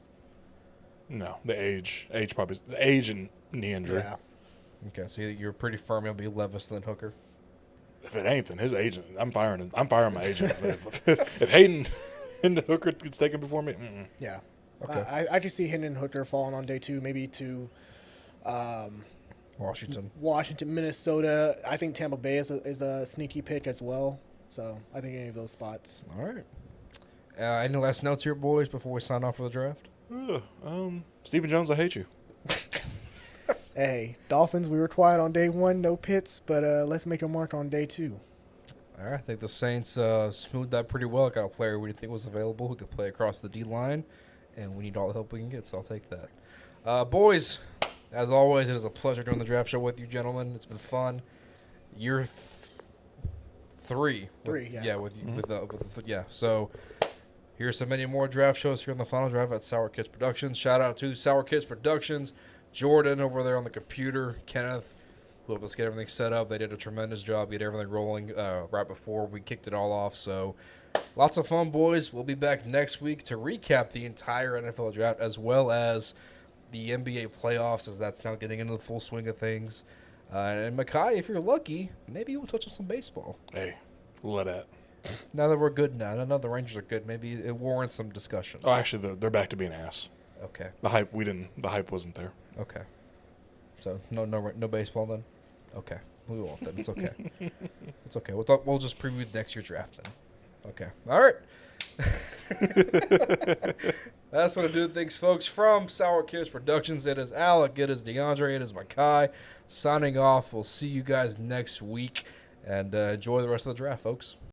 No, the age and knee injury. Yeah. Okay, so you're pretty firm it'll be Levis than Hooker. If it ain't, then his agent. I'm firing my agent. if Hayden Hooker gets taken before me, yeah. Okay. I just see Hendon Hooker falling on day 2, maybe to Washington, Minnesota. I think Tampa Bay is a sneaky pick as well. So I think any of those spots. All right. Any last notes here, boys, before we sign off for the draft? Stephen Jones, I hate you. Hey, Dolphins, we were quiet on day 1, no Pitts, but let's make a mark on day 2. All right, I think the Saints smoothed that pretty well. Got a player we didn't think was available who could play across the D-line, and we need all the help we can get, so I'll take that. Boys, as always, it is a pleasure doing the draft show with you, gentlemen. It's been fun. Year 3. Yeah. With you. So here's so many more draft shows here on the Final Drive at Sour Kids Productions. Shout out to Sour Kids Productions, Jordan over there on the computer, Kenneth, who helped us get everything set up. They did a tremendous job, get everything rolling right before we kicked it all off. So lots of fun, boys. We'll be back next week to recap the entire NFL draft as well as the NBA playoffs, as that's now getting into the full swing of things. And Makai, if you're lucky, maybe we'll touch on some baseball. Hey, let that. Now that we're good now the Rangers are good, maybe it warrants some discussion. Oh, actually, they're back to being ass. Okay. The hype wasn't there. Okay. So no baseball then. Okay, we won't then. It's okay. It's okay. We'll just preview next year's draft then. Okay. All right. That's what I do. Thanks, folks. From Sour Kids Productions, it is Alec, it is DeAndre, it is Makai. Signing off. We'll see you guys next week, and enjoy the rest of the draft, folks.